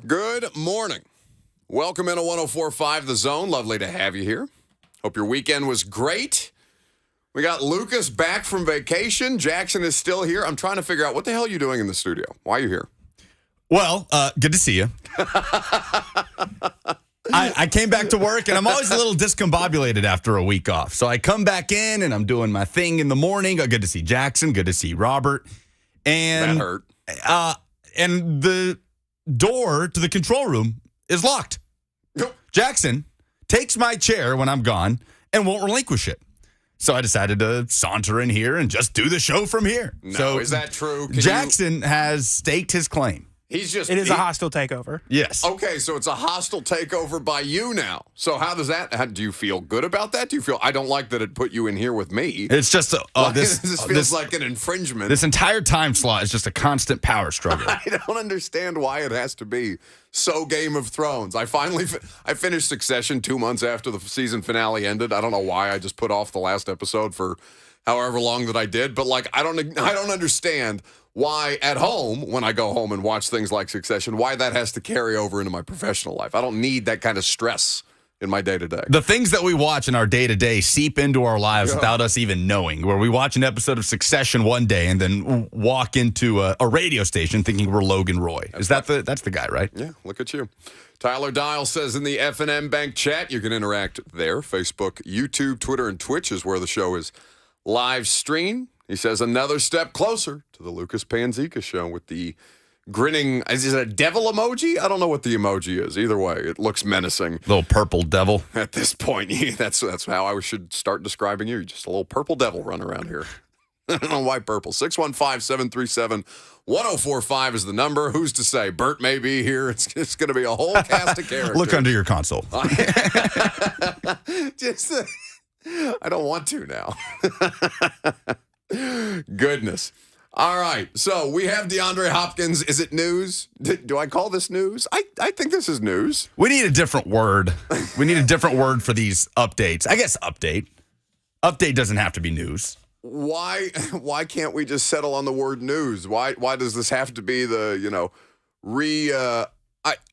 Good morning. Welcome into 104.5 The Zone. Lovely to have you here. Hope your weekend was great. We got Lucas back from vacation. Jackson is still here. I'm trying to figure out what the hell are you doing in the studio? Why are you here? Well, good to see you. I came back to work, and I'm always a little discombobulated after a week off. So I come back in, and I'm doing my thing in the morning. Good to see Jackson. Good to see Robert. And That hurt. And the door to the control room is locked. Nope. Jackson takes my chair when I'm gone and won't relinquish it. So I decided to saunter in here and just do the show from here. No, so is that true? Jackson has staked his claim. It is a hostile takeover. Yes. Okay, so it's a hostile takeover by you now. So how does that? Do you feel good about that? Do you feel I don't like that it put you in here with me? It's just this feels like an infringement. This entire time slot is just a constant power struggle. I don't understand why it has to be so Game of Thrones. I finished Succession 2 months after the season finale ended. I don't know why I just put off the last episode for however long that I did, but I don't understand why at home, when I go home and watch things like Succession, why that has to carry over into my professional life. I don't need that kind of stress in my day-to-day. The things that we watch in our day-to-day seep into our lives without us even knowing, where we watch an episode of Succession one day and then walk into a radio station thinking we're Logan Roy. That's the guy, right? Yeah, look at you. Tyler Dial says in the F&M Bank chat, you can interact there. Facebook, YouTube, Twitter, and Twitch is where the show is live streamed. He says another step closer to the Lucas Panzica show with the grinning. Is it a devil emoji? I don't know what the emoji is. Either way, it looks menacing. Little purple devil. At this point, that's how I should start describing you. You're just a little purple devil running around here. I don't know why purple. 615-737-1045 is the number. Who's to say? Bert may be here. It's going to be a whole cast of characters. Look under your console. I don't want to now. Goodness. All right. So we have DeAndre Hopkins. Is it news? Do I call this news? I think this is news. We need a different word. We need a different word for these updates. I guess update. Update doesn't have to be news. Why can't we just settle on the word news? Why does this have to be the,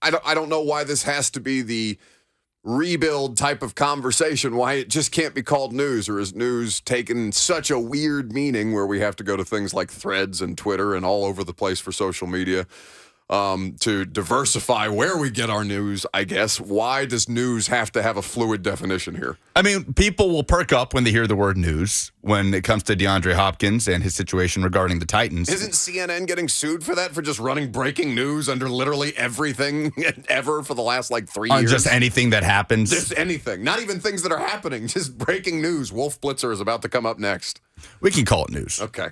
I don't know why this has to be the rebuild type of conversation, why it just can't be called news, or is news taken such a weird meaning where we have to go to things like Threads and Twitter and all over the place for social media to diversify where we get our news, I guess. Why does news have to have a fluid definition here? I mean, people will perk up when they hear the word news when it comes to DeAndre Hopkins and his situation regarding the Titans. Isn't CNN getting sued for that, for just running breaking news under literally everything ever for the last 3 years? Just anything that happens? Just anything. Not even things that are happening. Just breaking news. Wolf Blitzer is about to come up next. We can call it news. Okay.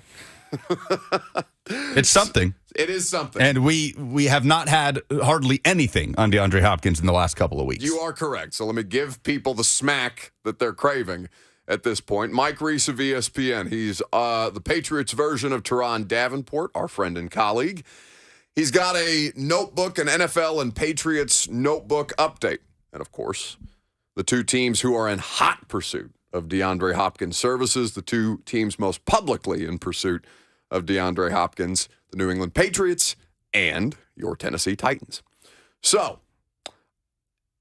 It's something. It is something. And we have not had hardly anything on DeAndre Hopkins in the last couple of weeks. You are correct. So let me give people the smack that they're craving at this point. Mike Reese of ESPN. He's the Patriots version of Teron Davenport, our friend and colleague. He's got a notebook, an NFL and Patriots notebook update. And, of course, the two teams who are in hot pursuit of DeAndre Hopkins' services, the two teams most publicly in pursuit of DeAndre Hopkins, the New England Patriots and your Tennessee Titans. So,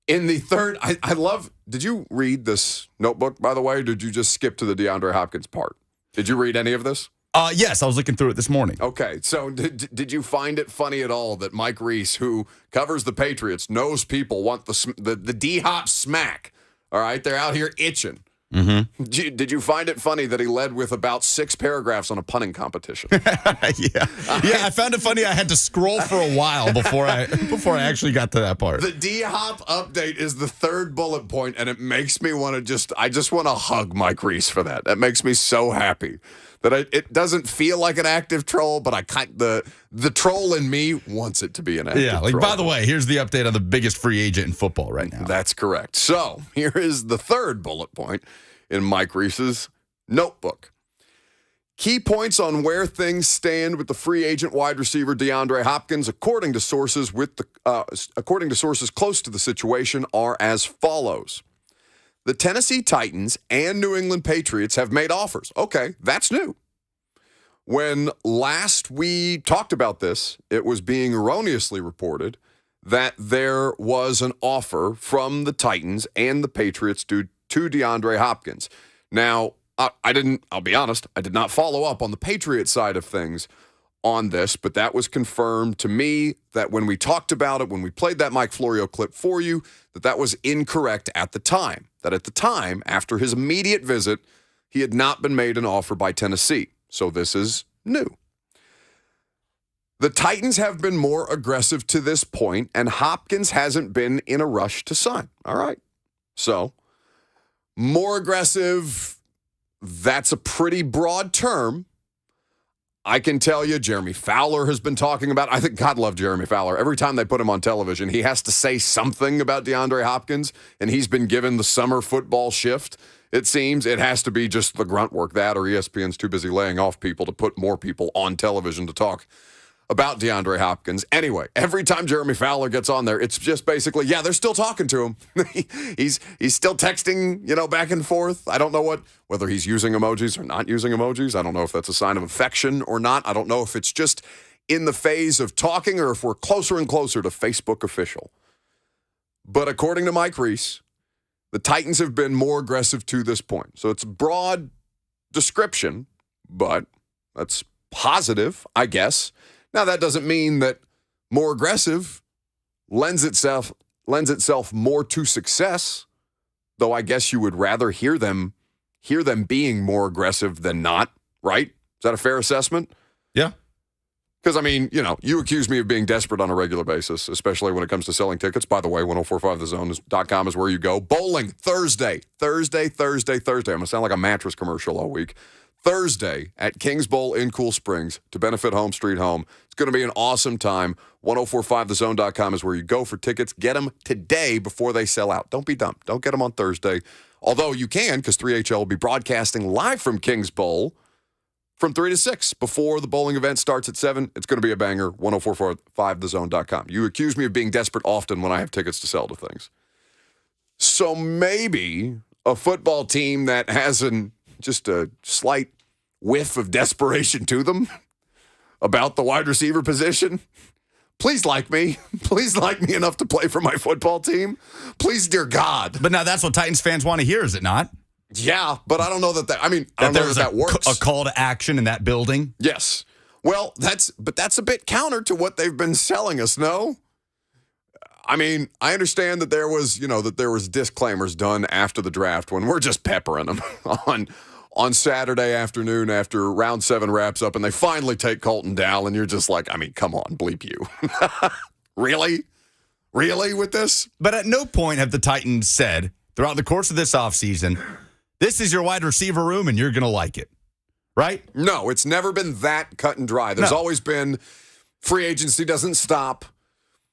in the third, I love, did you read this notebook, by the way, or did you just skip to the DeAndre Hopkins part? Did you read any of this? Yes, I was looking through it this morning. Okay, so did you find it funny at all that Mike Reese, who covers the Patriots, knows people want the D-Hop smack, all right? They're out here itching. Mm-hmm. Did you find it funny that he led with about 6 paragraphs on a punting competition? Yeah, I found it funny. I had to scroll for a while before I actually got to that part. The D-Hop update is the third bullet point, and it makes me want to I just want to hug Mike Reese for that. That makes me so happy that it doesn't feel like an active troll, but the troll in me wants it to be an active troll. By the way, here's the update on the biggest free agent in football right now. That's correct. So here is the third bullet point in Mike Reese's notebook. Key points on where things stand with the free agent wide receiver DeAndre Hopkins, according to sources close to the situation, are as follows. The Tennessee Titans and New England Patriots have made offers. Okay, that's new. When last we talked about this, it was being erroneously reported that there was an offer from the Titans and the Patriots to DeAndre Hopkins. Now, I'll be honest, I did not follow up on the Patriots side of things on this, but that was confirmed to me that when we talked about it, when we played that Mike Florio clip for you, that was incorrect at the time. That at the time, after his immediate visit, he had not been made an offer by Tennessee. So this is new. The Titans have been more aggressive to this point, and Hopkins hasn't been in a rush to sign. All right. So, more aggressive, that's a pretty broad term. I can tell you, Jeremy Fowler has been talking about, I think God love Jeremy Fowler. Every time they put him on television, he has to say something about DeAndre Hopkins, and he's been given the summer football shift. It seems it has to be just the grunt work, that or ESPN's too busy laying off people to put more people on television to talk about DeAndre Hopkins. Anyway, every time Jeremy Fowler gets on there, it's just basically, yeah, they're still talking to him. he's still texting, back and forth. I don't know whether he's using emojis or not using emojis. I don't know if that's a sign of affection or not. I don't know if it's just in the phase of talking or if we're closer and closer to Facebook official. But according to Mike Reis, the Titans have been more aggressive to this point. So it's a broad description, but that's positive, I guess. Now, that doesn't mean that more aggressive lends itself more to success, though I guess you would rather hear them being more aggressive than not, right? Is that a fair assessment? Yeah. Because, you accuse me of being desperate on a regular basis, especially when it comes to selling tickets. By the way, 1045thezone.com is where you go. Bowling, Thursday. I'm going to sound like a mattress commercial all week. Thursday at Kings Bowl in Cool Springs to benefit Home Street Home. It's going to be an awesome time. 1045thezone.com is where you go for tickets. Get them today before they sell out. Don't be dumb. Don't get them on Thursday. Although you can, because 3HL will be broadcasting live from Kings Bowl from 3 to 6 before the bowling event starts at 7. It's going to be a banger. 1045thezone.com. You accuse me of being desperate often when I have tickets to sell to things. So maybe a football team that has just a slight whiff of desperation to them about the wide receiver position. Please like me. Please like me enough to play for my football team. Please, dear God. But now that's what Titans fans want to hear, is it not? Yeah, but I don't know that I don't know that works. A call to action in that building? Yes. Well, that's a bit counter to what they've been selling us, no? I understand that there was disclaimers done after the draft when we're just peppering them on Saturday afternoon after round 7 wraps up and they finally take Colton Dowell and you're just like, come on, bleep you. Really? Really with this? But at no point have the Titans said throughout the course of this offseason, this is your wide receiver room and you're going to like it, right? No, it's never been that cut and dry. There's always been free agency doesn't stop.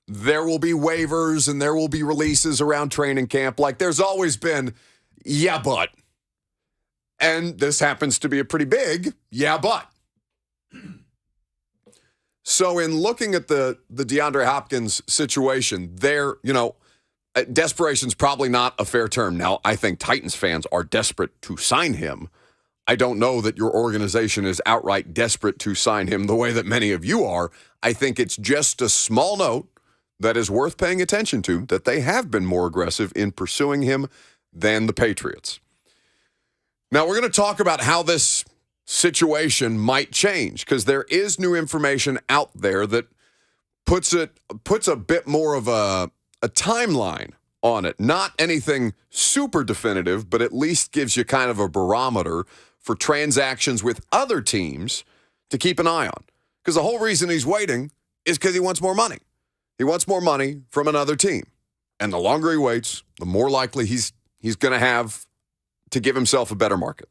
There will be waivers and there will be releases around training camp. Like there's always been, yeah, but. And this happens to be a pretty big, yeah, but. So in looking at the DeAndre Hopkins situation, desperation's probably not a fair term. Now, I think Titans fans are desperate to sign him. I don't know that your organization is outright desperate to sign him the way that many of you are. I think it's just a small note that is worth paying attention to, that they have been more aggressive in pursuing him than the Patriots. Now, we're going to talk about how this situation might change, because there is new information out there that puts a bit more of a timeline on it. Not anything super definitive, but at least gives you kind of a barometer for transactions with other teams to keep an eye on. Because the whole reason he's waiting is because he wants more money. He wants more money from another team. And the longer he waits, the more likely he's going to have to give himself a better market.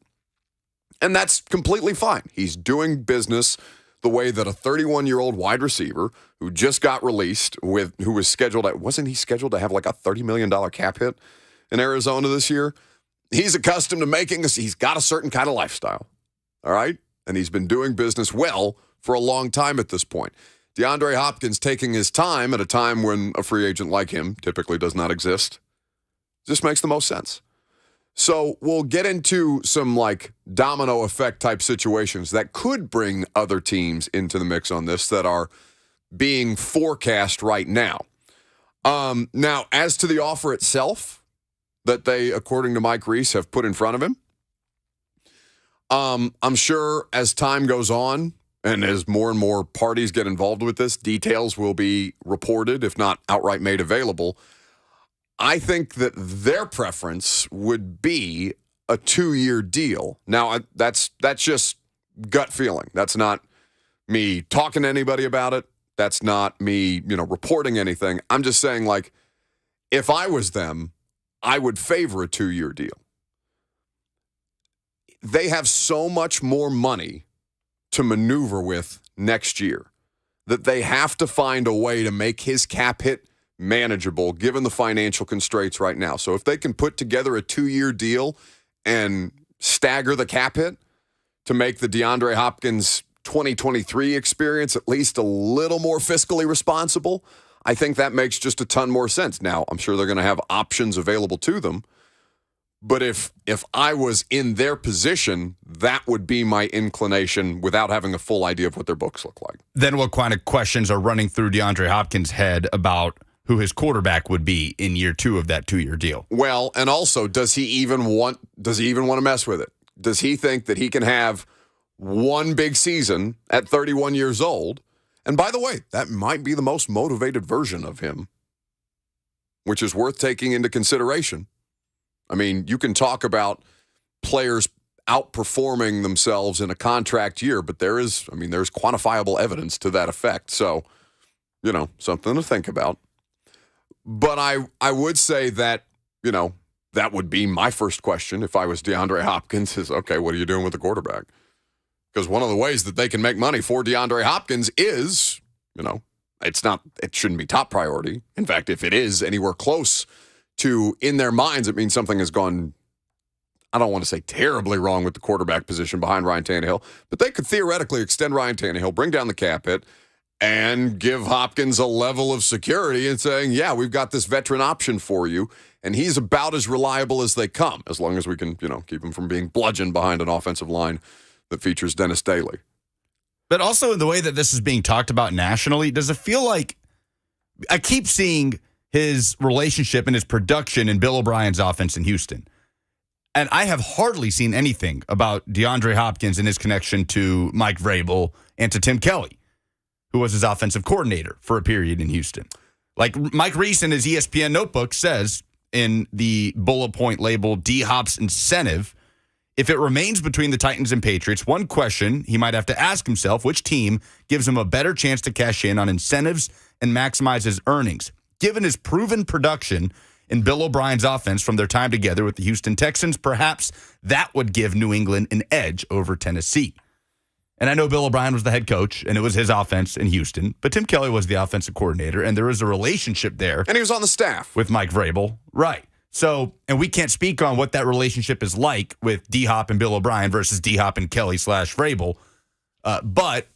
And that's completely fine. He's doing business the way that a 31-year-old wide receiver who just got released who was scheduled wasn't he scheduled to have like a $30 million cap hit in Arizona this year? He's accustomed to he's got a certain kind of lifestyle. All right? And he's been doing business well for a long time at this point. DeAndre Hopkins taking his time at a time when a free agent like him typically does not exist just makes the most sense. So we'll get into some like domino effect type situations that could bring other teams into the mix on this that are being forecast right now. Now, as to the offer itself that they, according to Mike Reis, have put in front of him, I'm sure as time goes on and as more and more parties get involved with this, details will be reported, if not outright made available. I think that their preference would be a 2-year deal. Now, that's just gut feeling. That's not me talking to anybody about it. That's not me, reporting anything. I'm just saying, like, if I was them, I would favor a 2-year deal. They have so much more money to maneuver with next year that they have to find a way to make his cap hit manageable given the financial constraints right now. So if they can put together a 2-year deal and stagger the cap hit to make the DeAndre Hopkins 2023 experience at least a little more fiscally responsible, I think that makes just a ton more sense. Now, I'm sure they're going to have options available to them. But if I was in their position, that would be my inclination without having a full idea of what their books look like. Then what kind of questions are running through DeAndre Hopkins' head about who his quarterback would be in year 2 of that 2-year deal? Well, and also, does he even want to mess with it? Does he think that he can have one big season at 31 years old? And by the way, that might be the most motivated version of him, which is worth taking into consideration. I mean, you can talk about players outperforming themselves in a contract year, but there's quantifiable evidence to that effect. So, something to think about. But I would say that, that would be my first question if I was DeAndre Hopkins is, okay, what are you doing with the quarterback? Because one of the ways that they can make money for DeAndre Hopkins is, it shouldn't be top priority. In fact, if it is anywhere close to in their minds, it means something has gone, I don't want to say terribly wrong with the quarterback position behind Ryan Tannehill, but they could theoretically extend Ryan Tannehill, bring down the cap hit, and give Hopkins a level of security and saying, yeah, we've got this veteran option for you, and he's about as reliable as they come, as long as we can, keep him from being bludgeoned behind an offensive line that features Dennis Daly. But also in the way that this is being talked about nationally, does it feel like I keep seeing his relationship and his production in Bill O'Brien's offense in Houston. And I have hardly seen anything about DeAndre Hopkins and his connection to Mike Vrabel and to Tim Kelly, who was his offensive coordinator for a period in Houston. Like Mike Reis in his ESPN notebook says in the bullet point labeled D-Hop's incentive, if it remains between the Titans and Patriots, one question he might have to ask himself, which team gives him a better chance to cash in on incentives and maximize his earnings? Given his proven production in Bill O'Brien's offense from their time together with the Houston Texans, perhaps that would give New England an edge over Tennessee. And I know Bill O'Brien was the head coach, and it was his offense in Houston, but Tim Kelly was the offensive coordinator, and there is a relationship there. And he was on the staff. With Mike Vrabel. Right. So, and we can't speak on what that relationship is like with D-Hop and Bill O'Brien versus D-Hop and Kelly / Vrabel, but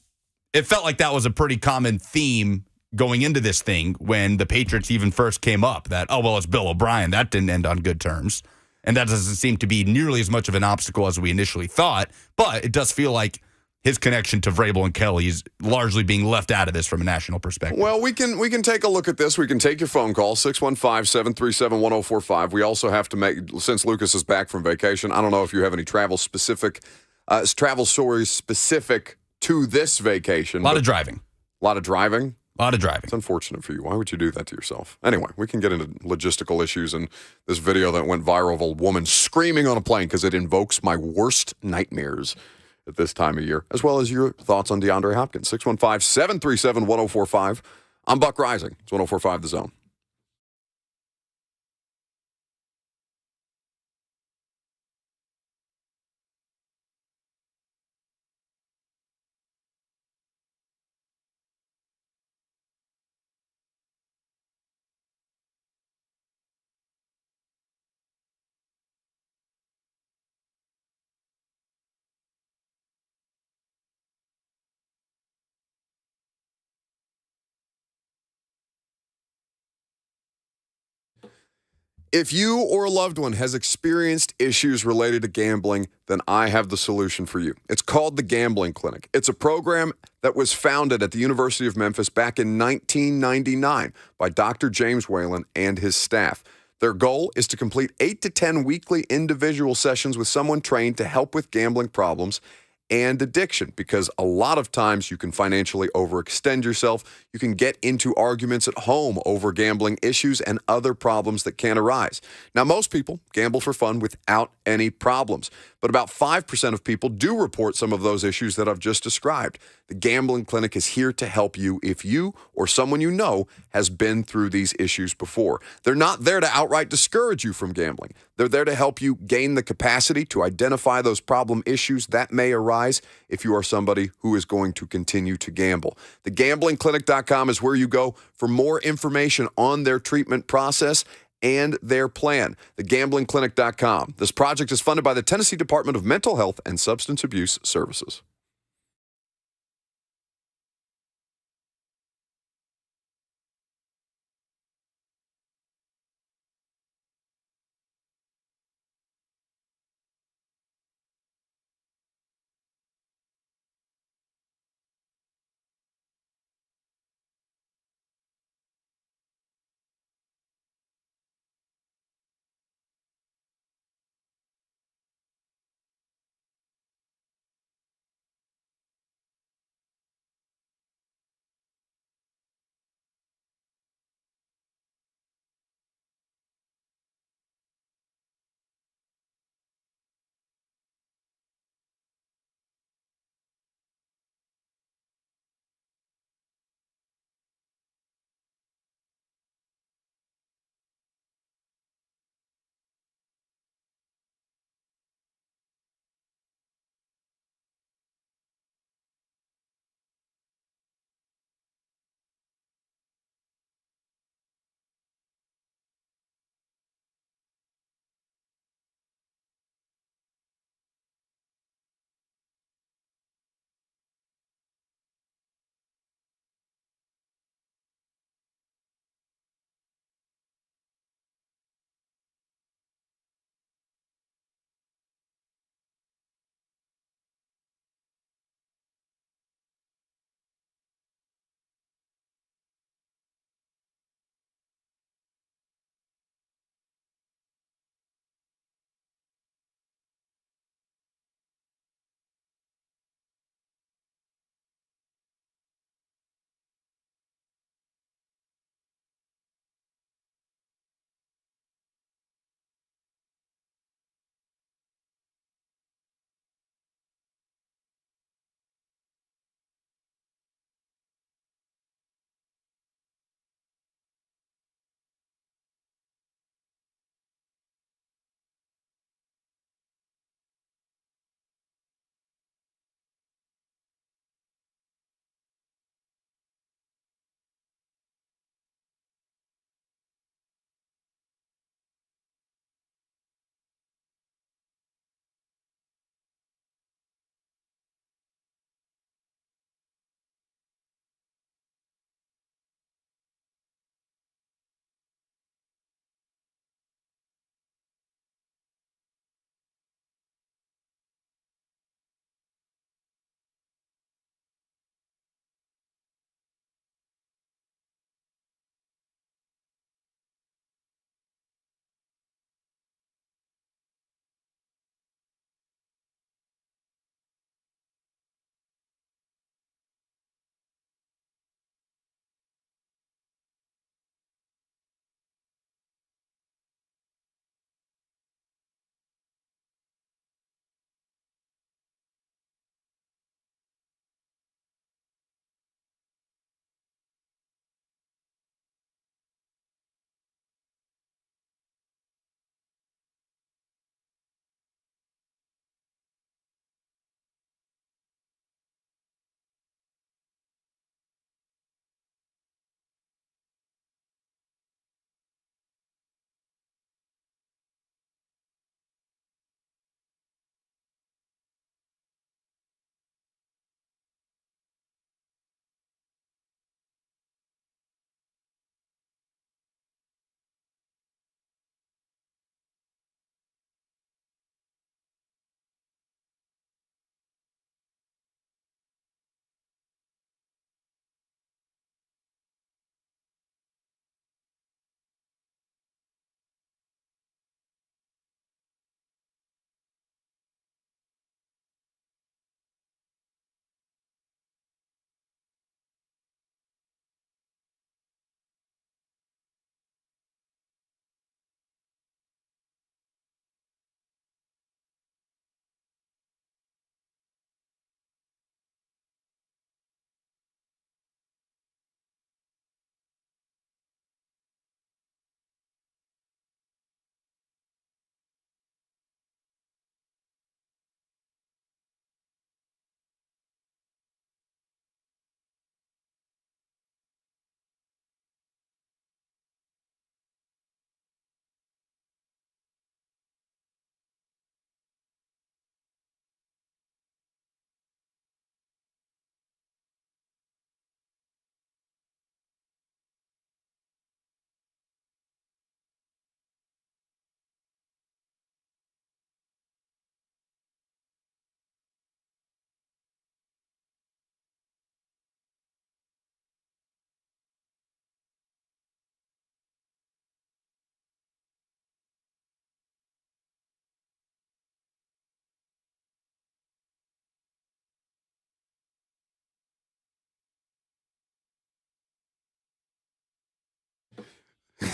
it felt like that was a pretty common theme going into this thing when the Patriots even first came up, that, oh, well, it's Bill O'Brien. That didn't end on good terms. And that doesn't seem to be nearly as much of an obstacle as we initially thought. But it does feel like his connection to Vrabel and Kelly is largely being left out of this from a national perspective. Well, we can take a look at this. We can take your phone call, 615-737-1045. We also have to make, since Lucas is back from vacation, I don't know if you have any travel stories specific to this vacation. A lot of driving. A lot of driving? A lot of driving. It's unfortunate for you. Why would you do that to yourself? Anyway, we can get into logistical issues and this video that went viral of a woman screaming on a plane because it invokes my worst nightmares at this time of year, as well as your thoughts on DeAndre Hopkins. 615-737-1045. I'm Buck Reising. It's 1045 The Zone. If you or a loved one has experienced issues related to gambling, then I have the solution for you. It's called the Gambling Clinic. It's a program that was founded at the University of Memphis back in 1999 by Dr. James Whalen and his staff. Their goal is to complete 8 to 10 weekly individual sessions with someone trained to help with gambling problems and addiction, because a lot of times you can financially overextend yourself. You can get into arguments at home over gambling issues and other problems that can arise. Now, most people gamble for fun without any problems, but about 5% of people do report some of those issues that I've just described. The Gambling Clinic is here to help you if you or someone you know has been through these issues before. They're not there to outright discourage you from gambling. They're there to help you gain the capacity to identify those problem issues that may arise if you are somebody who is going to continue to gamble. TheGamblingClinic.com is where you go for more information on their treatment process and their plan. TheGamblingClinic.com. This project is funded by the Tennessee Department of Mental Health and Substance Abuse Services.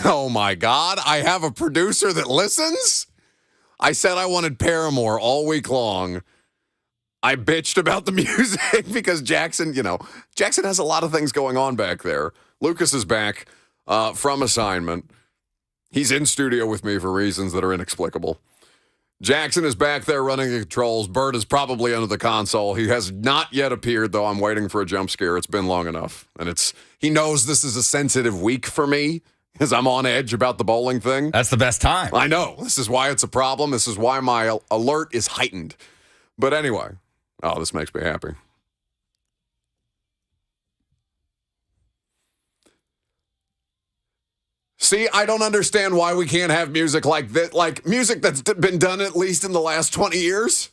Oh, my God. I have a producer that listens? I said I wanted Paramore all week long. I bitched about the music because Jackson has a lot of things going on back there. Lucas is back from assignment. He's in studio with me for reasons that are inexplicable. Jackson is back there running the controls. Bert is probably under the console. He has not yet appeared, though. I'm waiting for a jump scare. It's been long enough. And he knows this is a sensitive week for me because I'm on edge about the bowling thing. That's the best time. I know. This is why it's a problem. This is why my alert is heightened. But anyway, this makes me happy. See, I don't understand why we can't have music like that, like music that's been done at least in the last 20 years.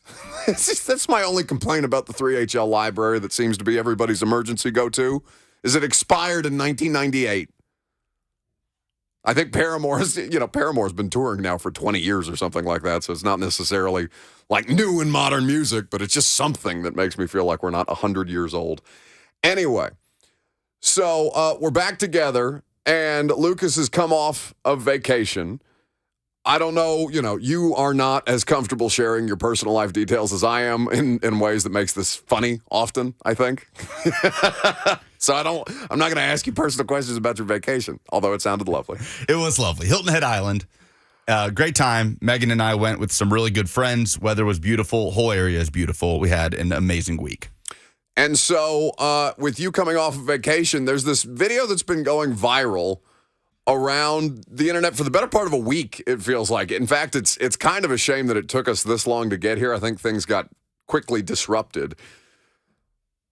That's my only complaint about the 3HL library that seems to be everybody's emergency go-to, is it expired in 1998. I think Paramore's been touring now for 20 years or something like that, so it's not necessarily like new and modern music, but it's just something that makes me feel like we're not 100 years old. Anyway, so we're back together. And Lucas has come off of vacation. I don't know, you are not as comfortable sharing your personal life details as I am in ways that makes this funny often, I think. So I'm not going to ask you personal questions about your vacation, although it sounded lovely. It was lovely. Hilton Head Island. Great time. Megan and I went with some really good friends. Weather was beautiful. Whole area is beautiful. We had an amazing week. And so with you coming off of vacation, there's this video that's been going viral around the internet for the better part of a week, it feels like. In fact, it's kind of a shame that it took us this long to get here. I think things got quickly disrupted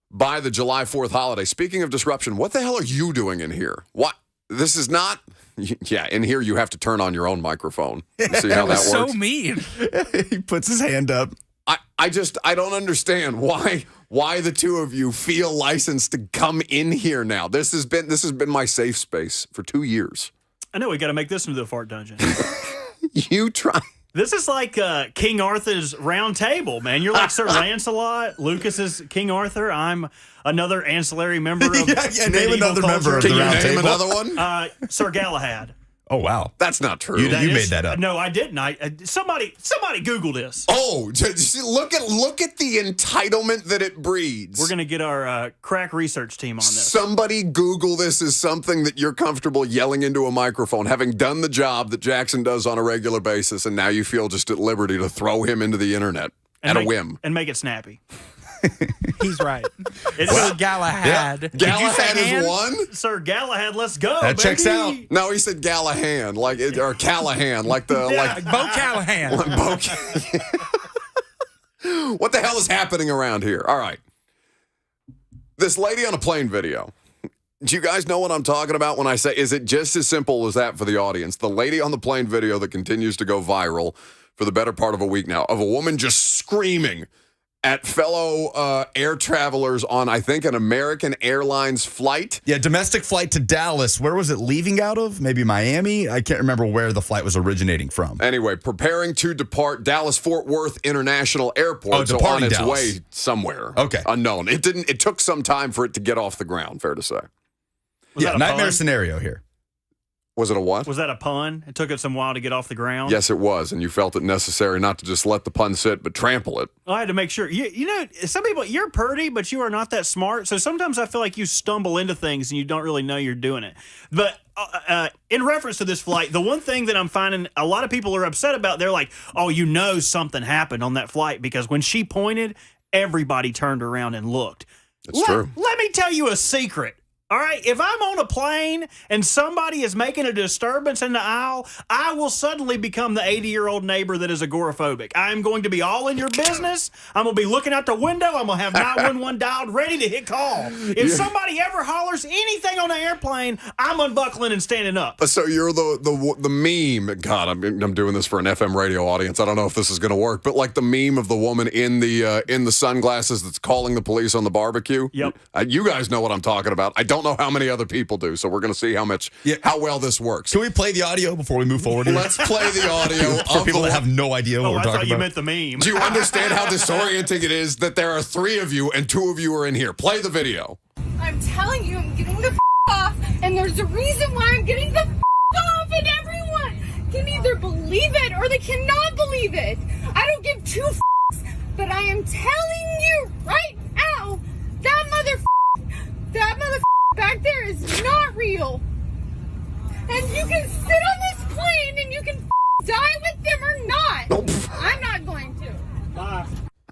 by the July 4th holiday. Speaking of disruption, what the hell are you doing in here? What? This is not... Yeah, in here you have to turn on your own microphone. See how that works? So mean. He puts his hand up. I don't understand why the two of you feel licensed to come in here now. This has been my safe space for 2 years. I know we got to make this into the fart dungeon. You try. This is like King Arthur's round table, man. You're like Sir Lancelot. Lucas is King Arthur. I'm another ancillary member of name another member of the round table. Can you name another one? Sir Galahad. Oh, wow. That's not true. You made that up. No, I didn't. Somebody Google this. Oh, look at the entitlement that it breeds. We're going to get our crack research team on this. Somebody Google this as something that you're comfortable yelling into a microphone, having done the job that Jackson does on a regular basis, and now you feel just at liberty to throw him into the internet at a whim. And make it snappy. He's right. It's Sir Galahad. Yeah. Galahad is one? Sir Galahad, let's go. That checks out. No, he said Gallahan, or Callahan, like the like Bo Callahan. What the hell is happening around here? All right. This lady on a plane video. Do you guys know what I'm talking about when I say, is it just as simple as that for the audience? The lady on the plane video that continues to go viral for the better part of a week now, of a woman just screaming at fellow air travelers on, I think, an American Airlines flight. Yeah, domestic flight to Dallas. Where was it leaving out of? Maybe Miami? I can't remember where the flight was originating from. Anyway, preparing to depart Dallas-Fort Worth International Airport. So on its Dallas. way somewhere. Okay. Unknown. It took some time for it to get off the ground, fair to say. Was that a nightmare pun? scenario here. Was it a what? Was that a pun? It took it some while to get off the ground? Yes, it was, and you felt it necessary not to just let the pun sit, but trample it. I had to make sure. You know, some people, you're pretty, but you are not that smart. So sometimes I feel like you stumble into things and you don't really know you're doing it. But in reference to this flight, the one thing that I'm finding a lot of people are upset about, they're like, oh, something happened on that flight because when she pointed, everybody turned around and looked. That's true. Let me tell you a secret. All right, if I'm on a plane and somebody is making a disturbance in the aisle, I will suddenly become the 80-year-old neighbor that is agoraphobic. I am going to be all in your business. I'm going to be looking out the window. I'm going to have 911 dialed, ready to hit call. If somebody ever hollers anything on the airplane, I'm unbuckling and standing up. So you're the meme. God, I'm doing this for an FM radio audience. I don't know if this is going to work, but like the meme of the woman in the sunglasses that's calling the police on the barbecue. Yep. You guys know what I'm talking about. I don't know how many other people do, so we're going to see how well this works. Can we play the audio before we move forward here? Let's play the audio for people that have no idea what we're talking about. I thought you meant the meme. Do you understand how disorienting it is that there are 3 of you and 2 of you are in here? Play the video. I'm telling you, I'm getting the off, and there's a reason why I'm getting the off. can either believe it or they cannot believe it. I don't give two f***s, but I am telling you right now, that mother back there is not real. And you can sit on this plane and you can die with them or not. Nope. I'm not going to. Bye.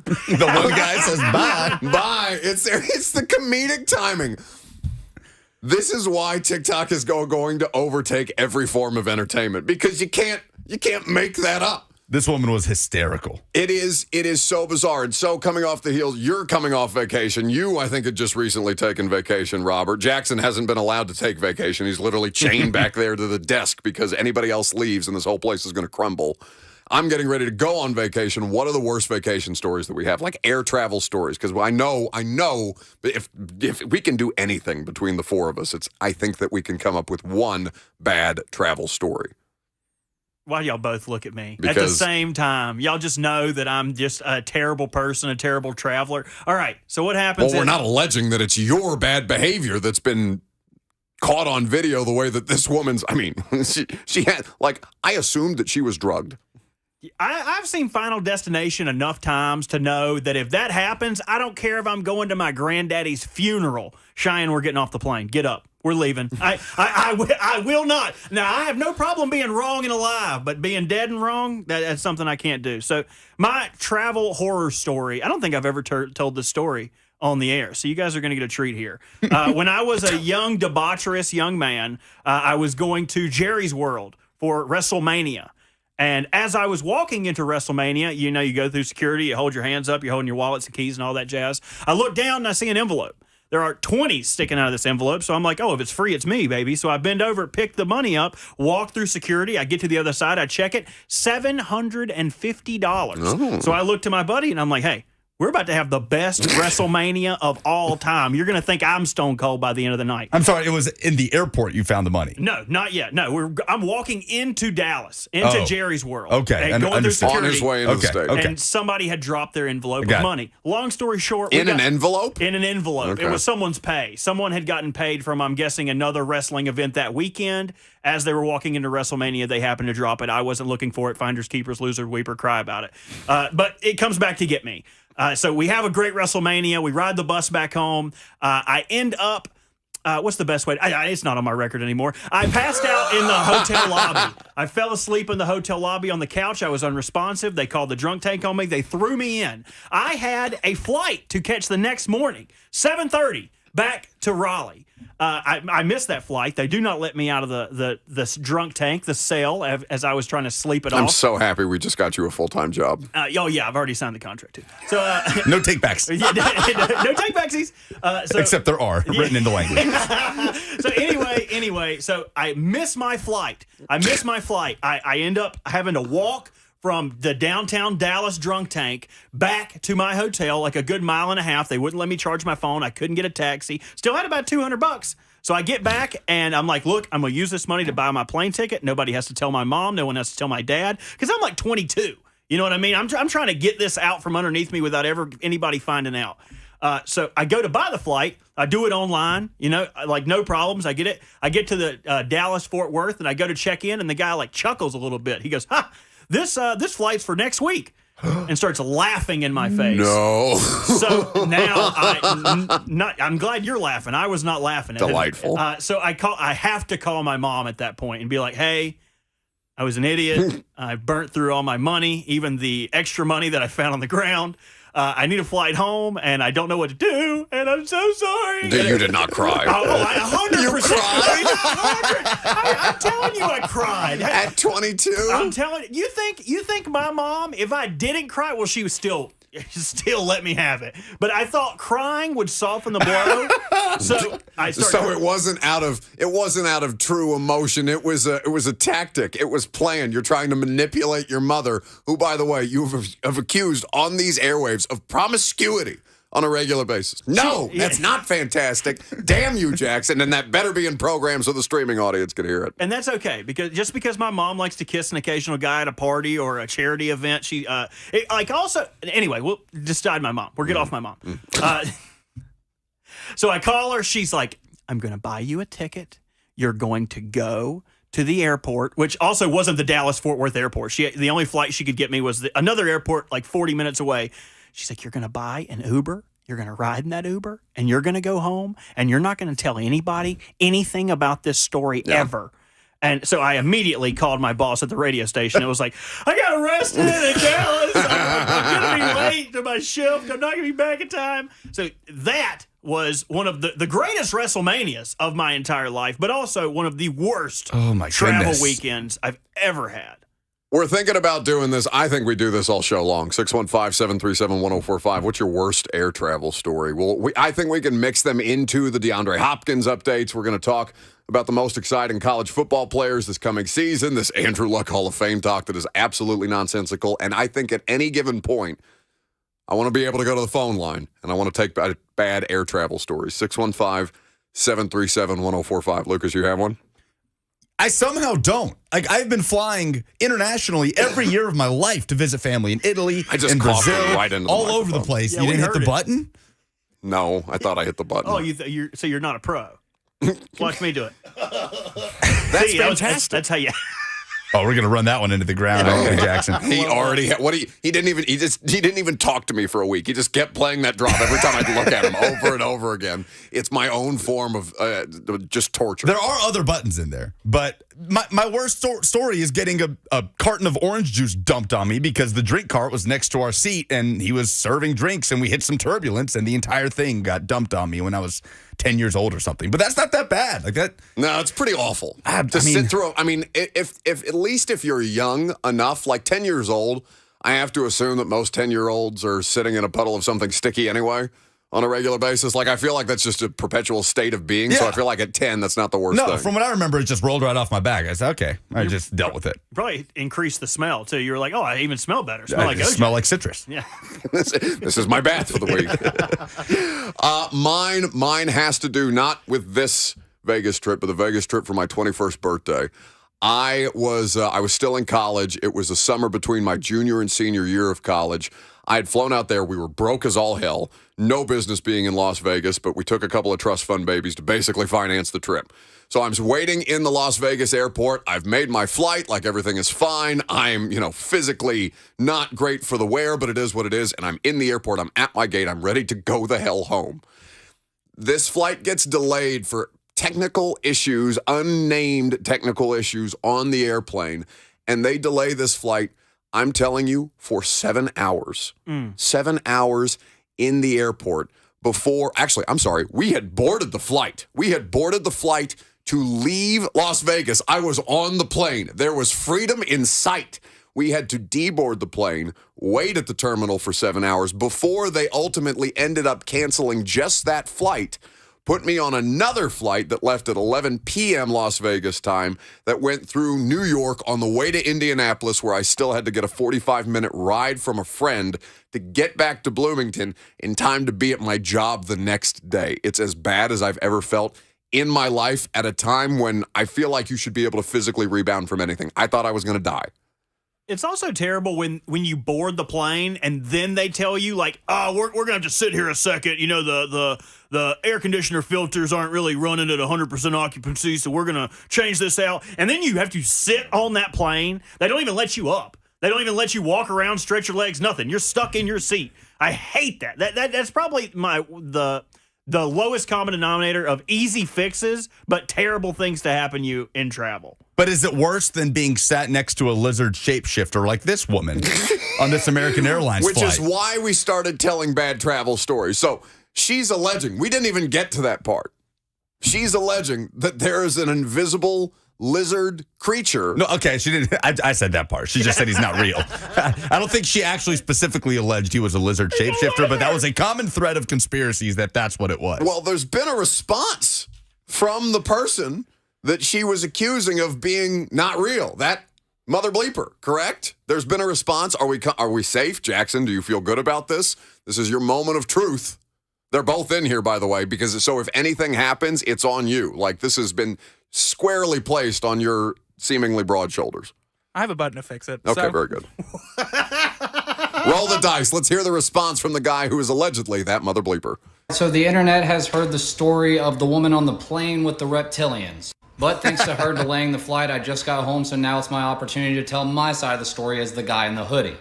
The one guy says bye. Bye. It's the comedic timing. This is why TikTok is going to overtake every form of entertainment, because you can't make that up. This woman was hysterical. It is so bizarre. And so coming off the heels, you're coming off vacation. You, I think, had just recently taken vacation, Robert. Jackson hasn't been allowed to take vacation. He's literally chained back there to the desk because anybody else leaves and this whole place is going to crumble. I'm getting ready to go on vacation. What are the worst vacation stories that we have? Like air travel stories. Because I know if we can do anything between the four of us, I think that we can come up with one bad travel story. Why do y'all both look at me at the same time? Y'all just know that I'm just a terrible person, a terrible traveler. All right, so what happens? Well, we're not alleging that it's your bad behavior that's been caught on video the way that this woman's, I mean, she had, like, I assumed that she was drugged. I've seen Final Destination enough times to know that if that happens, I don't care if I'm going to my granddaddy's funeral. Cheyenne, we're getting off the plane. Get up. We're leaving. I will not. Now, I have no problem being wrong and alive, but being dead and wrong, that's something I can't do. So my travel horror story, I don't think I've ever told this story on the air. So you guys are going to get a treat here. When I was a young, debaucherous young man, I was going to Jerry's World for WrestleMania. And as I was walking into WrestleMania, you know, you go through security, you hold your hands up, you're holding your wallets and keys and all that jazz. I look down and I see an envelope. There are 20s sticking out of this envelope. So I'm like, oh, if it's free, it's me, baby. So I bend over, pick the money up, walk through security. I get to the other side. I check it, $750. Oh. So I look to my buddy and I'm like, hey, we're about to have the best WrestleMania of all time. You're going to think I'm stone cold by the end of the night. I'm sorry, it was in the airport you found the money. No, not yet. No, I'm walking into Dallas, into Jerry's World. Okay. And going through security. On his way into the state. Okay. And somebody had dropped their envelope of money. Long story short. In an envelope? In an envelope. Okay. It was someone's pay. Someone had gotten paid from, I'm guessing, another wrestling event that weekend. As they were walking into WrestleMania, they happened to drop it. I wasn't looking for it. Finders, keepers, loser, weeper, cry about it. But it comes back to get me. So we have a great WrestleMania. We ride the bus back home. I end up, what's the best way? It's not on my record anymore. I passed out in the hotel lobby. I fell asleep in the hotel lobby on the couch. I was unresponsive. They called the drunk tank on me. They threw me in. I had a flight to catch the next morning, 7:30, back to Raleigh. I missed that flight. They do not let me out of the drunk tank, the cell, as I was trying to sleep it off. I'm so happy we just got you a full-time job. Oh, yeah, I've already signed the contract, too. So No takebacks. no takebacksies. Except there are, written in the language. So anyway, so I miss my flight. I end up having to walk from the downtown Dallas drunk tank back to my hotel, like a good mile and a half. They wouldn't let me charge my phone. I couldn't get a taxi. Still had about $200. So I get back and I'm like, look, I'm going to use this money to buy my plane ticket. Nobody has to tell my mom. No one has to tell my dad. Because I'm like 22. You know what I mean? I'm trying to get this out from underneath me without ever anybody finding out. So I go to buy the flight. I do it online, you know, like no problems. I get it. I get to the Dallas Fort Worth and I go to check in and the guy like chuckles a little bit. He goes, this flight's for next week, and starts laughing in my face. No. So now I'm glad you're laughing. I was not laughing. Delightful. So I have to call my mom at that point and be like, hey, I was an idiot. I burnt through all my money, even the extra money that I found on the ground. I need a flight home, and I don't know what to do, and I'm so sorry. You did not cry. Oh, 100%. You cried? I'm telling you, I cried. At 22? I'm telling you. You think my mom, if I didn't cry, well, she was still let me have it. But I thought crying would soften the blow. So it wasn't out of true emotion. It was a tactic. It was planned. You're trying to manipulate your mother, who, by the way, you have accused on these airwaves of promiscuity on a regular basis. No, that's not fantastic. Damn you, Jackson. And that better be in programs so the streaming audience can hear it. And that's okay, because my mom likes to kiss an occasional guy at a party or a charity event, anyway, we'll decide my mom. We'll get off my mom. So I call her. She's like, I'm going to buy you a ticket. You're going to go to the airport, which also wasn't the Dallas-Fort Worth airport. The only flight she could get me was another airport like 40 minutes away. She's like, you're going to buy an Uber, you're going to ride in that Uber, and you're going to go home, and you're not going to tell anybody anything about this story ever. And so I immediately called my boss at the radio station. It was like, I got arrested in Dallas. I'm going to be late to my shift. I'm not going to be back in time. So that was one of the greatest WrestleManias of my entire life, but also one of the worst travel weekends I've ever had. We're thinking about doing this. I think we do this all show long. 615-737-1045. What's your worst air travel story? Well, I think we can mix them into the DeAndre Hopkins updates. We're going to talk about the most exciting college football players this coming season, this Andrew Luck Hall of Fame talk that is absolutely nonsensical. And I think at any given point, I want to be able to go to the phone line, and I want to take bad air travel stories. 615-737-1045. Lucas, you have one? I somehow don't. Like, I've been flying internationally every year of my life to visit family in Italy, in Brazil, right into all over the place. Yeah, you didn't hit the button? No, I thought I hit the button. Oh, so you're not a pro. Watch me do it. That's fantastic. That's how you. Oh, we're gonna run that one into the ground, okay, Jackson. He already had, he didn't even talk to me for a week. He just kept playing that drop every time I'd look at him over and over again. It's my own form of just torture. There are other buttons in there, but my worst story is getting a carton of orange juice dumped on me because the drink cart was next to our seat and he was serving drinks and we hit some turbulence and the entire thing got dumped on me when I was 10 years old or something. But that's not that bad. Like that. No, it's pretty awful. Sit through. I mean, if at least if you're young enough, like 10 years old, I have to assume that most 10-year-olds are sitting in a puddle of something sticky anyway on a regular basis. Like, I feel like that's just a perpetual state of being. Yeah. So I feel like at 10, that's not the worst thing. No, from what I remember, it just rolled right off my back. I said, okay, I just dealt with it. Probably increased the smell, too. You were like, oh, I even smell better. Smell like citrus. Yeah. This is my bath for the week. Mine has to do not with this Vegas trip, but the Vegas trip for my 21st birthday. I was still in college. It was the summer between my junior and senior year of college. I had flown out there. We were broke as all hell. No business being in Las Vegas, but we took a couple of trust fund babies to basically finance the trip. So I'm waiting in the Las Vegas airport. I've made my flight, like everything is fine. I'm, physically not great for the wear, but it is what it is. And I'm in the airport. I'm at my gate. I'm ready to go the hell home. This flight gets delayed for technical issues, unnamed technical issues on the airplane. And they delay this flight, I'm telling you, for 7 hours. 7 hours in the airport before, actually, I'm sorry, we had boarded the flight. We had boarded the flight to leave Las Vegas. I was on the plane. There was freedom in sight. We had to deboard the plane, wait at the terminal for 7 hours before they ultimately ended up canceling just that flight, put me on another flight that left at 11 p.m. Las Vegas time that went through New York on the way to Indianapolis, where I still had to get a 45-minute ride from a friend to get back to Bloomington in time to be at my job the next day. It's as bad as I've ever felt in my life at a time when I feel like you should be able to physically rebound from anything. I thought I was going to die. It's also terrible when you board the plane and then they tell you, like, oh, we're going to have to sit here a second. The air conditioner filters aren't really running at 100% occupancy, so we're going to change this out. And then you have to sit on that plane. They don't even let you up. They don't even let you walk around, stretch your legs, nothing. You're stuck in your seat. I hate that. That's probably the lowest common denominator of easy fixes, but terrible things to happen you in travel. But is it worse than being sat next to a lizard shapeshifter like this woman on this American Airlines flight? Which is why we started telling bad travel stories. So she's alleging, we didn't even get to that part. She's alleging that there is an invisible lizard creature. No, okay, she didn't. I said that part. She just said he's not real. I don't think she actually specifically alleged he was a lizard shapeshifter, but that was a common thread of conspiracies that's what it was. Well, there's been a response from the person that she was accusing of being not real. That mother bleeper, correct? There's been a response. Are we safe, Jackson? Do you feel good about this? This is your moment of truth. They're both in here, by the way, because so if anything happens, it's on you. Like, this has been squarely placed on your seemingly broad shoulders. I have a button to fix it. Okay, very good. Roll the dice. Let's hear the response from the guy who is allegedly that mother bleeper. So the internet has heard the story of the woman on the plane with the reptilians. But thanks to her delaying the flight, I just got home, so now it's my opportunity to tell my side of the story as the guy in the hoodie.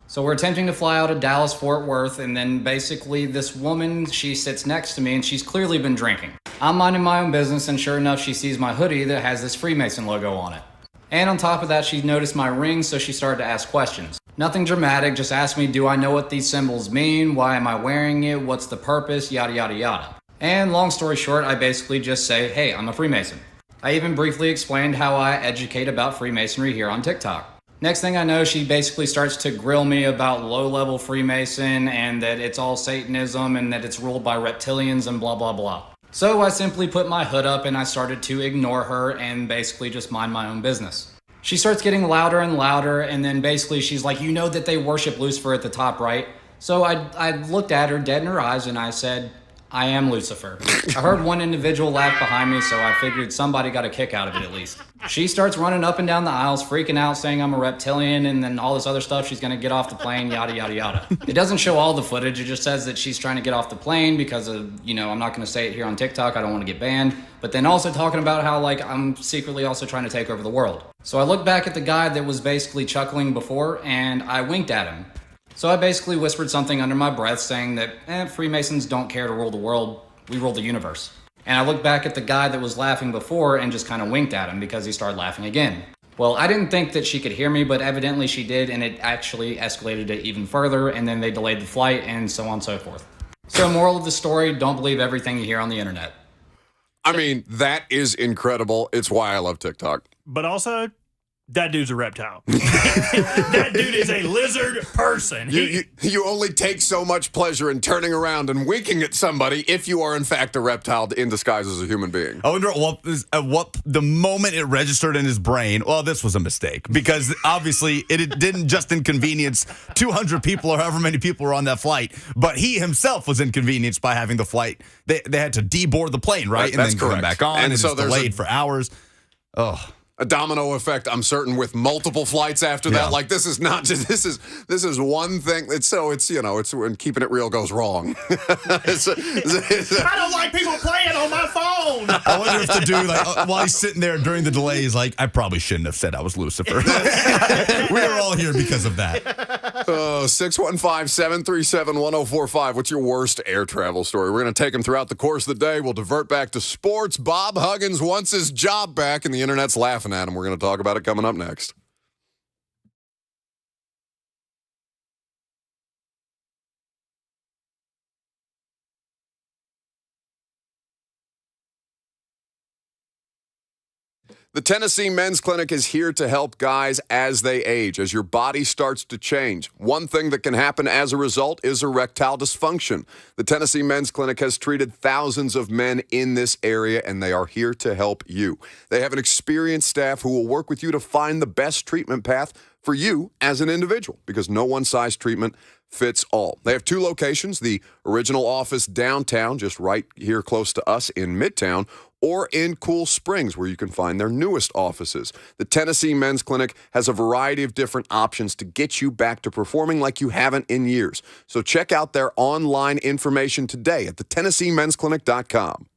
So we're attempting to fly out of Dallas, Fort Worth, and then basically this woman, she sits next to me and she's clearly been drinking. I'm minding my own business, and sure enough, she sees my hoodie that has this Freemason logo on it. And on top of that, she noticed my ring, so she started to ask questions. Nothing dramatic, just asked me, do I know what these symbols mean? Why am I wearing it? What's the purpose? Yada, yada, yada. And long story short, I basically just say, hey, I'm a Freemason. I even briefly explained how I educate about Freemasonry here on TikTok. Next thing I know, she basically starts to grill me about low-level Freemason and that it's all Satanism and that it's ruled by reptilians and blah, blah, blah. So I simply put my hood up and I started to ignore her and basically just mind my own business. She starts getting louder and louder, and then basically she's like, you know that they worship Lucifer at the top, right? So I looked at her dead in her eyes and I said, I am Lucifer. I heard one individual laugh behind me, so I figured somebody got a kick out of it at least. She starts running up and down the aisles, freaking out, saying I'm a reptilian, and then all this other stuff, she's gonna get off the plane, yada, yada, yada. It doesn't show all the footage, it just says that she's trying to get off the plane because of, I'm not gonna say it here on TikTok, I don't wanna get banned, but then also talking about how, I'm secretly also trying to take over the world. So I looked back at the guy that was basically chuckling before, and I winked at him. So I basically whispered something under my breath saying that, Freemasons don't care to rule the world, we rule the universe. And I looked back at the guy that was laughing before and just kind of winked at him because he started laughing again. Well, I didn't think that she could hear me, but evidently she did, and it actually escalated it even further, and then they delayed the flight, and so on and so forth. So moral of the story, don't believe everything you hear on the internet. I mean, that is incredible. It's why I love TikTok. But also, that dude's a reptile. That dude is a lizard person. You only take so much pleasure in turning around and winking at somebody if you are in fact a reptile in disguise as a human being. I wonder what the moment it registered in his brain, well, this was a mistake. Because obviously it didn't just inconvenience 200 people or however many people were on that flight, but he himself was inconvenienced by having the flight. They had to deboard the plane, right? And That's then come back on, and so it's delayed for hours. Oh. A domino effect, I'm certain, with multiple flights after that. Like, this is not just, this is one thing. It's when keeping it real goes wrong. I don't like people playing on my phone. I wonder if the dude, while he's sitting there during the delay, he's like, I probably shouldn't have said I was Lucifer. We are all here because of that. 615-737-1045. What's your worst air travel story? We're going to take them throughout the course of the day. We'll divert back to sports. Bob Huggins wants his job back, and the internet's laughing at him. We're going to talk about it coming up next. The Tennessee Men's Clinic is here to help guys as they age, as your body starts to change. One thing that can happen as a result is erectile dysfunction. The Tennessee Men's Clinic has treated thousands of men in this area, and they are here to help you. They have an experienced staff who will work with you to find the best treatment path for you as an individual, because no one-size treatment fits all. They have 2 locations, the original office downtown, just right here close to us in Midtown, or in Cool Springs, where you can find their newest offices. The Tennessee Men's Clinic has a variety of different options to get you back to performing like you haven't in years. So check out their online information today at thetennesseemensclinic.com.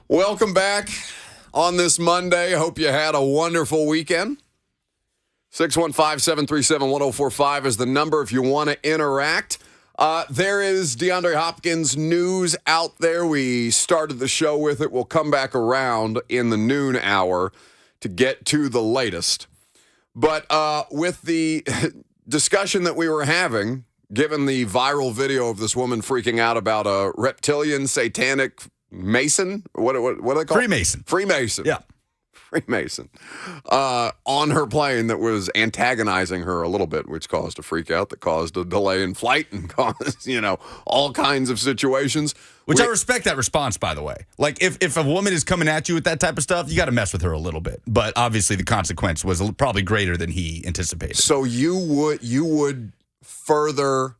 Welcome back on this Monday. Hope you had a wonderful weekend. 615-737-1045 is the number if you want to interact. There is DeAndre Hopkins news out there. We started the show with it. We'll come back around in the noon hour to get to the latest. But with the discussion that we were having, given the viral video of this woman freaking out about a reptilian satanic Mason? What are they called? Freemason. Yeah. Freemason. On her plane that was antagonizing her a little bit, which caused a freak out, that caused a delay in flight and caused, all kinds of situations. Which I respect that response, by the way. Like, if a woman is coming at you with that type of stuff, you got to mess with her a little bit. But obviously the consequence was probably greater than he anticipated. So you would further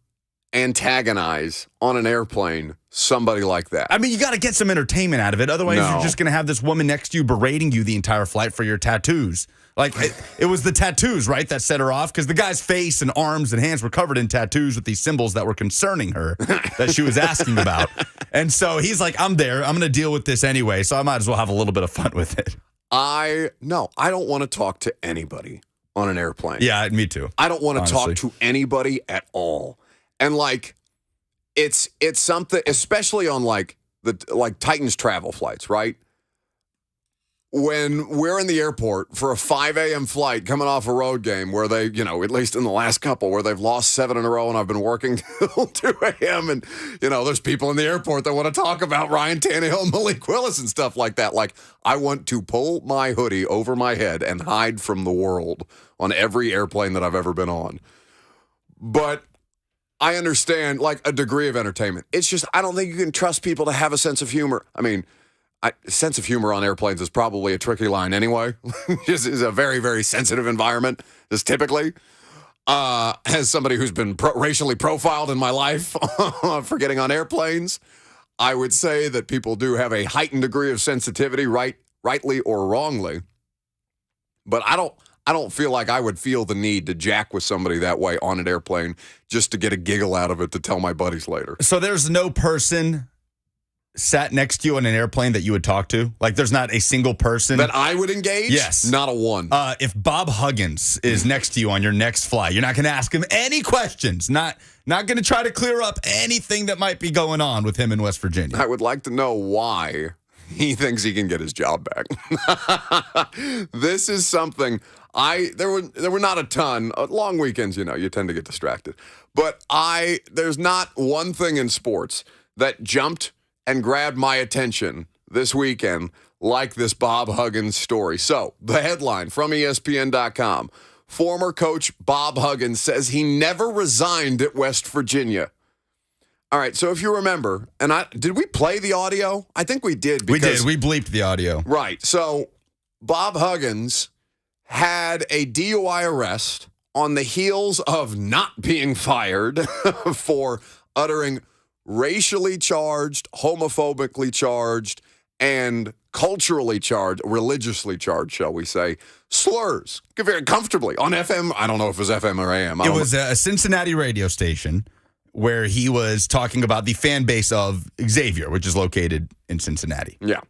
antagonize on an airplane somebody like that. I mean, you got to get some entertainment out of it. Otherwise, No. you're just going to have this woman next to you berating you the entire flight for your tattoos. Like, it was the tattoos, right, that set her off? Because the guy's face and arms and hands were covered in tattoos with these symbols that were concerning her that she was asking about. And so he's like, I'm there. I'm going to deal with this anyway, so I might as well have a little bit of fun with it. I don't want to talk to anybody on an airplane. Yeah, me too. I don't want to honestly. talk to anybody at all. And like, it's something, especially on like Titans travel flights, right? When we're in the airport for a 5 a.m. flight coming off a road game where they, at least in the last couple, where they've lost 7 in a row and I've been working till 2 a.m. And, there's people in the airport that want to talk about Ryan Tannehill and Malik Willis and stuff like that. Like, I want to pull my hoodie over my head and hide from the world on every airplane that I've ever been on. But I understand, like, a degree of entertainment. It's just, I don't think you can trust people to have a sense of humor. I mean, sense of humor on airplanes is probably a tricky line anyway. Just is a very, very sensitive environment, just typically. As somebody who's been racially profiled in my life for getting on airplanes, I would say that people do have a heightened degree of sensitivity, rightly or wrongly. But I don't feel like I would feel the need to jack with somebody that way on an airplane just to get a giggle out of it to tell my buddies later. So there's no person sat next to you on an airplane that you would talk to? Like, there's not a single person that I would engage? Yes. Not a one. If Bob Huggins is next to you on your next flight, you're not going to ask him any questions. Not going to try to clear up anything that might be going on with him in West Virginia. I would like to know why he thinks he can get his job back. This is something there were not a ton. Long weekends, you tend to get distracted. But there's not one thing in sports that jumped and grabbed my attention this weekend like this Bob Huggins story. So, the headline from ESPN.com, former coach Bob Huggins says he never resigned at West Virginia. All right, so if you remember, did we play the audio? I think we did. We did. We bleeped the audio. Right. So, Bob Huggins had a DUI arrest on the heels of not being fired for uttering racially charged, homophobically charged, and culturally charged, religiously charged, shall we say, slurs very comfortably on FM. I don't know if it was FM or AM. It was a Cincinnati radio station where he was talking about the fan base of Xavier, which is located in Cincinnati. Yeah.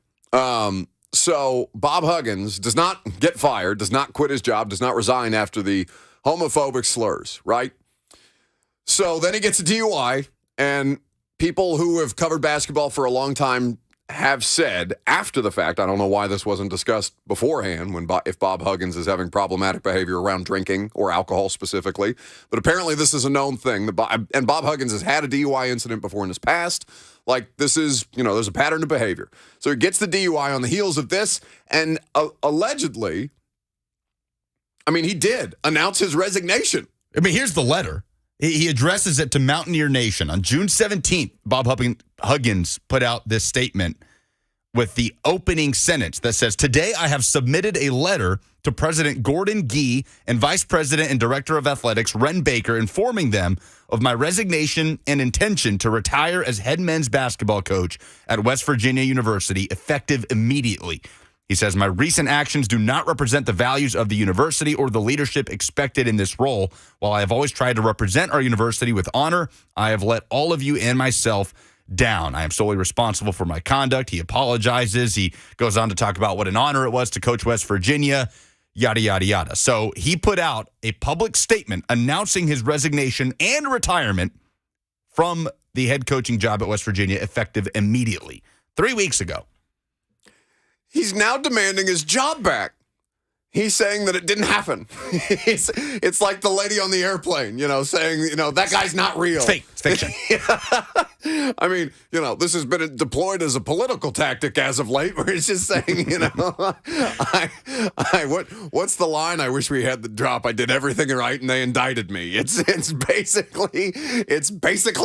So Bob Huggins does not get fired, does not quit his job, does not resign after the homophobic slurs, right? So then he gets a DUI, and people who have covered basketball for a long time have said after the fact, I don't know why this wasn't discussed beforehand if Bob Huggins is having problematic behavior around drinking or alcohol specifically, but apparently this is a known thing. And Bob Huggins has had a DUI incident before in his past. Like, this is, there's a pattern of behavior. So he gets the DUI on the heels of this, and allegedly, he did announce his resignation. Here's the letter. He addresses it to Mountaineer Nation. On June 17th, Bob Huggins put out this statement with the opening sentence that says, "Today I have submitted a letter to President Gordon Gee and Vice President and Director of Athletics Ren Baker informing them of my resignation and intention to retire as head men's basketball coach at West Virginia University effective immediately." He says, "My recent actions do not represent the values of the university or the leadership expected in this role. While I have always tried to represent our university with honor, I have let all of you and myself down. I am solely responsible for my conduct. He apologizes. He goes on to talk about what an honor it was to coach West Virginia, yada, yada, yada. So he put out a public statement announcing his resignation and retirement from the head coaching job at West Virginia, effective immediately, 3 weeks ago. He's now demanding his job back. He's saying that it didn't happen. It's like the lady on the airplane, saying, that guy's not real. It's fake. It's fiction. I mean, this has been deployed as a political tactic as of late, where it's just saying, what's the line? I wish we had the drop. I did everything right and they indicted me. It's basically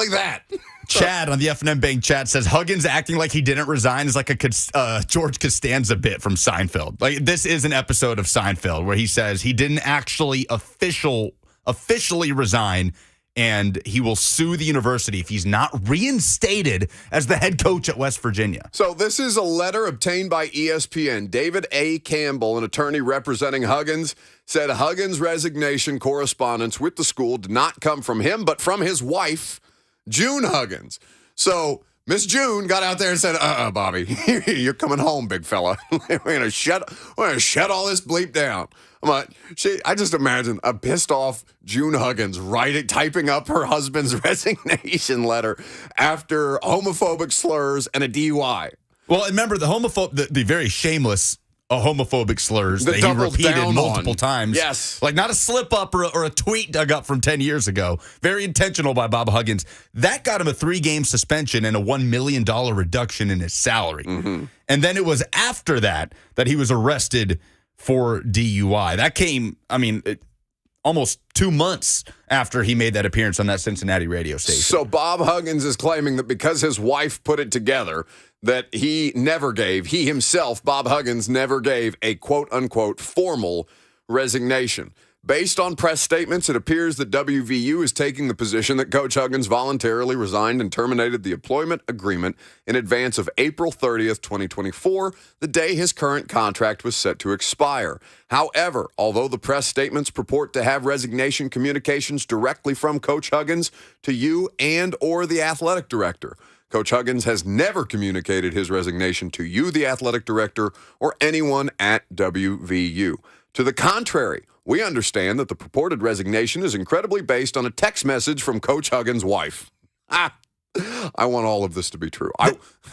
that. Chad on the F&M Bank chat says Huggins acting like he didn't resign is like a George Costanza bit from Seinfeld. Like, this is an episode of Seinfeld where he says he didn't actually officially resign, and he will sue the university if he's not reinstated as the head coach at West Virginia. So this is a letter obtained by ESPN. David A. Campbell, an attorney representing Huggins, said Huggins' resignation correspondence with the school did not come from him, but from his wife, June Huggins. So Miss June got out there and said, Bobby, you're coming home, big fella. We're gonna shut all this bleep down. I just imagine a pissed off June Huggins typing up her husband's resignation letter after homophobic slurs and a DUI. Well, remember the very shameless homophobic slurs that he doubled repeated down multiple on. times. Yes. Like, not a slip up or a tweet dug up from 10 years ago. Very intentional by Bob Huggins. That got him a 3-game suspension and a $1 million reduction in his salary. Mm-hmm. And then it was after that he was arrested for DUI. That came, almost 2 months after he made that appearance on that Cincinnati radio station. So Bob Huggins is claiming that because his wife put it together, that he himself, Bob Huggins, never gave a quote-unquote formal resignation. Based on press statements, it appears that WVU is taking the position that Coach Huggins voluntarily resigned and terminated the employment agreement in advance of April 30th, 2024, the day his current contract was set to expire. However, although the press statements purport to have resignation communications directly from Coach Huggins to you and or the athletic director, Coach Huggins has never communicated his resignation to you, the athletic director, or anyone at WVU. To the contrary, we understand that the purported resignation is incredibly based on a text message from Coach Huggins' wife. I want all of this to be true.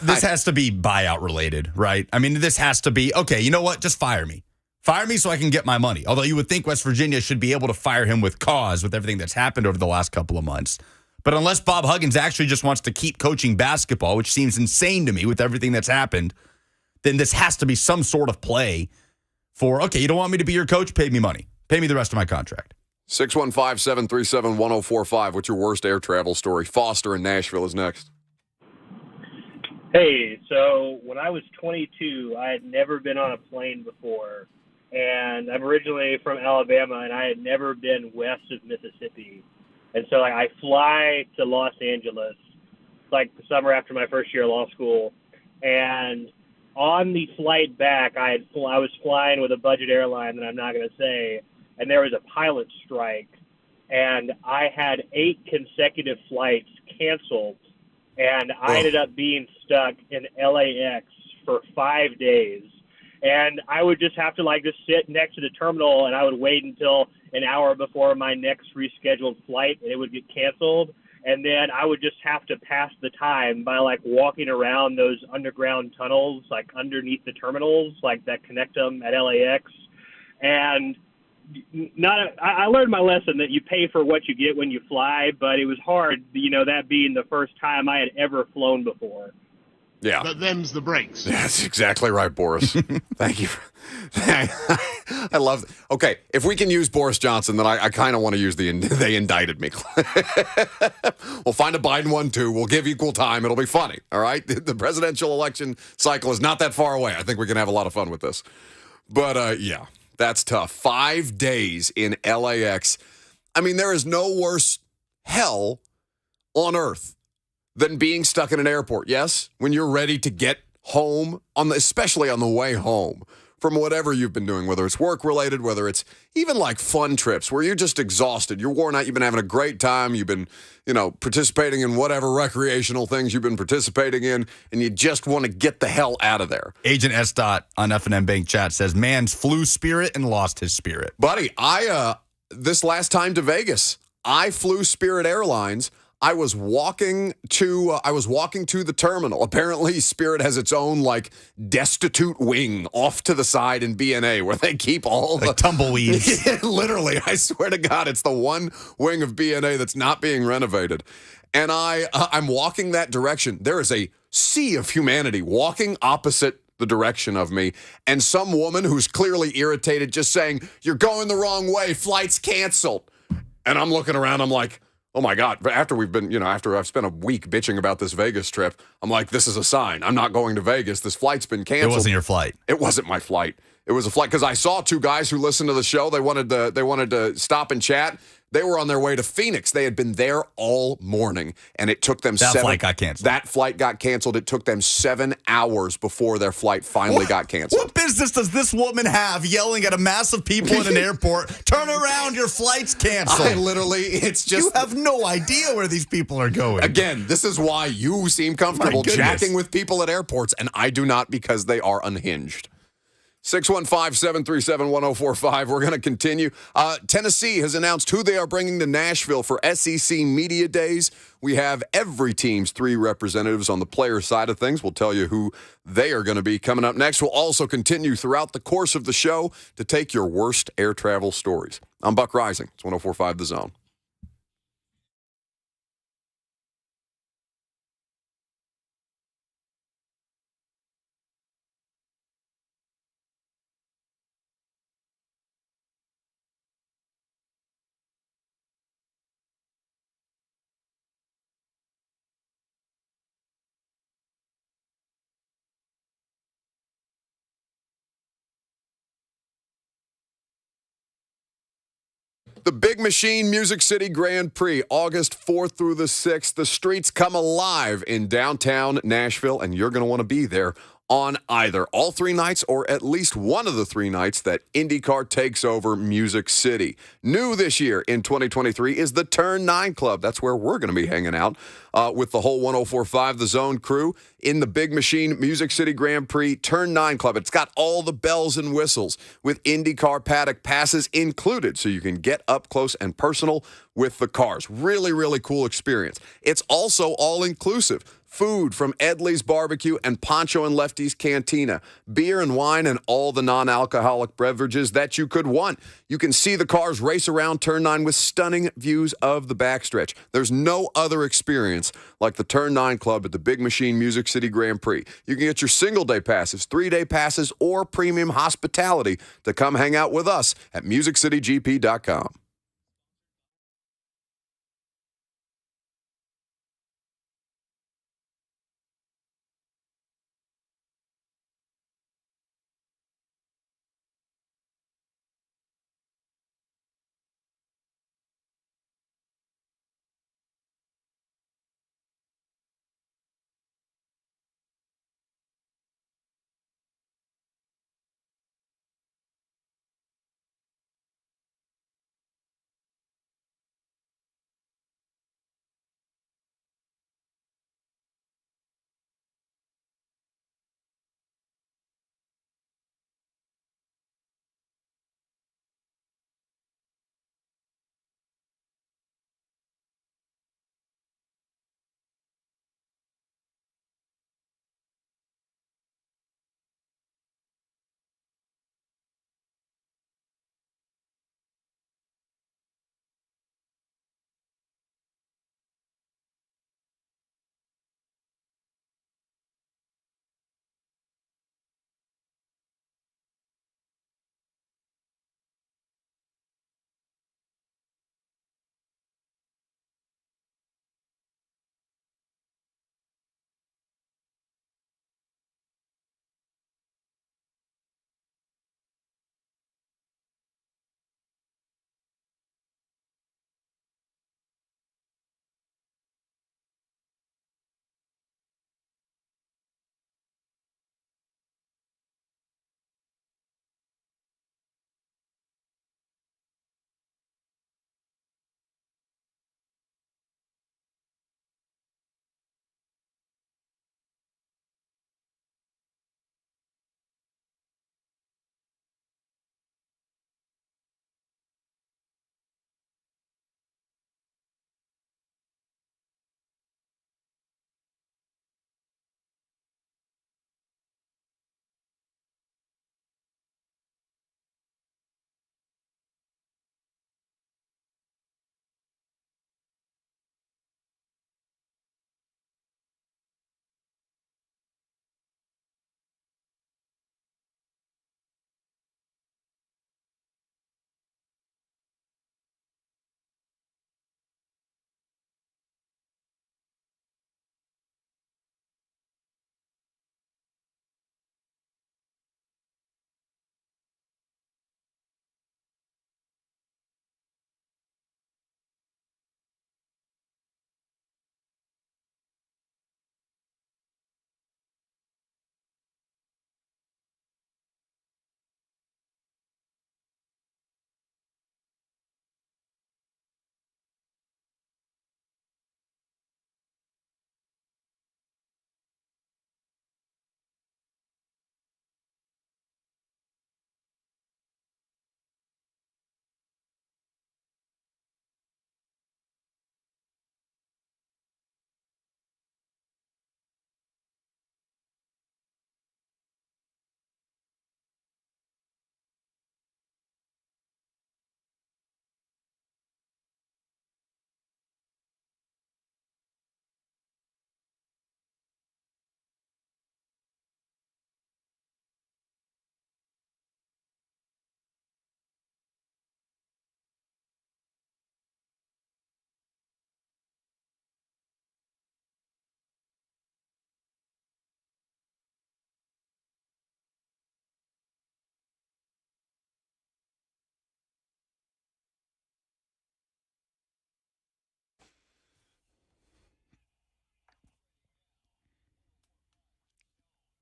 This has to be buyout related, right? This has to be, okay, you know what? Just fire me. Fire me so I can get my money. Although you would think West Virginia should be able to fire him with cause with everything that's happened over the last couple of months. But unless Bob Huggins actually just wants to keep coaching basketball, which seems insane to me with everything that's happened, then this has to be some sort of play for, okay, you don't want me to be your coach? Pay me money. Pay me the rest of my contract. 615-737-1045. What's your worst air travel story? Foster in Nashville is next. Hey, so when I was 22, I had never been on a plane before. And I'm originally from Alabama, and I had never been west of Mississippi. And so I fly to Los Angeles, the summer after my first year of law school. And on the flight back, I was flying with a budget airline that I'm not going to say, and there was a pilot strike. And I had 8 consecutive flights canceled, and I ended up being stuck in LAX for 5 days. And I would just have to just sit next to the terminal, and I would wait until an hour before my next rescheduled flight, and it would get canceled. And then I would just have to pass the time by walking around those underground tunnels, underneath the terminals, that connect them at LAX. And I learned my lesson that you pay for what you get when you fly, but it was hard, that being the first time I had ever flown before. Yeah. But them's the breaks. That's exactly right, Boris. Thank you. I love it. Okay, if we can use Boris Johnson, then I kind of want to use they indicted me. We'll find a Biden one, too. We'll give equal time. It'll be funny, all right? The presidential election cycle is not that far away. I think we can have a lot of fun with this. But, yeah, that's tough. 5 days in LAX. There is no worse hell on earth than being stuck in an airport. Yes, when you're ready to get home, especially on the way home, from whatever you've been doing, whether it's work-related, whether it's even like fun trips where you're just exhausted, you're worn out, you've been having a great time, you've been, participating in whatever recreational things you've been participating in, and you just want to get the hell out of there. Agent S. on F&M Bank Chat says, man's flew Spirit and lost his spirit. Buddy, this last time to Vegas, I flew Spirit Airlines. I was walking to the terminal. Apparently, Spirit has its own destitute wing off to the side in BNA where they keep all the tumbleweeds. Literally, I swear to God, it's the one wing of BNA that's not being renovated. And I'm walking that direction. There is a sea of humanity walking opposite the direction of me, and some woman who's clearly irritated just saying, "You're going the wrong way. Flight's canceled." And I'm looking around. I'm like, oh my God, after I've spent a week bitching about this Vegas trip, I'm like, this is a sign. I'm not going to Vegas. This flight's been canceled. It wasn't your flight. It wasn't my flight. It was a flight because I saw two guys who listened to the show. They wanted to stop and chat. They were on their way to Phoenix. They had been there all morning, and it took them That flight got canceled. That flight got canceled. It took them 7 hours before their flight finally got canceled. What business does this woman have yelling at a mass of people in an airport, turn around, your flight's canceled? It's just... You have no idea where these people are going. Again, this is why you seem comfortable chatting with people at airports, and I do not because they are unhinged. 615-737-1045. We're going to continue. Tennessee has announced who they are bringing to Nashville for SEC Media Days. We have every team's 3 representatives on the player side of things. We'll tell you who they are going to be coming up next. We'll also continue throughout the course of the show to take your worst air travel stories. I'm Buck Reising. It's 104.5 The Zone. The Big Machine Music City Grand Prix, August 4th through the 6th. The streets come alive in downtown Nashville, and you're going to want to be there on either all 3 nights or at least one of the 3 nights that IndyCar takes over Music City. New this year in 2023 is the Turn 9 Club. That's where we're going to be hanging out with the whole 104.5 The Zone crew in the Big Machine Music City Grand Prix Turn 9 Club. It's got all the bells and whistles with IndyCar paddock passes included, so you can get up close and personal with the cars. Really, really cool experience. It's also all-inclusive. Food from Edley's Barbecue and Poncho and Lefty's Cantina. Beer and wine and all the non-alcoholic beverages that you could want. You can see the cars race around Turn 9 with stunning views of the backstretch. There's no other experience like the Turn 9 Club at the Big Machine Music City Grand Prix. You can get your single-day passes, 3-day passes, or premium hospitality to come hang out with us at MusicCityGP.com.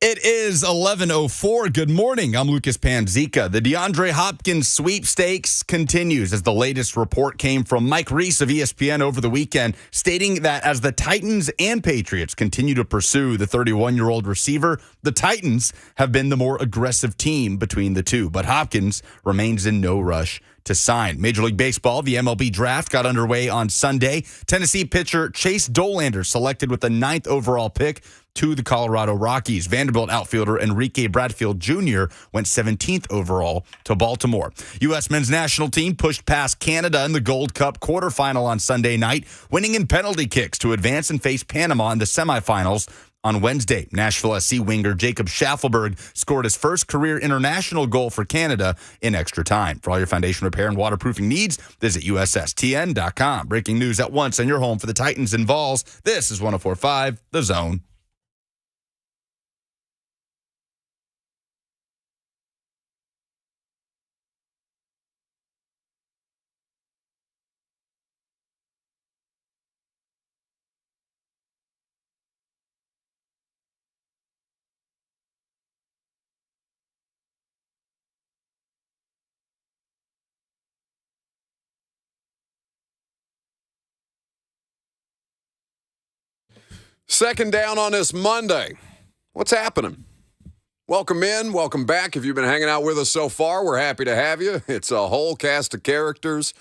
It is 11:04. Good morning. I'm Lucas Panzica. The DeAndre Hopkins sweepstakes continues as the latest report came from Mike Reis of ESPN over the weekend, stating that as the Titans and Patriots continue to pursue the 31-year-old receiver, the Titans have been the more aggressive team between the two, but Hopkins remains in no rush to sign. Major League Baseball, the MLB draft got underway on Sunday. Tennessee pitcher Chase Dolander selected with the 9th overall pick to the Colorado Rockies. Vanderbilt outfielder Enrique Bradfield Jr. went 17th overall to Baltimore. U.S. men's national team pushed past Canada in the Gold Cup quarterfinal on Sunday night, winning in penalty kicks to advance and face Panama in the semifinals on Wednesday. Nashville SC winger Jacob Schaffelberg scored his first career international goal for Canada in extra time. For all your foundation repair and waterproofing needs, visit USSTN.com. Breaking news at once on your home for the Titans and Vols. This is 104.5 The Zone. Second down on this Monday. What's happening? Welcome in. Welcome back. If you've been hanging out with us so far, we're happy to have you. It's a whole cast of characters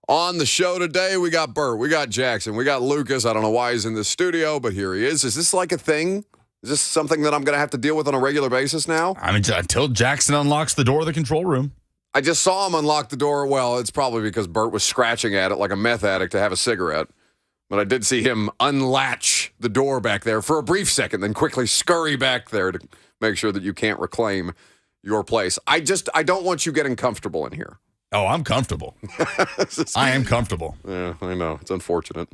on the show today. We got Bert. We got Jackson. We got Lucas. I don't know why he's in the studio, but here he is. Is this like a thing? Is this something that I'm going to have to deal with on a regular basis now? I mean, until Jackson unlocks the door of the control room. I just saw him unlock the door. Well, it's probably because Bert was scratching at it like a meth addict to have a cigarette. But I did see him unlatch the door back there for a brief second, then quickly scurry back there to make sure that you can't reclaim your place. I don't want you getting comfortable in here. Oh, I'm comfortable. I am comfortable. Yeah, I know. It's unfortunate.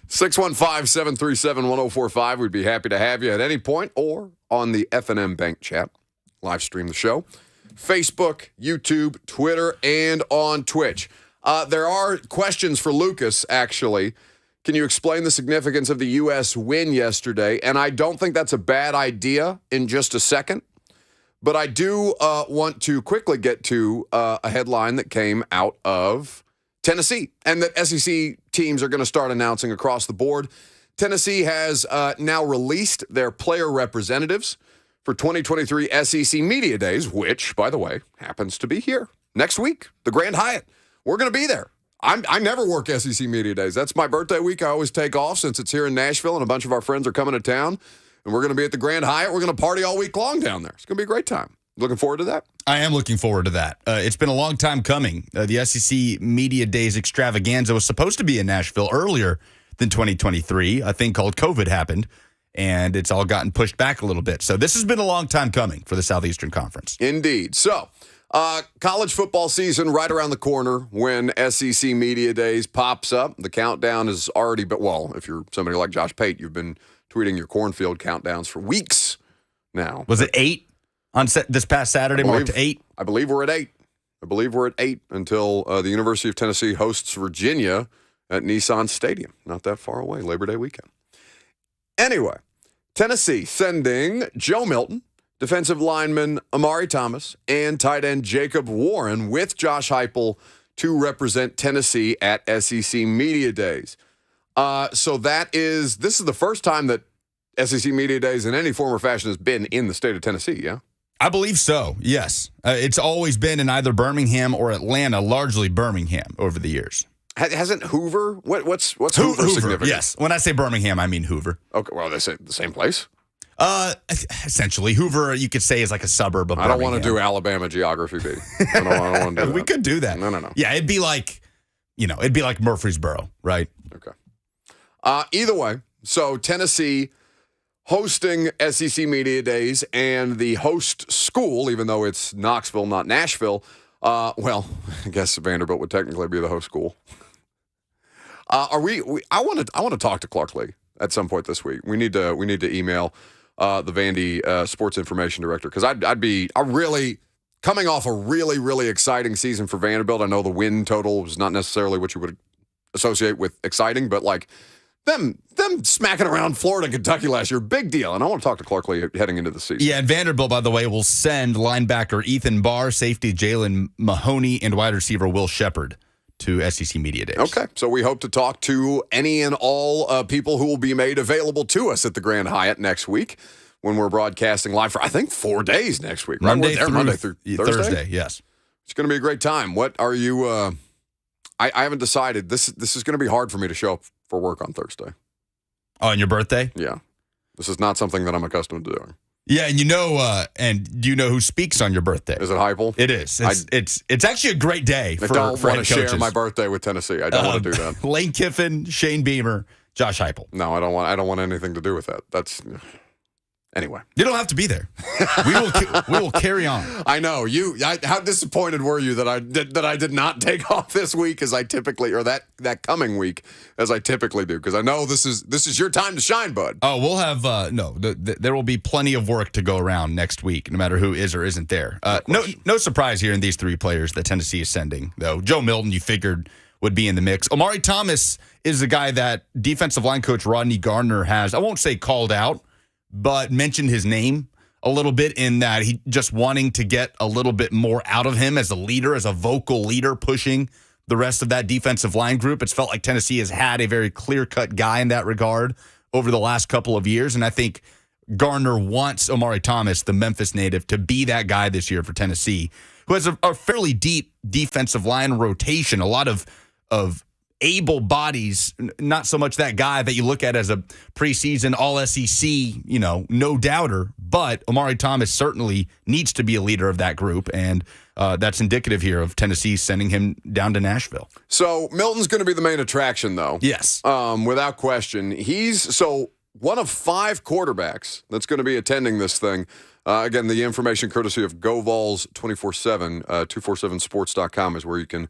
615-737-1045. We'd be happy to have you at any point or on the F&M Bank chat. Live stream the show. Facebook, YouTube, Twitter, and on Twitch. There are questions for Lucas, actually. Can you explain the significance of the U.S. win yesterday? And I don't think that's a bad idea in just a second. But I do want to quickly get to a headline that came out of Tennessee and that SEC teams are going to start announcing across the board. Tennessee has now released their player representatives for 2023 SEC Media Days, which, by the way, happens to be here next week, the Grand Hyatt. We're going to be there. I never work SEC Media Days. That's my birthday week. I always take off since it's here in Nashville and a bunch of our friends are coming to town. And we're going to be at the Grand Hyatt. We're going to party all week long down there. It's going to be a great time. Looking forward to that? I am looking forward to that. It's been a long time coming. The SEC Media Days extravaganza was supposed to be in Nashville earlier than 2023. A thing called COVID happened, and it's all gotten pushed back a little bit. So this has been a long time coming for the Southeastern Conference. Indeed. So college football season right around the corner when SEC Media Days pops up. The countdown has already been, well, if you're somebody like Josh Pate, you've been tweeting your cornfield countdowns for weeks now. Was it 8 on this past Saturday? Marked 8? I believe we're at 8. I believe we're at 8 until the University of Tennessee hosts Virginia at Nissan Stadium. Not that far away, Labor Day weekend. Anyway, Tennessee sending Joe Milton, defensive lineman Amari Thomas, and tight end Jacob Warren with Josh Heupel to represent Tennessee at SEC Media Days. So this is the first time that SEC Media Days in any form or fashion has been in the state of Tennessee, yeah? I believe so, yes. It's always been in either Birmingham or Atlanta, largely Birmingham over the years. Hasn't Hoover? What's Hoover's significance? Yes. When I say Birmingham, I mean Hoover. Okay, well, they say the same place. Essentially, Hoover, you could say, is like a suburb of Birmingham. I don't want to do Alabama geography, B. I don't want to do that. We could do that. No. Yeah, it'd be like Murfreesboro, right? Okay. Either way, so Tennessee hosting SEC Media Days, and the host school, even though it's Knoxville, not Nashville, well, I guess Vanderbilt would technically be the host school. I want to talk to Clark Lee at some point this week. We need to email the Vandy sports information director, because I'm really coming off a really, really exciting season for Vanderbilt. I know the win total was not necessarily what you would associate with exciting, but like them smacking around Florida and Kentucky last year, big deal. And I want to talk to Clark Lee heading into the season. Yeah, and Vanderbilt, by the way, will send linebacker Ethan Barr, safety Jalen Mahoney, and wide receiver Will Shepard to SEC Media Days. Okay, so we hope to talk to any and all people who will be made available to us at the Grand Hyatt next week when we're broadcasting live for, I think, 4 days next week. Right? Monday through Thursday? Yes. It's going to be a great time. What are you I haven't decided. This is going to be hard for me to show up for work on Thursday. Oh, on your birthday? Yeah. This is not something that I'm accustomed to doing. Yeah, and do you know who speaks on your birthday? Is it Heupel? It is. It's actually a great day I for don't want to share coaches. my birthday with Tennessee. I don't want to do that. Lane Kiffin, Shane Beamer, Josh Heupel. No, I don't want anything to do with that. That's anyway. You don't have to be there. We will carry on. I know how disappointed were you that I did not take off this week as I typically, or that coming week as I typically do, because I know this is your time to shine, bud. Oh, we'll have there will be plenty of work to go around next week, no matter who is or isn't there. No surprise here in these three players that Tennessee is sending, though. Joe Milton, you figured, would be in the mix. Omari Thomas is the guy that defensive line coach Rodney Gardner has, I won't say called out, but mentioned his name a little bit, in that he just wanting to get a little bit more out of him as a leader, as a vocal leader, pushing the rest of that defensive line group. It's felt like Tennessee has had a very clear-cut guy in that regard over the last couple of years, and I think Gardner wants Omari Thomas, the Memphis native, to be that guy this year for Tennessee, who has a fairly deep defensive line rotation, a lot of able bodies, not so much that guy that you look at as a preseason all-SEC, no doubter, but Omari Thomas certainly needs to be a leader of that group, and that's indicative here of Tennessee sending him down to Nashville. So Milton's going to be the main attraction, though. Yes. Without question. He's one of 5 quarterbacks that's going to be attending this thing. Again, the information courtesy of GoVols 24/7, 247sports.com is where you can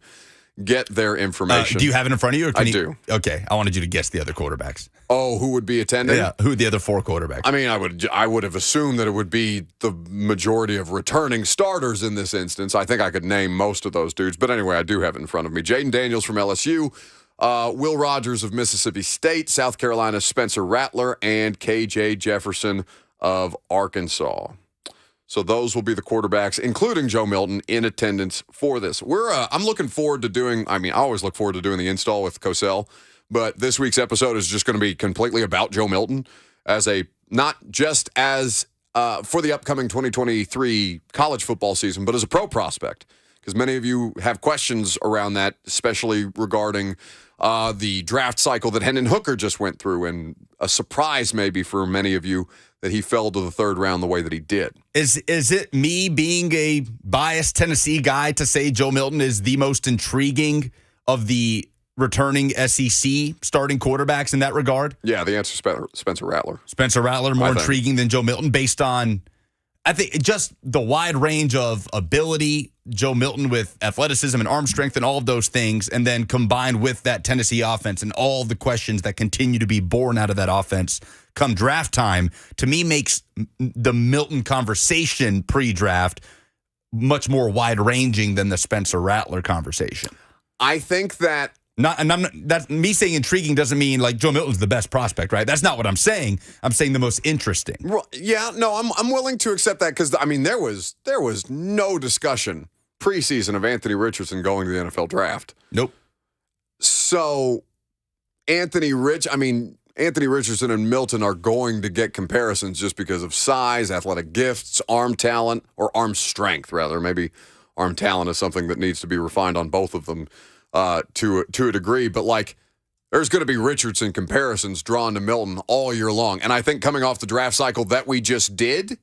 get their information. Do you have it in front of you? Or I do. Okay, I wanted you to guess the other quarterbacks. Oh, who would be attending? Yeah, who are the other 4 quarterbacks? I mean, I would have assumed that it would be the majority of returning starters in this instance. I think I could name most of those dudes, but anyway, I do have it in front of me. Jaden Daniels from LSU, Will Rogers of Mississippi State, South Carolina's Spencer Rattler, and KJ Jefferson of Arkansas. So those will be the quarterbacks, including Joe Milton, in attendance for this. I'm looking forward to doing. I mean, I always look forward to doing the install with Cosell, but this week's episode is just going to be completely about Joe Milton, not just as for the upcoming 2023 college football season, but as a pro prospect, because many of you have questions around that, especially regarding the draft cycle that Hendon Hooker just went through, and a surprise maybe for many of you that he fell to the 3rd round the way that he did. Is it me being a biased Tennessee guy to say Joe Milton is the most intriguing of the returning SEC starting quarterbacks in that regard? Yeah, the answer is Spencer Rattler. Spencer Rattler more intriguing than Joe Milton based on, I think, just the wide range of ability, Joe Milton with athleticism and arm strength and all of those things, and then combined with that Tennessee offense and all the questions that continue to be born out of that offense come draft time, to me makes the Milton conversation pre-draft much more wide-ranging than the Spencer Rattler conversation. I think that that's me saying intriguing doesn't mean like Joe Milton's the best prospect, right? That's not what I'm saying. I'm saying the most interesting. Yeah, no, I'm willing to accept that, because I mean there was no discussion preseason of Anthony Richardson going to the NFL draft. Nope. So Anthony Richardson and Milton are going to get comparisons just because of size, athletic gifts, arm talent, or arm strength, rather. Maybe arm talent is something that needs to be refined on both of them to a degree. But, like, there's going to be Richardson comparisons drawn to Milton all year long. And I think coming off the draft cycle that we just did,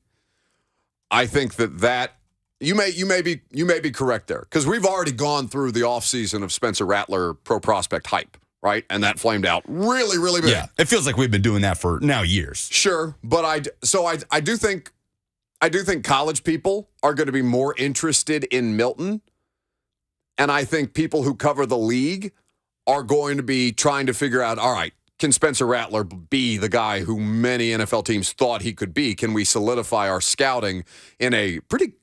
I think that you may be correct there, because we've already gone through the offseason of Spencer Rattler pro prospect hype. Right, and that flamed out really, really big. Yeah, it feels like we've been doing that for now years. Sure, but I do think college people are going to be more interested in Milton, and I think people who cover the league are going to be trying to figure out, all right, can Spencer Rattler be the guy who many NFL teams thought he could be? Can we solidify our scouting in a pretty,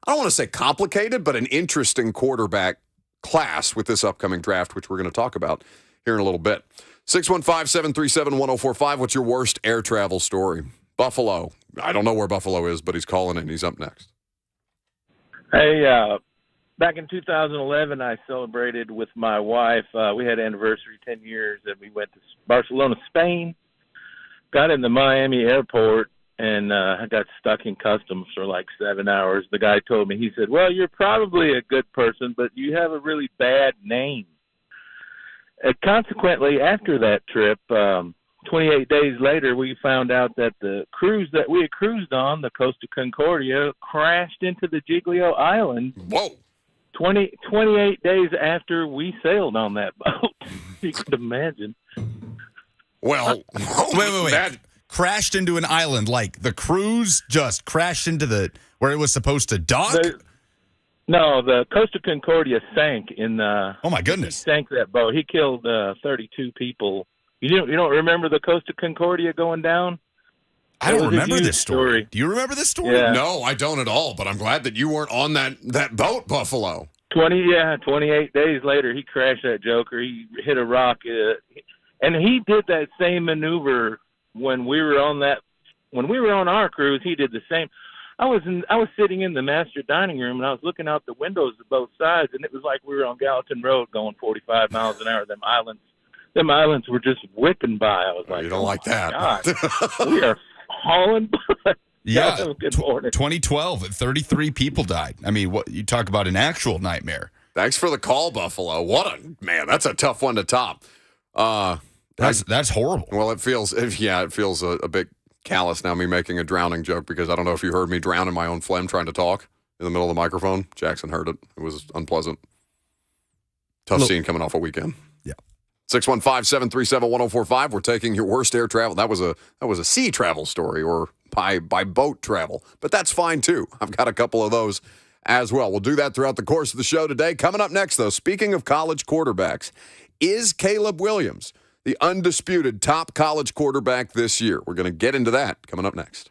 I don't want to say complicated, but an interesting quarterback class with this upcoming draft, which we're going to talk about here in a little bit. 615-737-1045. What's your worst air travel story? Buffalo. I don't know where Buffalo is, but he's calling in. He's up next. Hey, back in 2011, I celebrated with my wife. We had anniversary 10 years, and we went to Barcelona, Spain. Got in the Miami airport, and I got stuck in customs for like 7 hours. The guy told me, he said, well, you're probably a good person, but you have a really bad name. Consequently, after that trip, 28 days later, we found out that the cruise that we had cruised on, the Costa Concordia, crashed into the Giglio Island. Whoa. 28 days after we sailed on that boat. You could imagine. Well, Wait. That, Crashed into an island, like the cruise just crashed into where it was supposed to dock? No, the Costa Concordia sank in Oh, my goodness. He sank that boat. He killed 32 people. You don't remember the Costa Concordia going down? I don't remember this story. Do you remember this story? Yeah. No, I don't at all, but I'm glad that you weren't on that boat, Buffalo. 28 days later, he crashed that joker. He hit a rock, and he did that same maneuver when we were on our cruise. He did the same. I was sitting in the master dining room, and I was looking out the windows of both sides, and it was like we were on Gallatin Road going 45 miles an hour. Them islands were just whipping by. I was like, you don't like that. God, we are hauling butt. Yeah, Good morning. 2012, 33 people died. I mean, what you talk about an actual nightmare. Thanks for the call, Buffalo. That's a tough one to top. That's horrible. Well, it feels a bit callous now, me making a drowning joke, because I don't know if you heard me drown in my own phlegm trying to talk in the middle of the microphone. Jackson heard it. It was unpleasant. Tough scene coming off a weekend. Yeah. 615-737-1045. We're taking your worst air travel. That was a sea travel story, or by boat travel, but that's fine too. I've got a couple of those as well. We'll do that throughout the course of the show today. Coming up next, though, speaking of college quarterbacks, is Caleb Williams the undisputed top college quarterback this year? We're going to get into that coming up next.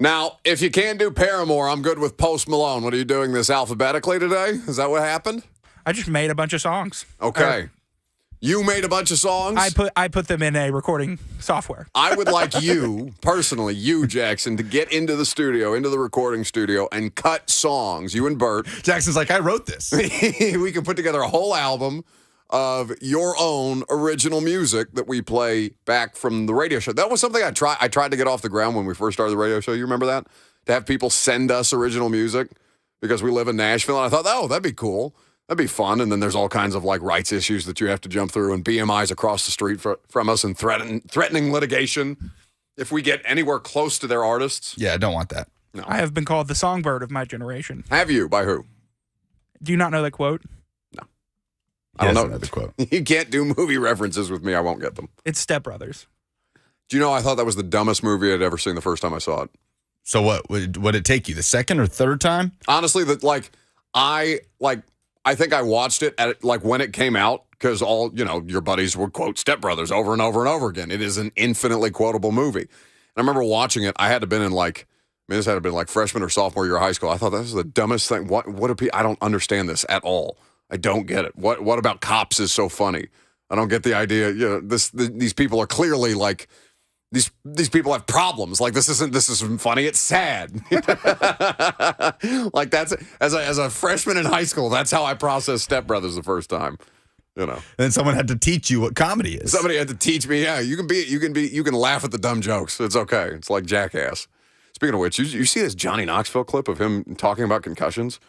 Now, if you can't do Paramore, I'm good with Post Malone. What are you doing this alphabetically today? Is that what happened? I just made a bunch of songs. Okay. You made a bunch of songs? I put them in a recording software. I would like you, personally, you, Jackson, to get into the studio, into the recording studio, and cut songs. You and Bert. Jackson's like, I wrote this. We can put together a whole album of your own original music that we play back from the radio show. That was something I tried to get off the ground when we first started the radio show. You remember that? To have people send us original music because we live in Nashville. And I thought, oh, that'd be cool. That'd be fun. And then there's all kinds of like rights issues that you have to jump through and BMIs across the street from us and threatening litigation if we get anywhere close to their artists. Yeah, I don't want that. No. I have been called the songbird of my generation. Have you? By who? Do you not know that quote? I don't know the quote. You can't do movie references with me. I won't get them. It's Step Brothers. Do you know I thought that was the dumbest movie I'd ever seen the first time I saw it? So what would it take you, the second or third time? Honestly, I think I watched it at like when it came out because all, your buddies would quote Step Brothers over and over and over again. It is an infinitely quotable movie. And I remember watching it. I had to been in this had to been like freshman or sophomore year of high school. I thought this is the dumbest thing. I don't understand this at all. I don't get it. What about cops is so funny? I don't get the idea. These people are clearly like these people have problems. Like this isn't funny. It's sad. Like that's as a freshman in high school. That's how I processed Step Brothers the first time. And then someone had to teach you what comedy is. Somebody had to teach me. Yeah, you can laugh at the dumb jokes. It's okay. It's like Jackass. Speaking of which, you see this Johnny Knoxville clip of him talking about concussions?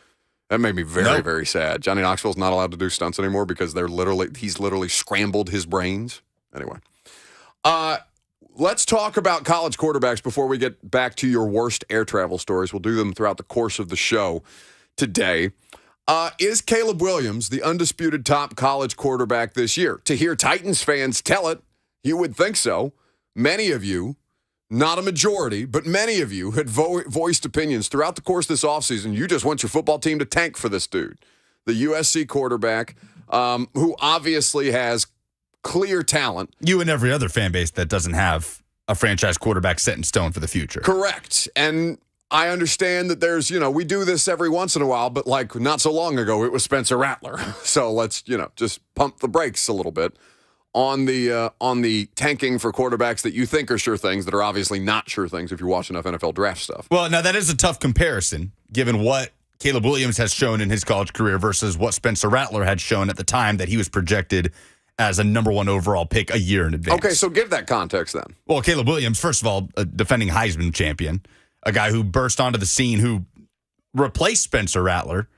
That made me very, very sad. Johnny Knoxville's not allowed to do stunts anymore because he's literally scrambled his brains. Anyway, let's talk about college quarterbacks before we get back to your worst air travel stories. We'll do them throughout the course of the show today. Is Caleb Williams the undisputed top college quarterback this year? To hear Titans fans tell it, you would think so. Many of you, not a majority, but many of you had voiced opinions throughout the course of this offseason. You just want your football team to tank for this dude, the USC quarterback, who obviously has clear talent. You and every other fan base that doesn't have a franchise quarterback set in stone for the future. Correct. And I understand that there's, we do this every once in a while, but like not so long ago, it was Spencer Rattler. So let's, just pump the brakes a little bit on the tanking for quarterbacks that you think are sure things that are obviously not sure things if you watch enough NFL draft stuff. Well, now that is a tough comparison given what Caleb Williams has shown in his college career versus what Spencer Rattler had shown at the time that he was projected as a number one overall pick a year in advance. Okay, so give that context then. Well, Caleb Williams, first of all, a defending Heisman champion, a guy who burst onto the scene, who replaced Spencer Rattler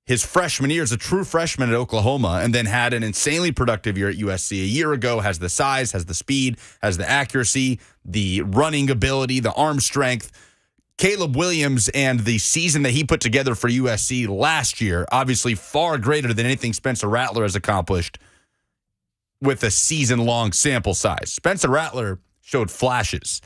his freshman year as a true freshman at Oklahoma, and then had an insanely productive year at USC a year ago, has the size, has the speed, has the accuracy, the running ability, the arm strength. Caleb Williams and the season that he put together for USC last year, obviously far greater than anything Spencer Rattler has accomplished with a season-long sample size. Spencer Rattler showed flashes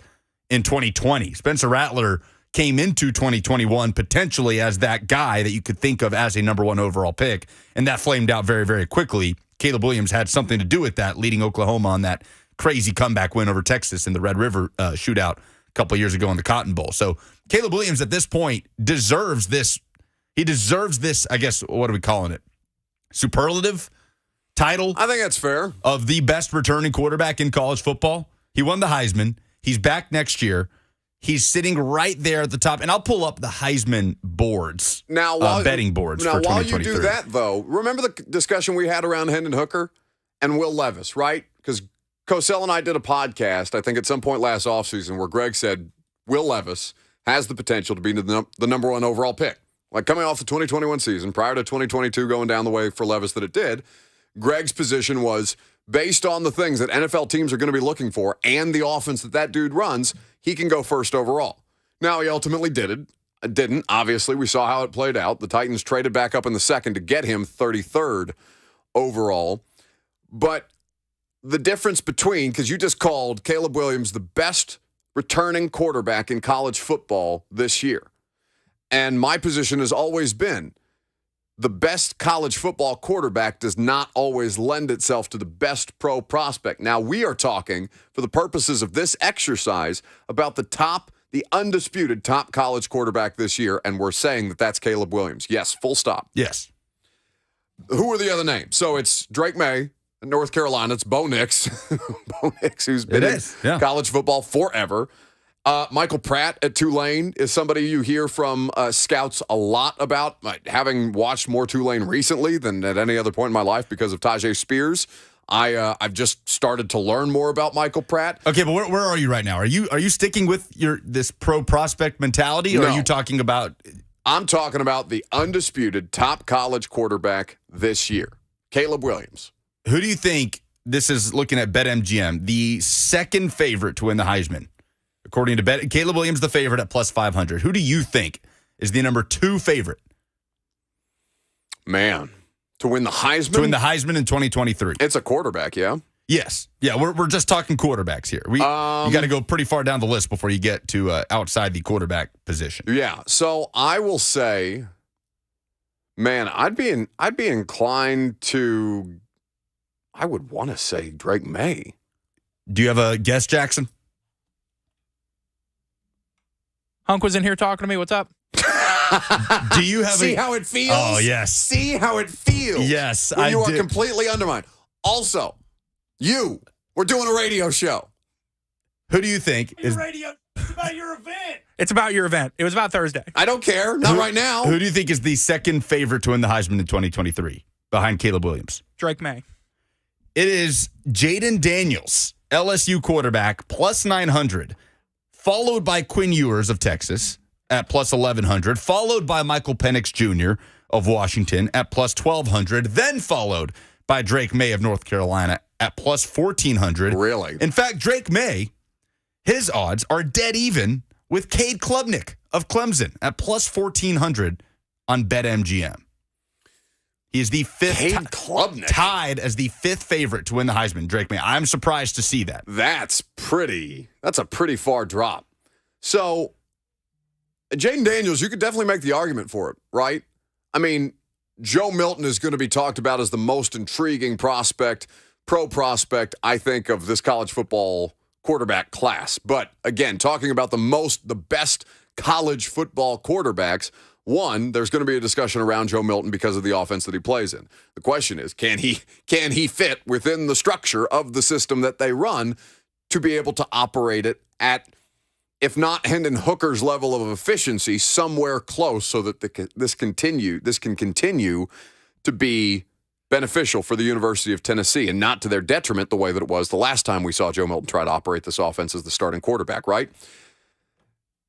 in 2020. Spencer Rattler came into 2021 potentially as that guy that you could think of as a number one overall pick, and that flamed out very, very quickly. Caleb Williams had something to do with that, leading Oklahoma on that crazy comeback win over Texas in the Red River shootout a couple of years ago in the Cotton Bowl. So Caleb Williams at this point deserves this. He deserves this, I guess, what are we calling it? Superlative title? I think that's fair. Of the best returning quarterback in college football. He won the Heisman. He's back next year. He's sitting right there at the top. And I'll pull up the Heisman boards, betting boards for 2023. While you do that, though, remember the discussion we had around Hendon Hooker and Will Levis, right? Because Cosell and I did a podcast, I think at some point last offseason, where Greg said Will Levis has the potential to be the number one overall pick. Like coming off the 2021 season, prior to 2022 going down the way for Levis that it did, Greg's position was based on the things that NFL teams are going to be looking for and the offense that dude runs, he can go first overall. Now, he ultimately didn't. Obviously, we saw how it played out. The Titans traded back up in the second to get him 33rd overall. But the difference between, because you just called Caleb Williams the best returning quarterback in college football this year. And my position has always been the best college football quarterback does not always lend itself to the best pro prospect. Now, we are talking, for the purposes of this exercise, about the top the undisputed top college quarterback this year, and we're saying that that's Caleb Williams. Yes, full stop. Yes. Who are the other names? So it's Drake May in North Carolina. It's Bo Nix. Bo Nix, who's been in college football forever. Michael Pratt at Tulane is somebody you hear from scouts a lot about, having watched more Tulane recently than at any other point in my life because of Tajay Spears. I've just started to learn more about Michael Pratt. Okay, but where are you right now? Are you sticking with this pro prospect mentality, or No. are you talking about? I'm talking about the undisputed top college quarterback this year, Caleb Williams. Who do you think, this is looking at BetMGM, the second favorite to win the Heisman? According to Caleb Williams, the favorite at plus 500. Who do you think is the number 2 favorite? Man, to win the Heisman? To win the Heisman in 2023. It's a quarterback, yeah? Yes. Yeah, we're just talking quarterbacks here. You got to go pretty far down the list before you get to outside the quarterback position. Yeah. So I will say, man, I'd be inclined to, I would want to say Drake May. Do you have a guess, Jackson? Hunk was in here talking to me. What's up? Do you have See how it feels? Oh, yes. See how it feels? Yes, when I you are do. completely undermined. Also, we're doing a radio show. Who do you think is? Radio. It's about your event. It's about your event. It was about Thursday. I don't care. Not right now. Who do you think is the second favorite to win the Heisman in 2023 behind Caleb Williams? Drake May. It is Jaden Daniels, LSU quarterback, plus 900, followed by Quinn Ewers of Texas at plus 1,100, followed by Michael Penix Jr. of Washington at plus 1,200, then followed by Drake May of North Carolina at plus 1,400. Really? In fact, Drake May, his odds are dead even with Cade Klubnik of Clemson at plus 1,400 on BetMGM. He is the fifth, Cade Klubnik. tied as the 5th favorite to win the Heisman, Drake May. I'm surprised to see that. That's a pretty far drop. So, Jaden Daniels, you could definitely make the argument for it, right? I mean, Joe Milton is going to be talked about as the most intriguing prospect, pro prospect, I think, of this college football quarterback class. But again, talking about the best college football quarterbacks, one, there's going to be a discussion around Joe Milton because of the offense that he plays in. The question is, can he fit within the structure of the system that they run to be able to operate it at, if not Hendon Hooker's level of efficiency, somewhere close, so that this can continue to be beneficial for the University of Tennessee and not to their detriment the way that it was the last time we saw Joe Milton try to operate this offense as the starting quarterback, right?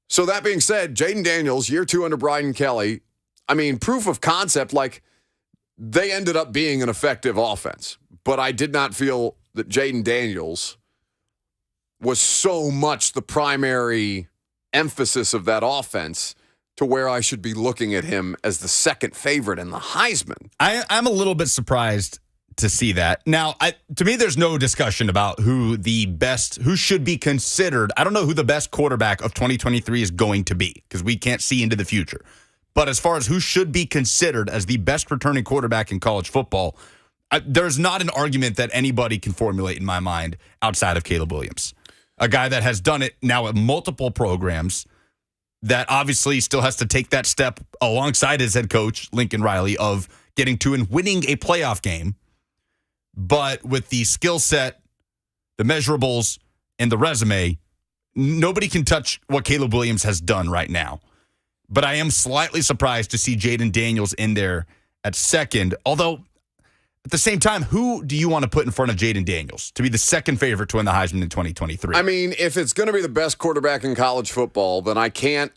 So that being said, Jaden Daniels, year 2 under Brian Kelly, I mean, proof of concept, like, they ended up being an effective offense. But I did not feel that Jaden Daniels was so much the primary emphasis of that offense to where I should be looking at him as the second favorite in the Heisman. I'm a little bit surprised to see that. Now, to me, there's no discussion about who should be considered. I don't know who the best quarterback of 2023 is going to be because we can't see into the future. But as far as who should be considered as the best returning quarterback in college football, there's not an argument that anybody can formulate in my mind outside of Caleb Williams, a guy that has done it now at multiple programs, that obviously still has to take that step alongside his head coach, Lincoln Riley, of getting to and winning a playoff game. But with the skill set, the measurables, and the resume, nobody can touch what Caleb Williams has done right now. But I am slightly surprised to see Jaden Daniels in there at second. Although, at the same time, who do you want to put in front of Jaden Daniels to be the second favorite to win the Heisman in 2023? I mean, if it's going to be the best quarterback in college football, then I can't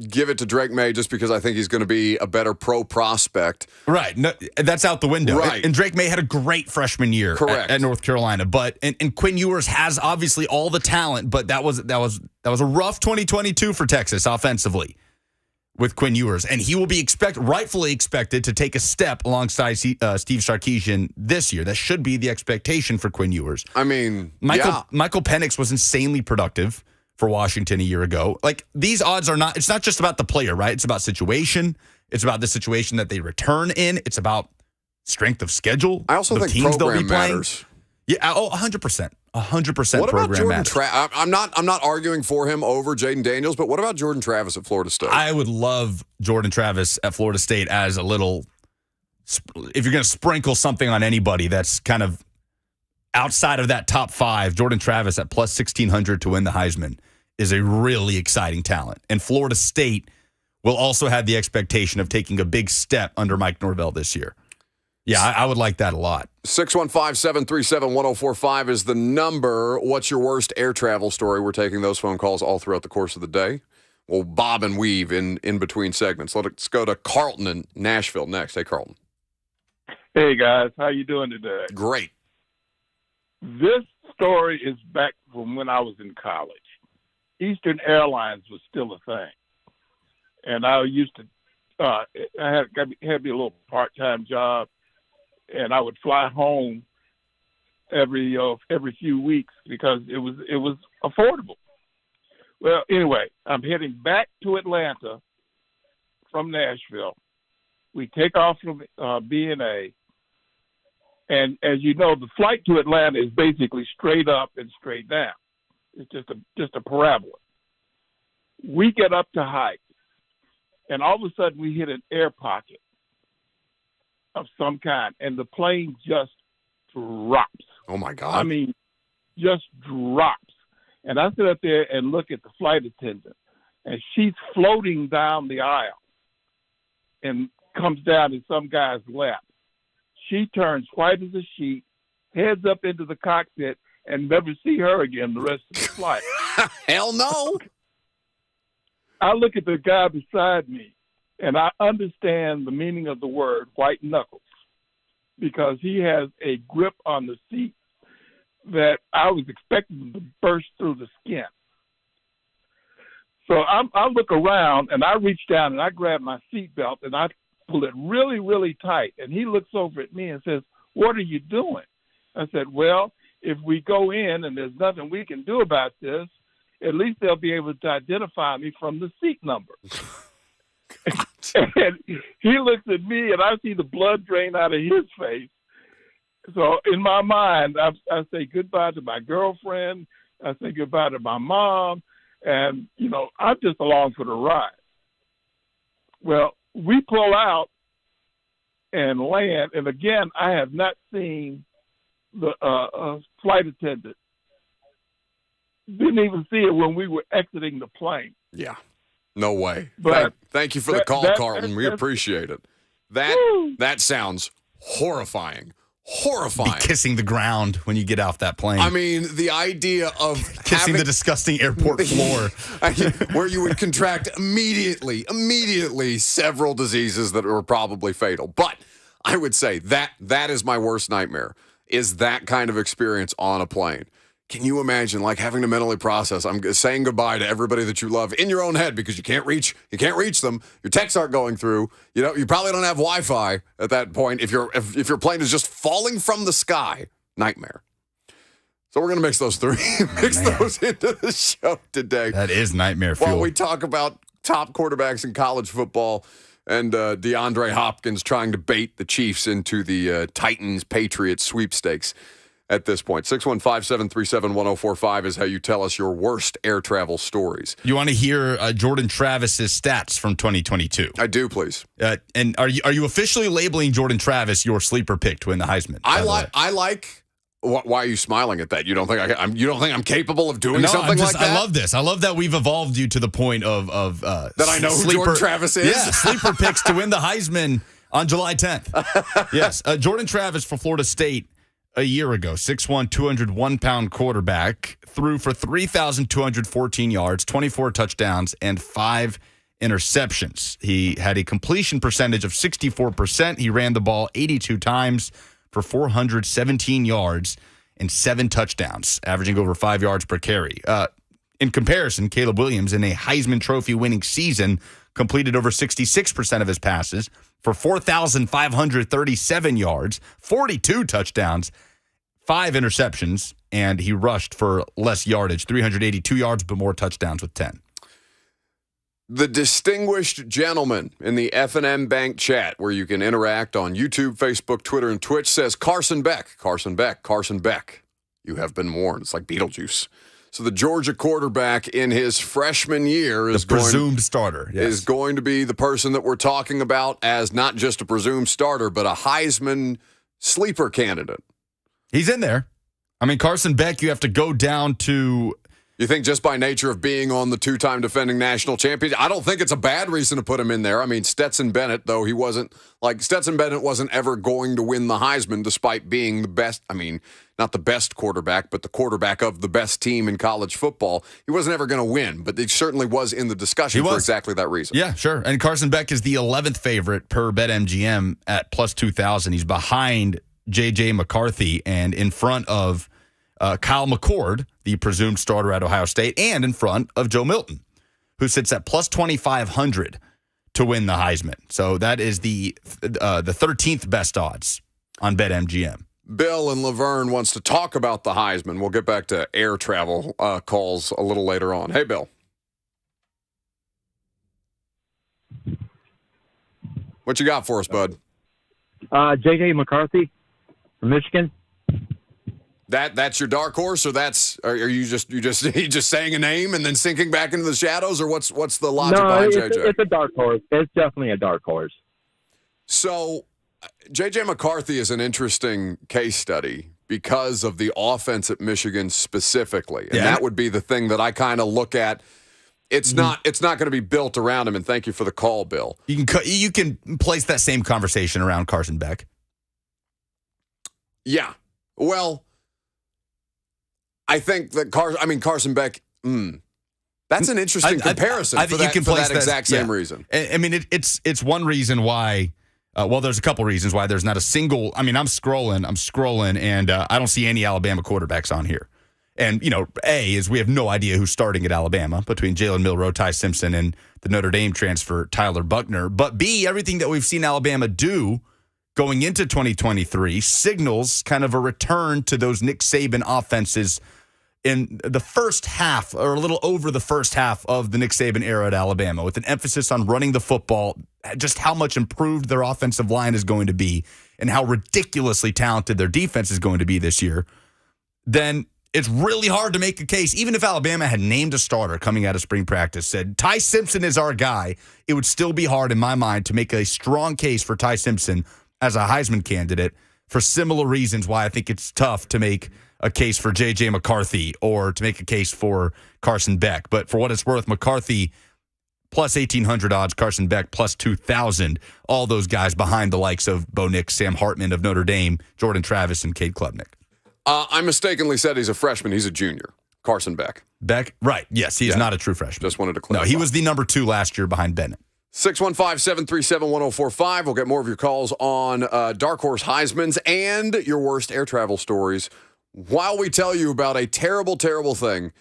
give it to Drake May just because I think he's going to be a better pro prospect. Right. No, that's out the window. Right. And Drake May had a great freshman year at North Carolina. But and Quinn Ewers has obviously all the talent, but that was a rough 2022 for Texas offensively with Quinn Ewers. And he will be rightfully expected to take a step alongside Steve Sarkisian this year. That should be the expectation for Quinn Ewers. I mean, Michael Penix was insanely productive for Washington a year ago. Like, these odds are not, it's not just about the player, right? It's about situation. It's about the situation that they return in. It's about strength of schedule. I also think teams they'll be program playing. matters. Yeah, 100%. 100% What about program Jordan matters. Travis? I'm not arguing for him over Jaden Daniels, but what about Jordan Travis at Florida State? I would love Jordan Travis at Florida State as a little, if you're going to sprinkle something on anybody that's kind of outside of that top 5, Jordan Travis at plus 1,600 to win the Heisman is a really exciting talent. And Florida State will also have the expectation of taking a big step under Mike Norvell this year. Yeah, I would like that a lot. 615-737-1045 is the number. What's your worst air travel story? We're taking those phone calls all throughout the course of the day. We'll bob and weave in between segments. Let's go to Carlton in Nashville next. Hey, Carlton. Hey, guys. How you doing today? Great. This story is back from when I was in college. Eastern Airlines was still a thing. And I used to, I had me a little part-time job, and I would fly home every few weeks because it was affordable. Well, anyway, I'm heading back to Atlanta from Nashville. We take off from B&A, and as you know, the flight to Atlanta is basically straight up and straight down. It's just a parabola. We get up to height, and all of a sudden we hit an air pocket of some kind, and the plane just drops. Oh, my God. I mean, just drops. And I sit up there and look at the flight attendant, and she's floating down the aisle and comes down in some guy's lap. She turns white as a sheet, heads up into the cockpit, and never see her again the rest of the flight. Hell no. I look at the guy beside me, and I understand the meaning of the word white knuckles because he has a grip on the seat that I was expecting to burst through the skin. So I look around, and I reach down, and I grab my seatbelt, and I pull it really, really tight. And he looks over at me and says, "What are you doing?" I said, "Well, if we go in and there's nothing we can do about this, at least they'll be able to identify me from the seat number." And he looks at me, and I see the blood drain out of his face. So in my mind, I say goodbye to my girlfriend. I say goodbye to my mom. And, I'm just along for the ride. Well, we pull out and land. And, again, I have not seen the flight attendant. Didn't even see it when we were exiting the plane. Yeah. No way. But thank you for the call, Carlton. We appreciate it. That sounds horrifying. Be kissing the ground when you get off that plane. I mean, the idea of kissing the disgusting airport floor. Where you would contract immediately several diseases that are probably fatal. But I would say that is my worst nightmare, is that kind of experience on a plane. Can you imagine, having to mentally process, I'm saying goodbye to everybody that you love in your own head because you can't reach them. Your texts aren't going through. You probably don't have Wi-Fi at that point. If your plane is just falling from the sky, nightmare. So we're going to mix those three, those into the show today. That is nightmare fuel. While we talk about top quarterbacks in college football and DeAndre Hopkins trying to bait the Chiefs into the Titans-Patriots sweepstakes. At this point, 615-737-1045 is how you tell us your worst air travel stories. You want to hear Jordan Travis's stats from 2022? I do, please. And are you officially labeling Jordan Travis your sleeper pick to win the Heisman? I like. Why are you smiling at that? You don't think I'm capable of doing something like that? I love this. I love that we've evolved you to the point of that I know who Jordan Travis is. Yeah, sleeper picks to win the Heisman on July 10th. Yes, Jordan Travis for Florida State. A year ago, 6'1", 201-pound quarterback, threw for 3,214 yards, 24 touchdowns, and 5 interceptions. He had a completion percentage of 64%. He ran the ball 82 times for 417 yards and 7 touchdowns, averaging over 5 yards per carry. In comparison, Caleb Williams, in a Heisman Trophy winning season, completed over 66% of his passes for 4,537 yards, 42 touchdowns, 5 interceptions, and he rushed for less yardage, 382 yards, but more touchdowns with 10. The distinguished gentleman in the F&M Bank chat, where you can interact on YouTube, Facebook, Twitter, and Twitch, says Carson Beck. Carson Beck. You have been warned. It's like Beetlejuice. So the Georgia quarterback in his freshman year is the presumed starter. Yes. Is going to be the person that we're talking about as not just a presumed starter, but a Heisman sleeper candidate. He's in there. I mean, Carson Beck, you have to go down to. You think just by nature of being on the two-time defending national champion? I don't think it's a bad reason to put him in there. I mean, Stetson Bennett, though Stetson Bennett wasn't ever going to win the Heisman despite being the best. I mean, not the best quarterback, but the quarterback of the best team in college football. He wasn't ever going to win, but he certainly was in the discussion for exactly that reason. Yeah, sure. And Carson Beck is the 11th favorite per BetMGM at plus 2,000. He's behind J.J. McCarthy and in front of Kyle McCord, the presumed starter at Ohio State, and in front of Joe Milton, who sits at plus 2,500 to win the Heisman. So that is the 13th best odds on BetMGM. Bill in Laverne wants to talk about the Heisman. We'll get back to air travel calls a little later on. Hey, Bill. What you got for us, bud? J.J. McCarthy from Michigan. That's your dark horse, or are you just saying a name and then sinking back into the shadows, or what's the logic behind JJ? It's a dark horse. It's definitely a dark horse. So, JJ McCarthy is an interesting case study because of the offense at Michigan specifically, and that would be the thing that I kind of look at. It's not going to be built around him. And thank you for the call, Bill. You can place that same conversation around Carson Beck. Yeah. Well, I think that Carson Beck. That's an interesting comparison. I think you can place that exact same reason. I mean, it's one reason why. Well, there's a couple reasons why there's not a single. I mean, I'm scrolling, and I don't see any Alabama quarterbacks on here. And A is we have no idea who's starting at Alabama between Jalen Milroe, Ty Simpson, and the Notre Dame transfer Tyler Buckner. But B, everything that we've seen Alabama do going into 2023 signals kind of a return to those Nick Saban offenses in the first half, or a little over the first half of the Nick Saban era at Alabama, with an emphasis on running the football, just how much improved their offensive line is going to be and how ridiculously talented their defense is going to be this year, then it's really hard to make a case. Even if Alabama had named a starter coming out of spring practice, said Ty Simpson is our guy, it would still be hard in my mind to make a strong case for Ty Simpson as a Heisman candidate for similar reasons why I think it's tough to make a case for J.J. McCarthy or to make a case for Carson Beck. But for what it's worth, McCarthy plus 1,800 odds, Carson Beck plus 2,000, all those guys behind the likes of Bo Nix, Sam Hartman of Notre Dame, Jordan Travis, and Cade Klubnik. I mistakenly said he's a freshman. He's a junior. Carson Beck. Beck? Right. Yes, he is not a true freshman. Just wanted to clarify. No, he was the number 2 last year behind Bennett. 615-737-1045. We'll get more of your calls on Dark Horse Heismans and your worst air travel stories while we tell you about a terrible, terrible thing.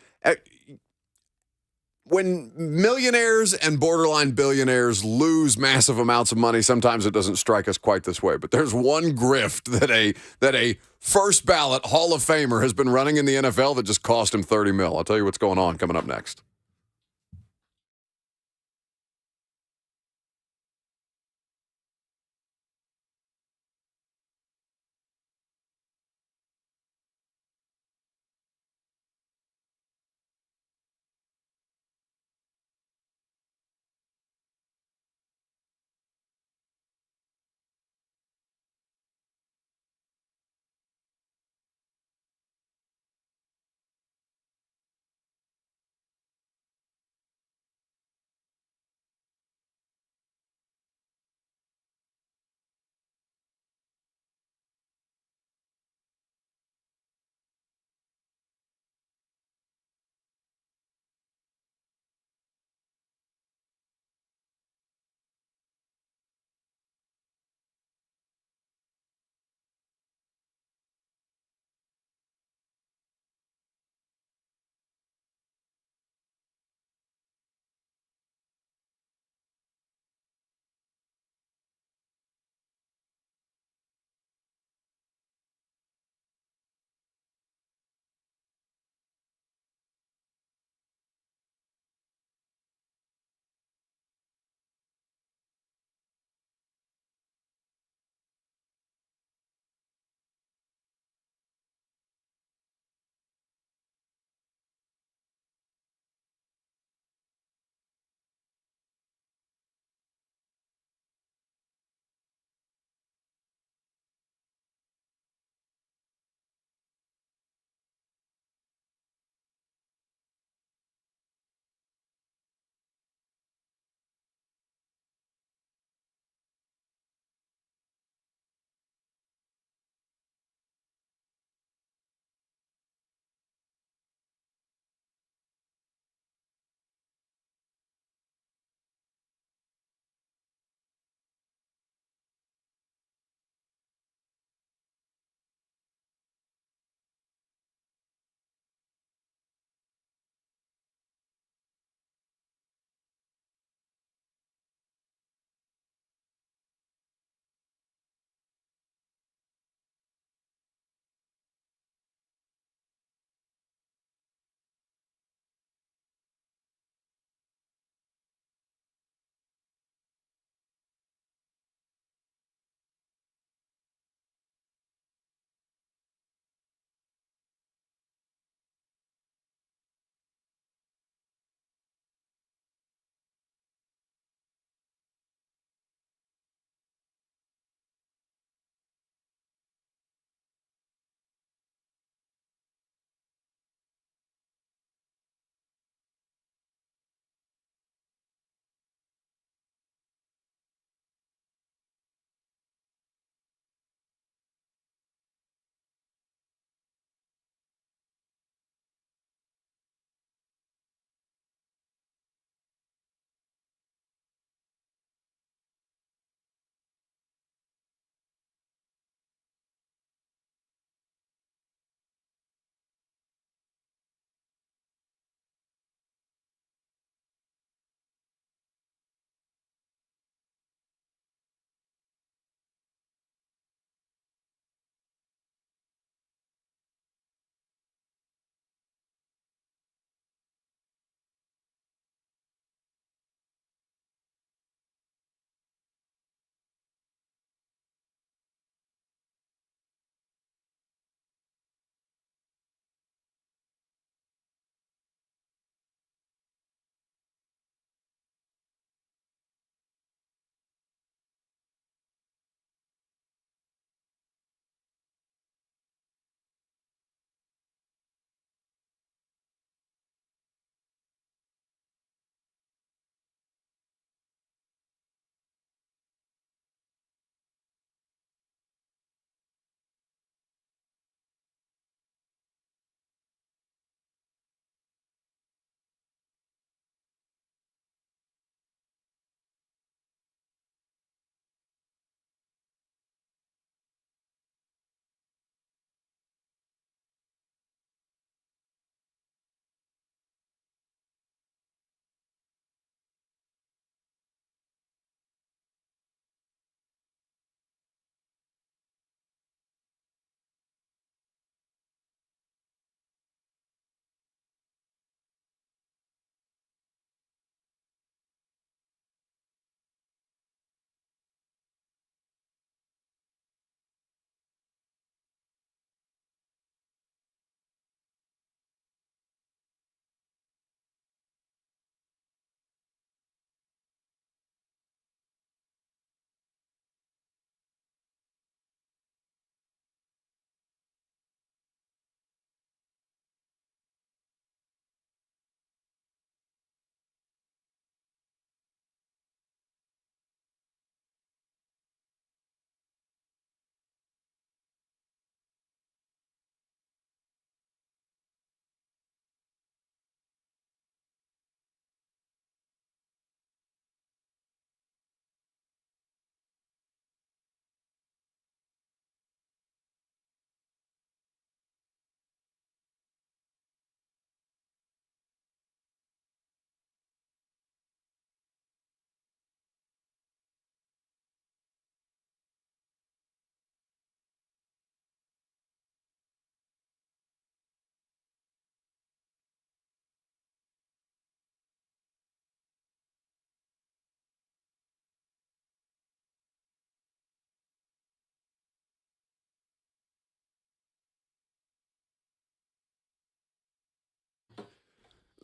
When millionaires and borderline billionaires lose massive amounts of money, sometimes it doesn't strike us quite this way. But there's one grift that a first ballot Hall of Famer has been running in the NFL that just cost him $30 million. I'll tell you what's going on coming up next.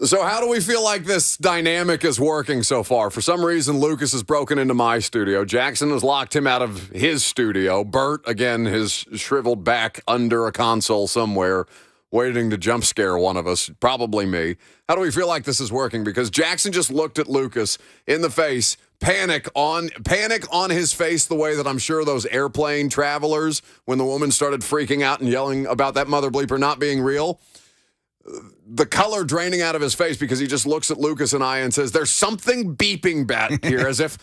So how do we feel like this dynamic is working so far? For some reason, Lucas has broken into my studio. Jackson has locked him out of his studio. Bert, again, has shriveled back under a console somewhere, waiting to jump scare one of us, probably me. How do we feel like this is working? Because Jackson just looked at Lucas in the face, panic on his face, the way that I'm sure those airplane travelers, when the woman started freaking out and yelling about that mother bleeper not being real, the color draining out of his face because he just looks at Lucas and I and says, "There's something beeping back here," as if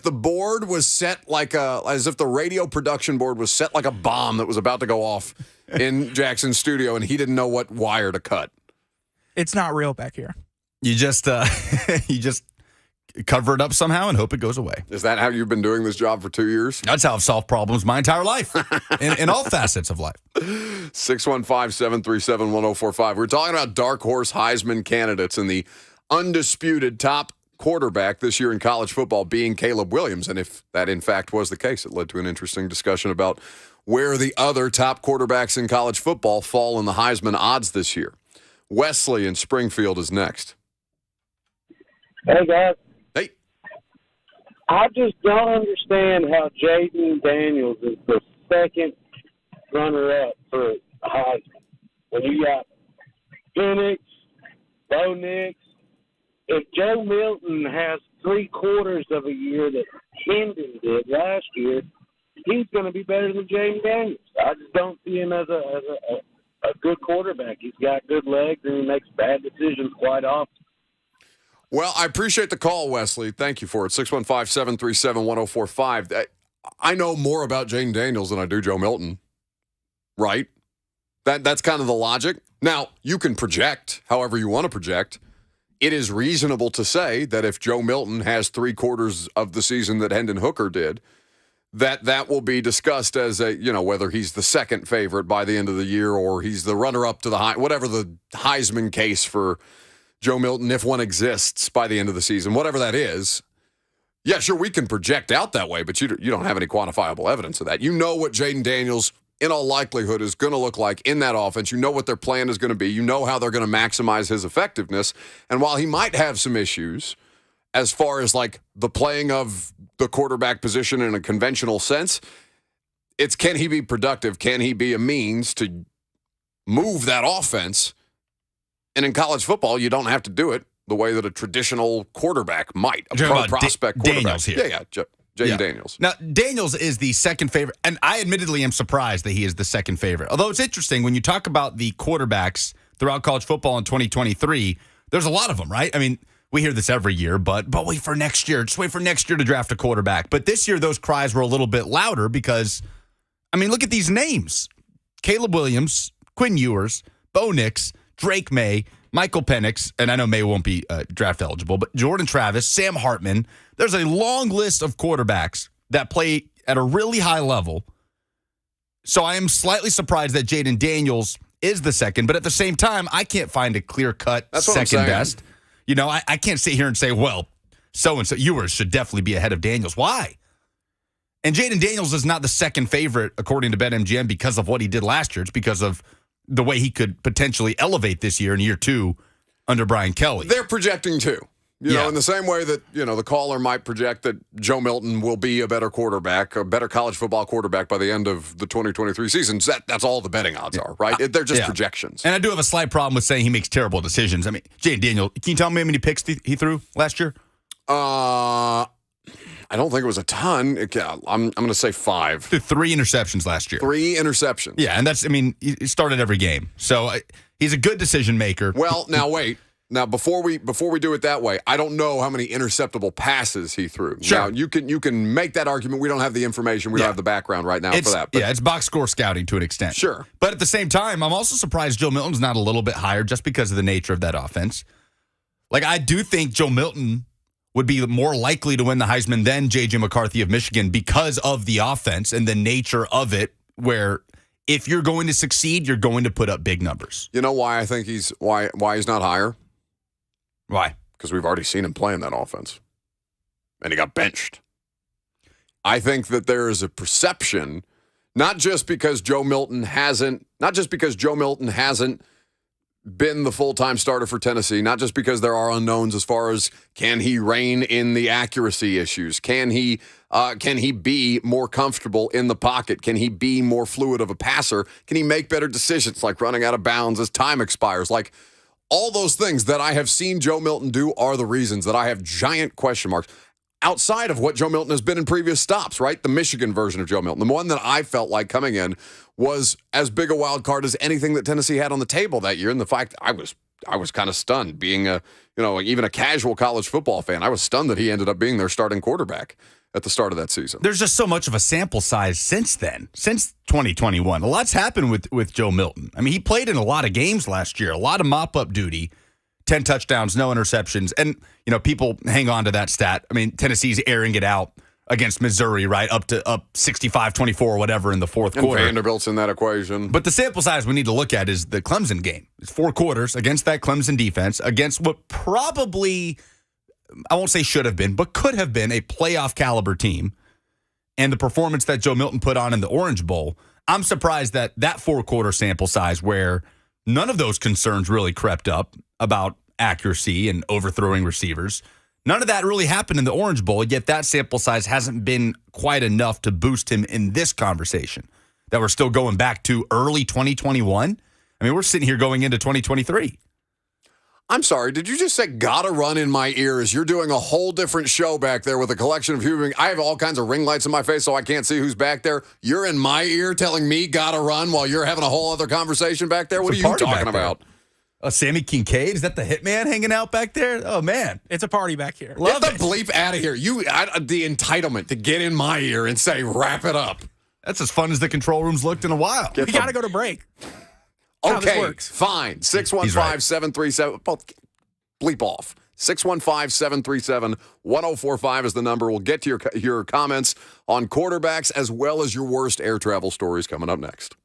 the board was set as if the radio production board was set like a bomb that was about to go off in Jackson's studio, and he didn't know what wire to cut. It's not real back here. You just cover it up somehow and hope it goes away. Is that how you've been doing this job for 2 years? That's how I've solved problems my entire life, in all facets of life. 615-737-1045. We're talking about dark horse Heisman candidates and the undisputed top quarterback this year in college football being Caleb Williams. And if that, in fact, was the case, it led to an interesting discussion about where the other top quarterbacks in college football fall in the Heisman odds this year. Wesley in Springfield is next. Hey, guys. Hey. I just don't understand how Jaden Daniels is the second runner-up for Heisman. When you got Penix, Bo Nix, if Joe Milton has 3/4 of a year that Hendon did last year, he's going to be better than Jaden Daniels. I just don't see him as a good quarterback. He's got good legs and he makes bad decisions quite often. Well, I appreciate the call, Wesley. Thank you for it. 615-737-1045. I know more about Jaden Daniels than I do Joe Milton, right? That's kind of the logic. Now, you can project however you want to project. It is reasonable to say that if Joe Milton has 3/4 of the season that Hendon Hooker did, that will be discussed as whether he's the second favorite by the end of the year or he's the runner-up to whatever the Heisman case for Joe Milton, if one exists by the end of the season, whatever that is. Yeah, sure, we can project out that way, but you don't have any quantifiable evidence of that. You know what Jaden Daniels, in all likelihood, is going to look like in that offense. You know what their plan is going to be. You know how they're going to maximize his effectiveness. And while he might have some issues as far as like the playing of the quarterback position in a conventional sense, it's can he be productive? Can he be a means to move that offense? And in college football, you don't have to do it the way that a traditional quarterback might, a pro prospect quarterback. Daniels here. Yeah, Jaden Daniels. Now, Daniels is the second favorite, and I admittedly am surprised that he is the second favorite. Although it's interesting, when you talk about the quarterbacks throughout college football in 2023, there's a lot of them, right? I mean, we hear this every year, but wait for next year. Just wait for next year to draft a quarterback. But this year, those cries were a little bit louder because, I mean, look at these names. Caleb Williams, Quinn Ewers, Bo Nix, Drake May, Michael Penix, and I know May won't be draft eligible, but Jordan Travis, Sam Hartman. There's a long list of quarterbacks that play at a really high level. So I am slightly surprised that Jaden Daniels is the second, but at the same time, I can't find a clear-cut second best. You know, I can't sit here and say, well, so-and-so, Ewers should definitely be ahead of Daniels. Why? And Jaden Daniels is not the second favorite, according to BetMGM, because of what he did last year. It's because of the way he could potentially elevate this year in year 2 under Brian Kelly. They're projecting too. You know, in the same way that, the caller might project that Joe Milton will be a better quarterback, a better college football quarterback by the end of the 2023 season. That's all the betting odds are, right? They're just projections. And I do have a slight problem with saying he makes terrible decisions. I mean, Jaden Daniels, can you tell me how many picks he threw last year? I don't think it was a ton. I'm going to say 5. Threw 3 interceptions last year. 3 interceptions. Yeah, and he started every game. So he's a good decision maker. Well, now wait. Now, before we do it that way, I don't know how many interceptable passes he threw. Sure. Now, you can make that argument. We don't have the information. We don't have the background right now for that. But it's box score scouting to an extent. Sure. But at the same time, I'm also surprised Joe Milton's not a little bit higher just because of the nature of that offense. Like, I do think Joe Milton would be more likely to win the Heisman than J.J. McCarthy of Michigan because of the offense and the nature of it, where if you're going to succeed, you're going to put up big numbers. You know why I think why he's not higher? Why? Because we've already seen him play in that offense. And he got benched. I think that there is a perception, not just because Joe Milton hasn't been the full-time starter for Tennessee, not just because there are unknowns as far as can he rein in the accuracy issues? Can he be more comfortable in the pocket? Can he be more fluid of a passer? Can he make better decisions like running out of bounds as time expires? Like all those things that I have seen Joe Milton do are the reasons that I have giant question marks outside of what Joe Milton has been in previous stops, right? The Michigan version of Joe Milton. The one that I felt like coming in was as big a wild card as anything that Tennessee had on the table that year. And the fact I was kind of stunned being even a casual college football fan. I was stunned that he ended up being their starting quarterback at the start of that season. There's just so much of a sample size since then, since 2021. A lot's happened with Joe Milton. I mean, he played in a lot of games last year, a lot of mop-up duty, 10 touchdowns, no interceptions. And, people hang on to that stat. I mean, Tennessee's airing it out against Missouri, right? Up 65-24 or whatever in the fourth and quarter. Vanderbilt's in that equation. But the sample size we need to look at is the Clemson game. It's 4 quarters against that Clemson defense, against what probably, I won't say should have been, but could have been a playoff caliber team. And the performance that Joe Milton put on in the Orange Bowl, I'm surprised that 4-quarter sample size where none of those concerns really crept up about accuracy and overthrowing receivers. None of that really happened in the Orange Bowl, yet that sample size hasn't been quite enough to boost him in this conversation that we're still going back to early 2021. I mean, we're sitting here going into 2023. I'm sorry, did you just say gotta run in my ears? You're doing a whole different show back there with a collection of human. I have all kinds of ring lights in my face so I can't see who's back there. You're in my ear telling me gotta run while you're having a whole other conversation back there? What are you talking about? Oh, Sammy Kincaid? Is that the hitman hanging out back there? Oh, man. It's a party back here. Get the bleep out of here. The entitlement to get in my ear and say, wrap it up. That's as fun as the control room's looked in a while. We got to go to break. Okay, fine. 615-737. Bleep off. 615-737-1045 is the number. We'll get to your comments on quarterbacks as well as your worst air travel stories coming up next.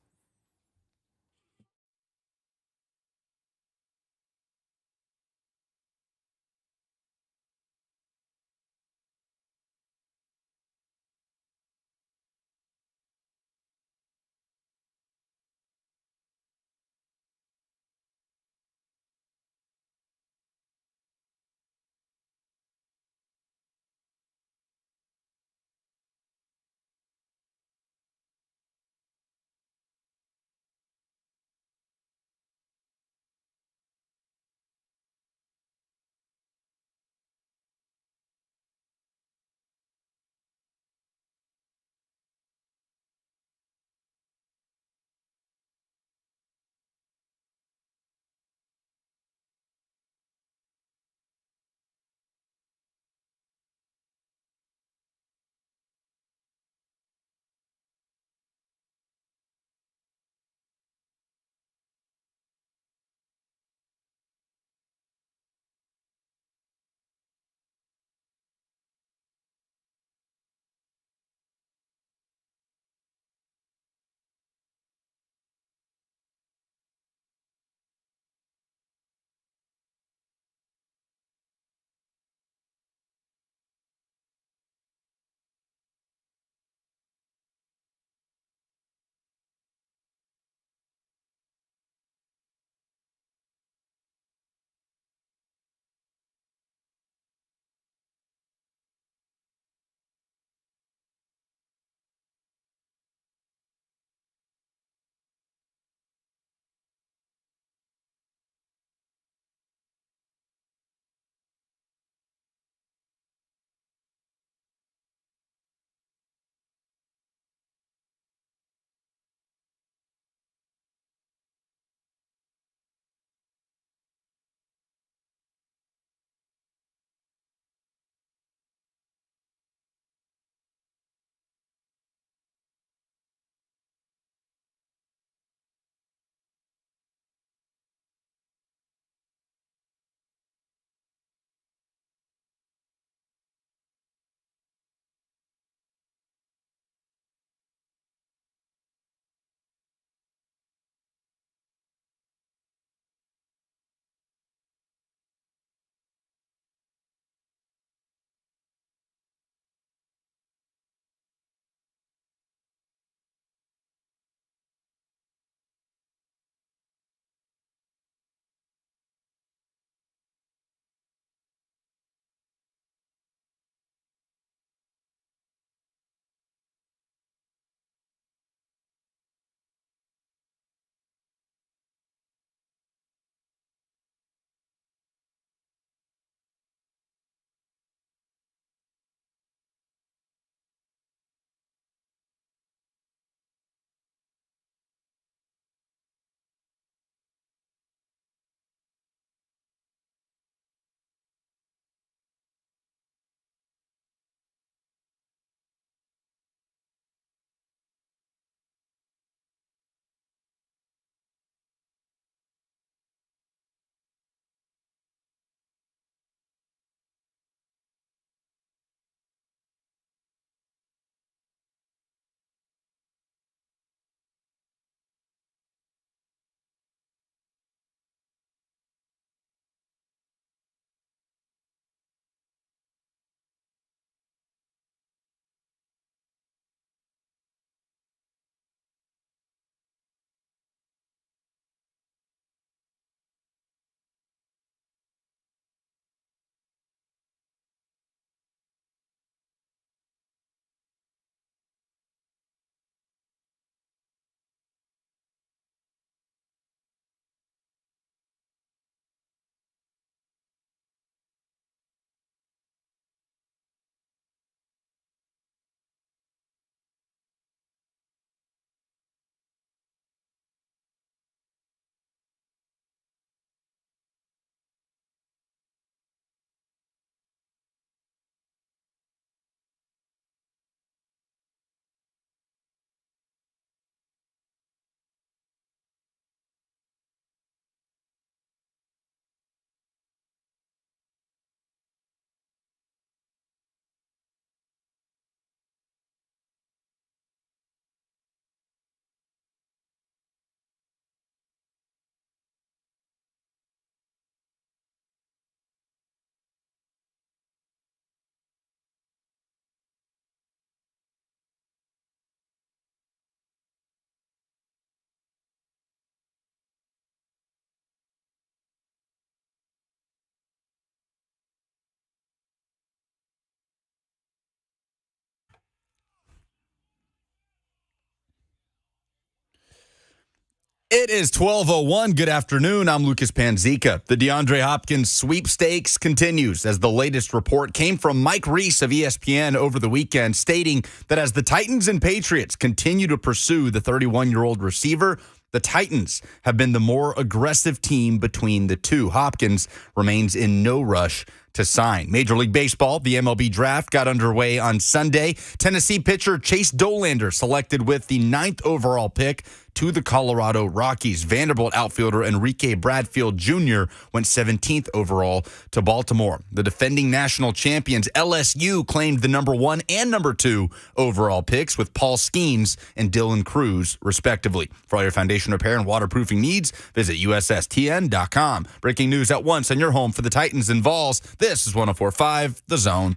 It is 12:01. Good afternoon. I'm Lucas Panzica. The DeAndre Hopkins sweepstakes continues as the latest report came from Mike Reis of ESPN over the weekend, stating that as the Titans and Patriots continue to pursue the 31-year-old receiver, the Titans have been the more aggressive team between the two. Hopkins remains in no rush to sign. Major League Baseball, the MLB draft got underway on Sunday. Tennessee pitcher Chase Dolander selected with the 9th overall pick to the Colorado Rockies. Vanderbilt outfielder Enrique Bradfield Jr. went 17th overall to Baltimore. The defending national champions LSU claimed the number 1 and number 2 overall picks with Paul Skeens and Dylan Cruz, respectively. For all your foundation repair and waterproofing needs, visit USSTN.com. Breaking news at once on your home for the Titans and Vols. This is 104.5 The Zone.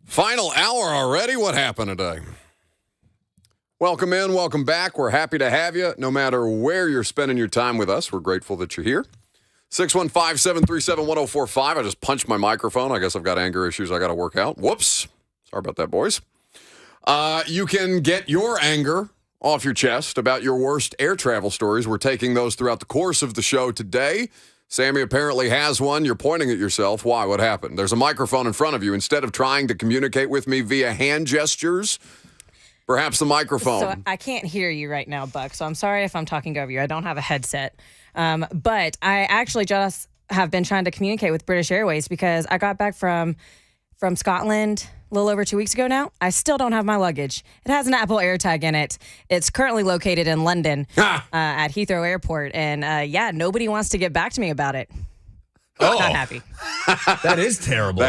Final hour already? What happened today? Welcome in, welcome back. We're happy to have you, no matter where you're spending your time with us. We're grateful that you're here. 615-737-1045. I just punched my microphone. I guess I've got anger issues I got to work out. Whoops. Sorry about that, boys. You can get your anger off your chest about your worst air travel stories. We're taking those throughout the course of the show today. Sammy apparently has one. You're pointing at yourself. Why? What happened? There's a microphone in front of you. Instead of trying to communicate with me via hand gestures, perhaps the microphone. So I can't hear you right now, Buck. So I'm sorry if I'm talking over you. I don't have a headset. But I actually just have been trying to communicate with British Airways because I got back from Scotland a little over 2 weeks ago now. I still don't have my luggage. It has an Apple AirTag in it. It's currently located in London at Heathrow Airport. And nobody wants to get back to me about it. Oh, not happy. That is terrible.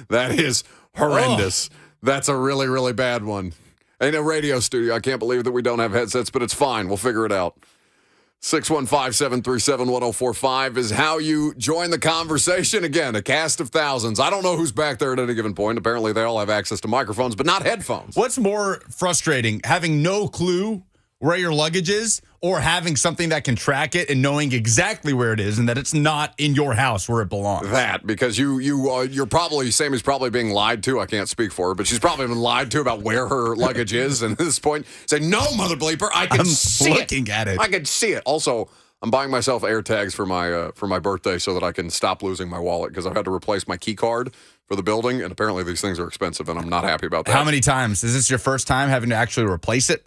That is horrendous. Oh. That's a really, really bad one. In a radio studio, I can't believe that we don't have headsets, but it's fine. We'll figure it out. 615-737-1045 is how you join the conversation. Again, a cast of thousands. I don't know who's back there at any given point. Apparently, they all have access to microphones, but not headphones. What's more frustrating, having no clue where your luggage is or having something that can track it and knowing exactly where it is and that it's not in your house where it belongs? That, because you're probably, Sammy's probably being lied to. I can't speak for her, but she's probably been lied to about where her luggage is. And at this point, say, no, mother bleeper, I can see it. I'm looking at it. I can see it. Also, I'm buying myself AirTags for my birthday so that I can stop losing my wallet because I've had to replace my key card for the building, and apparently these things are expensive, and I'm not happy about that. How many times? Is this your first time having to actually replace it?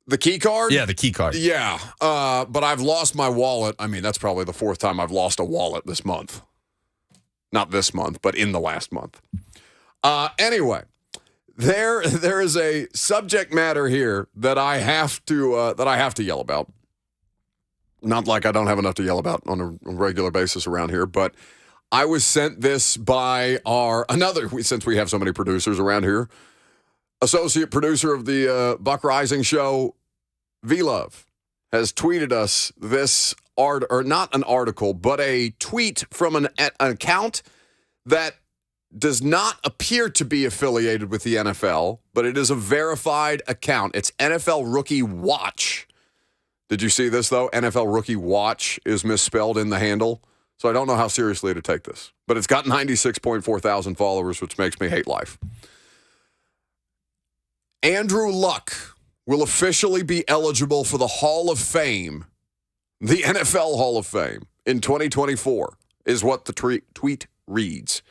The key card? Yeah, the key card. Yeah, but I've lost my wallet. I mean, that's probably the 4th time I've lost a wallet this month. Not this month, but in the last month. Anyway, there is a subject matter here that I have to yell about. Not like I don't have enough to yell about on a regular basis around here, but I was sent this by since we have so many producers around here, associate producer of the Buck Reising Show, V-Love, has tweeted us this not an article, but a tweet from an account that does not appear to be affiliated with the NFL, but it is a verified account. It's NFL Rookie Watch. Did you see this, though? NFL Rookie Watch is misspelled in the handle, so I don't know how seriously to take this. But it's got 96.4 thousand followers, which makes me hate life. Andrew Luck will officially be eligible for the Hall of Fame, the NFL Hall of Fame, in 2024, is what the tweet reads.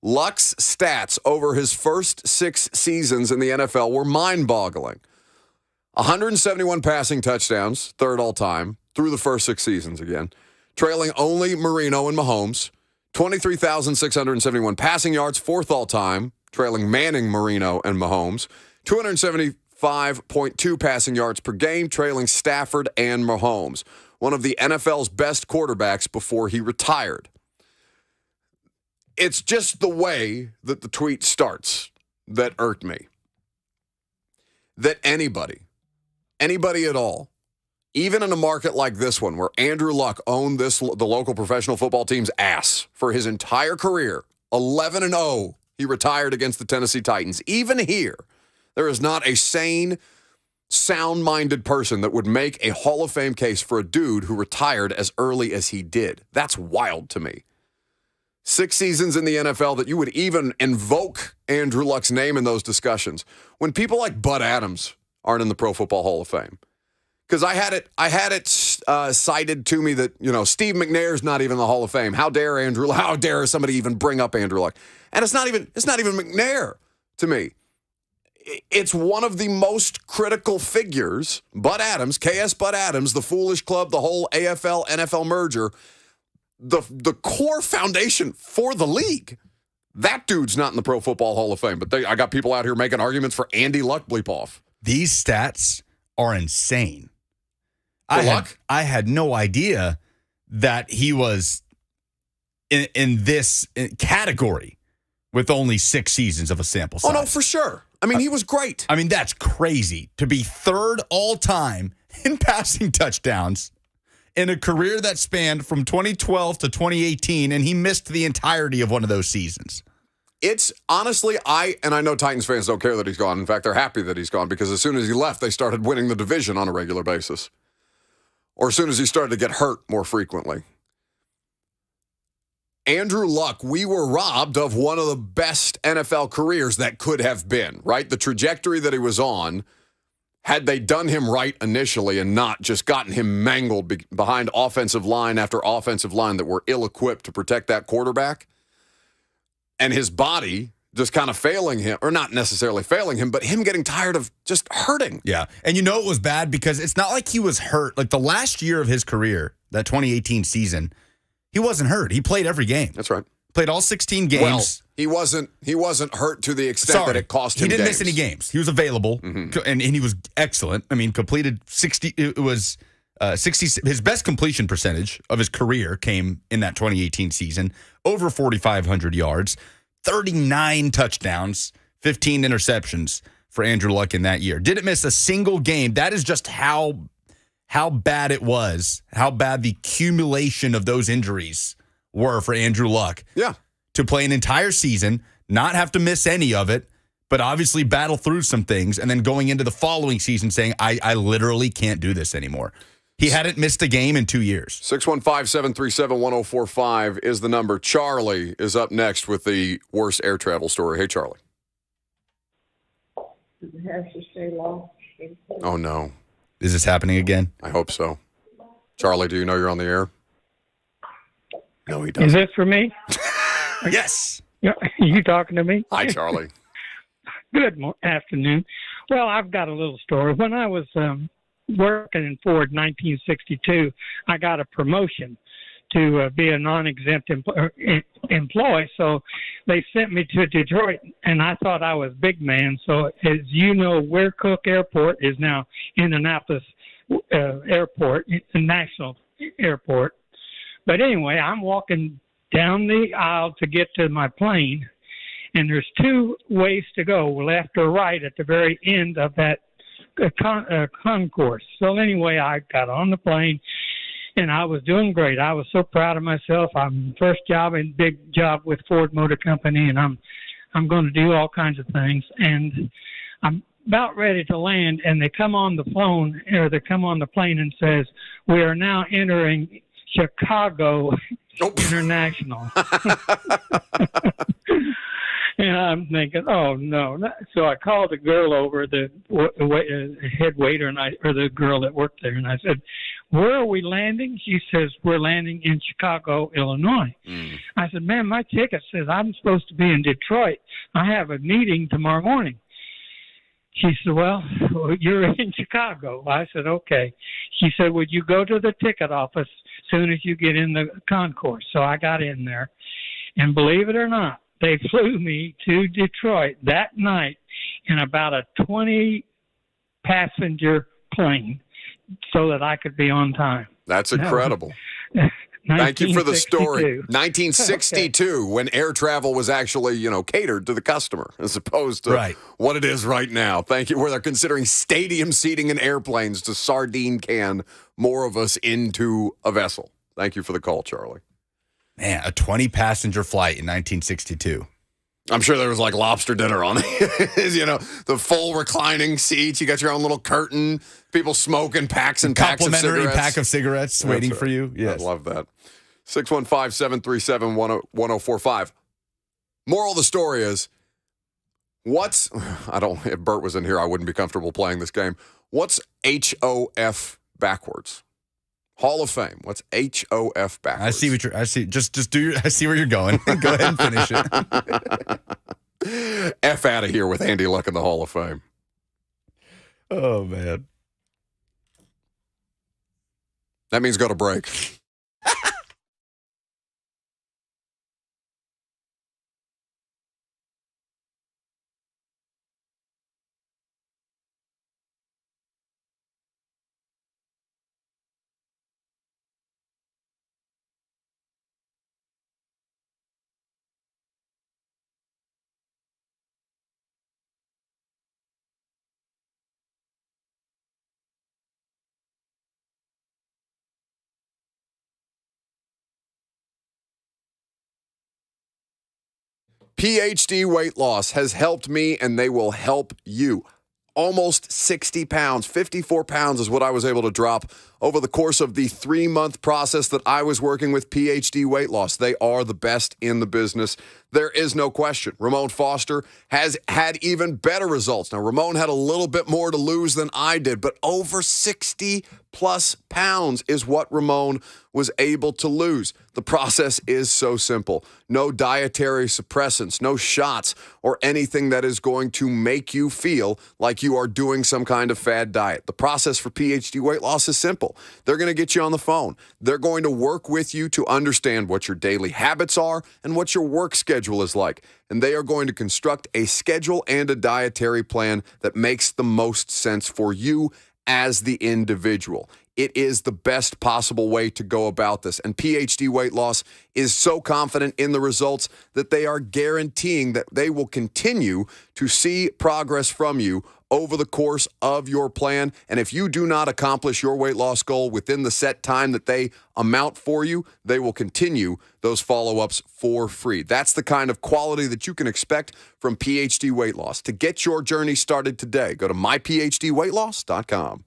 Luck's stats over his first 6 seasons in the NFL were mind-boggling. 171 passing touchdowns, 3rd all-time, through the first 6 seasons again, trailing only Marino and Mahomes. 23,671 passing yards, 4th all-time, trailing Manning, Marino, and Mahomes. 275.2 passing yards per game, trailing Stafford and Mahomes. One of the NFL's best quarterbacks before he retired. It's just the way that the tweet starts that irked me. That anybody at all, even in a market like this one where Andrew Luck owned the local professional football team's ass for his entire career, 11-0 he retired against the Tennessee Titans. Even here, there is not a sane, sound-minded person that would make a Hall of Fame case for a dude who retired as early as he did. That's wild to me. 6 seasons in the NFL that you would even invoke Andrew Luck's name in those discussions. When people like Bud Adams aren't in the Pro Football Hall of Fame. Because I had it cited to me that, Steve McNair's not even in the Hall of Fame. How dare somebody even bring up Andrew Luck? And it's not even McNair to me. It's one of the most critical figures, Bud Adams, KS Bud Adams, the Foolish Club, the whole AFL, NFL merger, the core foundation for the league. That dude's not in the Pro Football Hall of Fame, but I got people out here making arguments for Andy Luck bleep off. These stats are insane. Luck? I had no idea that he was in this category with only 6 seasons of a sample size. Oh, no, for sure. I mean, he was great. I mean, that's crazy to be third all time in passing touchdowns in a career that spanned from 2012 to 2018, and he missed the entirety of one of those seasons. It's honestly, I know Titans fans don't care that he's gone. In fact, they're happy that he's gone because as soon as he left, they started winning the division on a regular basis. Or as soon as he started to get hurt more frequently. Andrew Luck, we were robbed of one of the best NFL careers that could have been, right? The trajectory that he was on, had they done him right initially and not just gotten him mangled behind offensive line after offensive line that were ill-equipped to protect that quarterback, and his body just kind of failing him, or not necessarily failing him, but him getting tired of just hurting. Yeah. And it was bad because it's not like he was hurt. Like the last year of his career, that 2018 season, he wasn't hurt. He played every game. That's right. Played all 16 games. Well, he wasn't hurt to the extent that it cost him He didn't games. miss any games. He was available, and he was excellent. I mean, completed 60. It was 60. His best completion percentage of his career came in that 2018 season, over 4,500 yards. 39 touchdowns, 15 interceptions for Andrew Luck in that year. Didn't miss a single game. That is just how bad it was, how bad the accumulation of those injuries were for Andrew Luck. Yeah. To play an entire season, not have to miss any of it, but obviously battle through some things, and then going into the following season saying, I literally can't do this anymore. He hadn't missed a game in 2 years. 615-737-1045 is the number. Charlie is up next with the worst air travel story. Hey, Charlie. Does it have to stay long? Oh, no. Is this happening again? I hope so. Charlie, do you know you're on the air? No, he doesn't. Is this for me? Yes. You talking to me? Hi, Charlie. Good afternoon. Well, I've got a little story. When I was working in Ford in 1962, I got a promotion to be a non-exempt employee. So they sent me to Detroit, and I thought I was big man. So as you know, Ware Cook Airport is now Indianapolis Airport, the national airport. But anyway, I'm walking down the aisle to get to my plane, and there's 2 ways to go, left or right, at the very end of that concourse. So anyway, I got on the plane, and I was doing great. I was so proud of myself. I'm first job and big job with Ford Motor Company, and I'm going to do all kinds of things. And I'm about ready to land, and they come on the phone, or they come on the plane and says, "We are now entering Chicago International." And I'm thinking, oh no! So I called the girl over, the head waiter, or the girl that worked there, and I said, "Where are we landing?" She says, "We're landing in Chicago, Illinois." I said, "Ma'am, my ticket says I'm supposed to be in Detroit. I have a meeting tomorrow morning." She said, well, you're in Chicago. I said, okay. She said, would you go to the ticket office as soon as you get in the concourse? So I got in there, and believe it or not, they flew me to Detroit that night in about a 20-passenger plane so that I could be on time. That's incredible. Thank you for the story. 1962, when air travel was actually, catered to the customer as opposed to what it is right now. Thank you. Where they're considering stadium seating in airplanes to sardine can more of us into a vessel. Thank you for the call, Charlie. Man, a 20-passenger flight in 1962. I'm sure there was like lobster dinner on it. The full reclining seats. You got your own little curtain. People smoking packs and packs of Complimentary cigarettes. pack of cigarettes waiting for you. Yes. I love that. 615-737-1045. Moral of the story is, if Bert was in here, I wouldn't be comfortable playing this game. What's HOF backwards? Hall of Fame. What's HOF backwards? I see I see where you're going. Go ahead and finish it. F out of here with Andy Luck in the Hall of Fame. Oh, man. That means go to break. PhD weight loss has helped me, and they will help you. Almost 60 pounds, 54 pounds is what I was able to drop over the course of the 3-month process that I was working with PhD weight loss. They are the best in the business. There is no question. Ramon Foster has had even better results. Now, Ramon had a little bit more to lose than I did, but over 60 plus pounds is what Ramon was able to lose. The process is so simple. No dietary suppressants, no shots, or anything that is going to make you feel like you are doing some kind of fad diet. The process for PhD weight loss is simple. They're going to get you on the phone. They're going to work with you to understand what your daily habits are and what your work schedule is like. And they are going to construct a schedule and a dietary plan that makes the most sense for you as the individual. It is the best possible way to go about this. And PhD Weight Loss is so confident in the results that they are guaranteeing that they will continue to see progress from you over the course of your plan. And if you do not accomplish your weight loss goal within the set time that they amount for you, they will continue those follow-ups for free. That's the kind of quality that you can expect from PhD Weight Loss. To get your journey started today, go to myphdweightloss.com.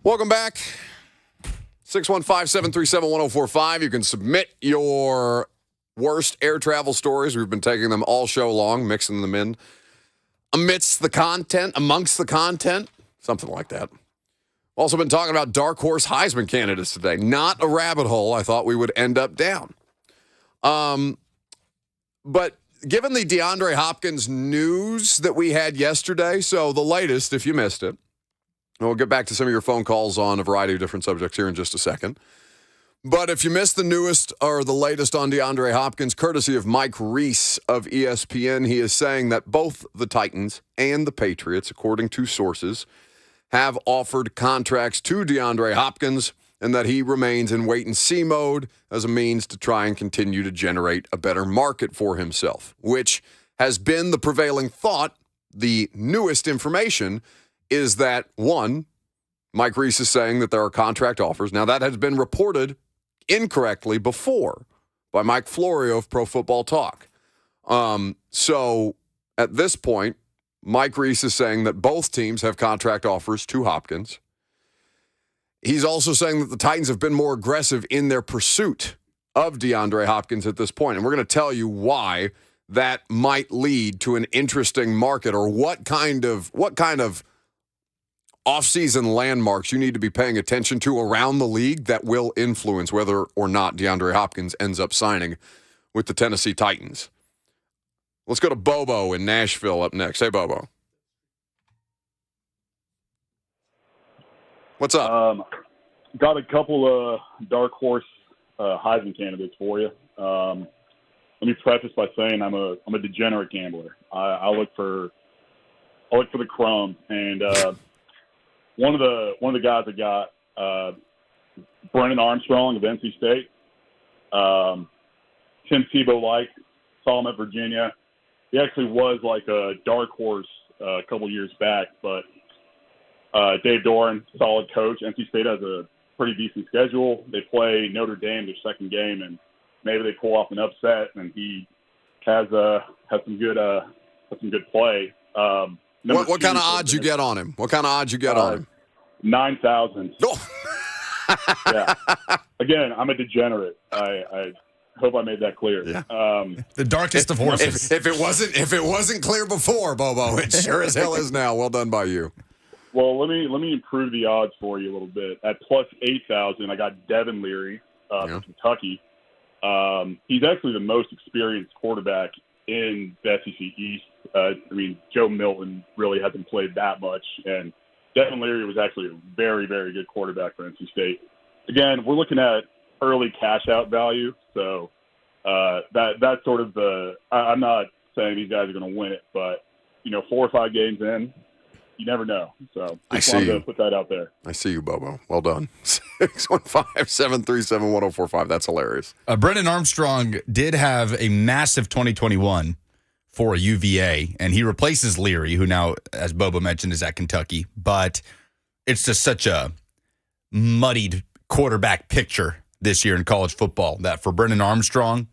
Welcome back. 615-737-1045. You can submit your worst air travel stories. We've been taking them all show long, mixing them in amongst the content, something like that. Also been talking about dark horse Heisman candidates today. Not a rabbit hole I thought we would end up down. But given the DeAndre Hopkins news that we had yesterday, so the latest, if you missed it, and we'll get back to some of your phone calls on a variety of different subjects here in just a second. But if you missed the newest or the latest on DeAndre Hopkins, courtesy of Mike Reis of ESPN, he is saying that both the Titans and the Patriots, according to sources, have offered contracts to DeAndre Hopkins and that he remains in wait-and-see mode as a means to try and continue to generate a better market for himself, which has been the prevailing thought. The newest information is that, one, Mike Reis is saying that there are contract offers. Now, that has been reported incorrectly before by Mike Florio of Pro Football Talk. So at this point, Mike Reis is saying that both teams have contract offers to Hopkins. He's also saying that the Titans have been more aggressive in their pursuit of DeAndre Hopkins at this point. And we're going to tell you why that might lead to an interesting market, or what kind of offseason landmarks you need to be paying attention to around the league that will influence whether or not DeAndre Hopkins ends up signing with the Tennessee Titans. Let's go to Bobo in Nashville up next. Hey, Bobo. What's up? Got a couple of dark horse Heisman candidates for you. Let me preface by saying I'm a degenerate gambler. I look for the crumb, and one of the guys I got, Brennan Armstrong of NC State. Tim Tebow saw him at Virginia. He actually was like a dark horse a couple years back, but Dave Doran, solid coach. NC State has a pretty decent schedule. They play Notre Dame their second game, and maybe they pull off an upset. And he has some good play. What kind of odds you get on him? 9,000. Yeah. Again, I'm a degenerate. I hope I made that clear. Yeah. The darkest of horses. If it wasn't clear before, Bobo, it sure as hell is now. Well done by you. Well, let me improve the odds for you a little bit. At plus 8,000, I got Devin Leary from Kentucky. He's actually the most experienced quarterback in the SEC East. Joe Milton really hasn't played that much, and Devin Leary was actually a very, very good quarterback for NC State. Again, we're looking at early cash-out value, so that's sort of I'm not saying these guys are going to win it, but 4 or 5 games in, you never know. So just wanted to put that out there. I see you, Bobo. Well done. 615-737-1045. That's hilarious. Brennan Armstrong did have a massive 2021 for UVA, and he replaces Leary, who now, as Bobo mentioned, is at Kentucky. But it's just such a muddied quarterback picture this year in college football that for Brennan Armstrong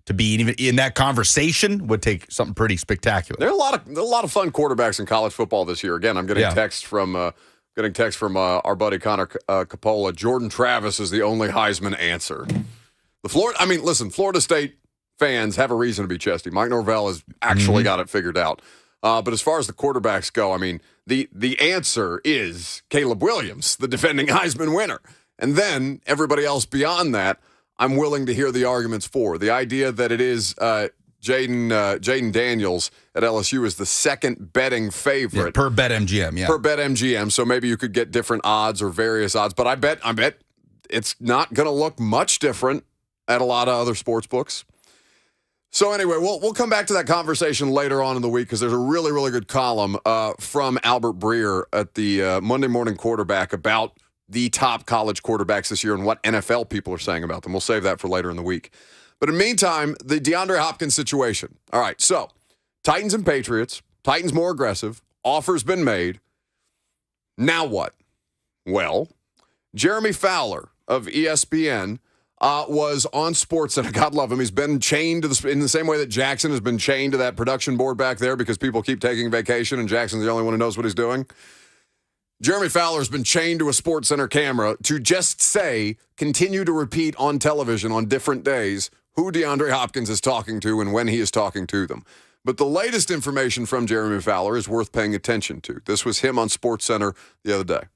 to be even in that conversation would take something pretty spectacular. There are a lot of fun quarterbacks in college football this year. Again, I'm getting text from our buddy Connor Capola. Jordan Travis is the only Heisman answer. Florida State fans have a reason to be chesty. Mike Norvell has actually got it figured out. But as far as the quarterbacks go, the answer is Caleb Williams, the defending Heisman winner. And then everybody else beyond that, I'm willing to hear the arguments for. The idea that it is Jaden Daniels at LSU is the second betting favorite. Per BetMGM, yeah. Per BetMGM, so maybe you could get different odds or various odds. But I bet it's not going to look much different at a lot of other sports books. So anyway, we'll come back to that conversation later on in the week because there's a really, really good column from Albert Breer at the Monday Morning Quarterback about the top college quarterbacks this year and what NFL people are saying about them. We'll save that for later in the week. But in the meantime, the DeAndre Hopkins situation. All right, so Titans and Patriots. Titans more aggressive. Offers been made. Now what? Well, Jeremy Fowler of ESPN was on SportsCenter. God love him. He's been chained to in the same way that Jackson has been chained to that production board back there because people keep taking vacation and Jackson's the only one who knows what he's doing. Jeremy Fowler's been chained to a SportsCenter camera to just say, continue to repeat on television on different days who DeAndre Hopkins is talking to and when he is talking to them. But the latest information from Jeremy Fowler is worth paying attention to. This was him on SportsCenter the other day.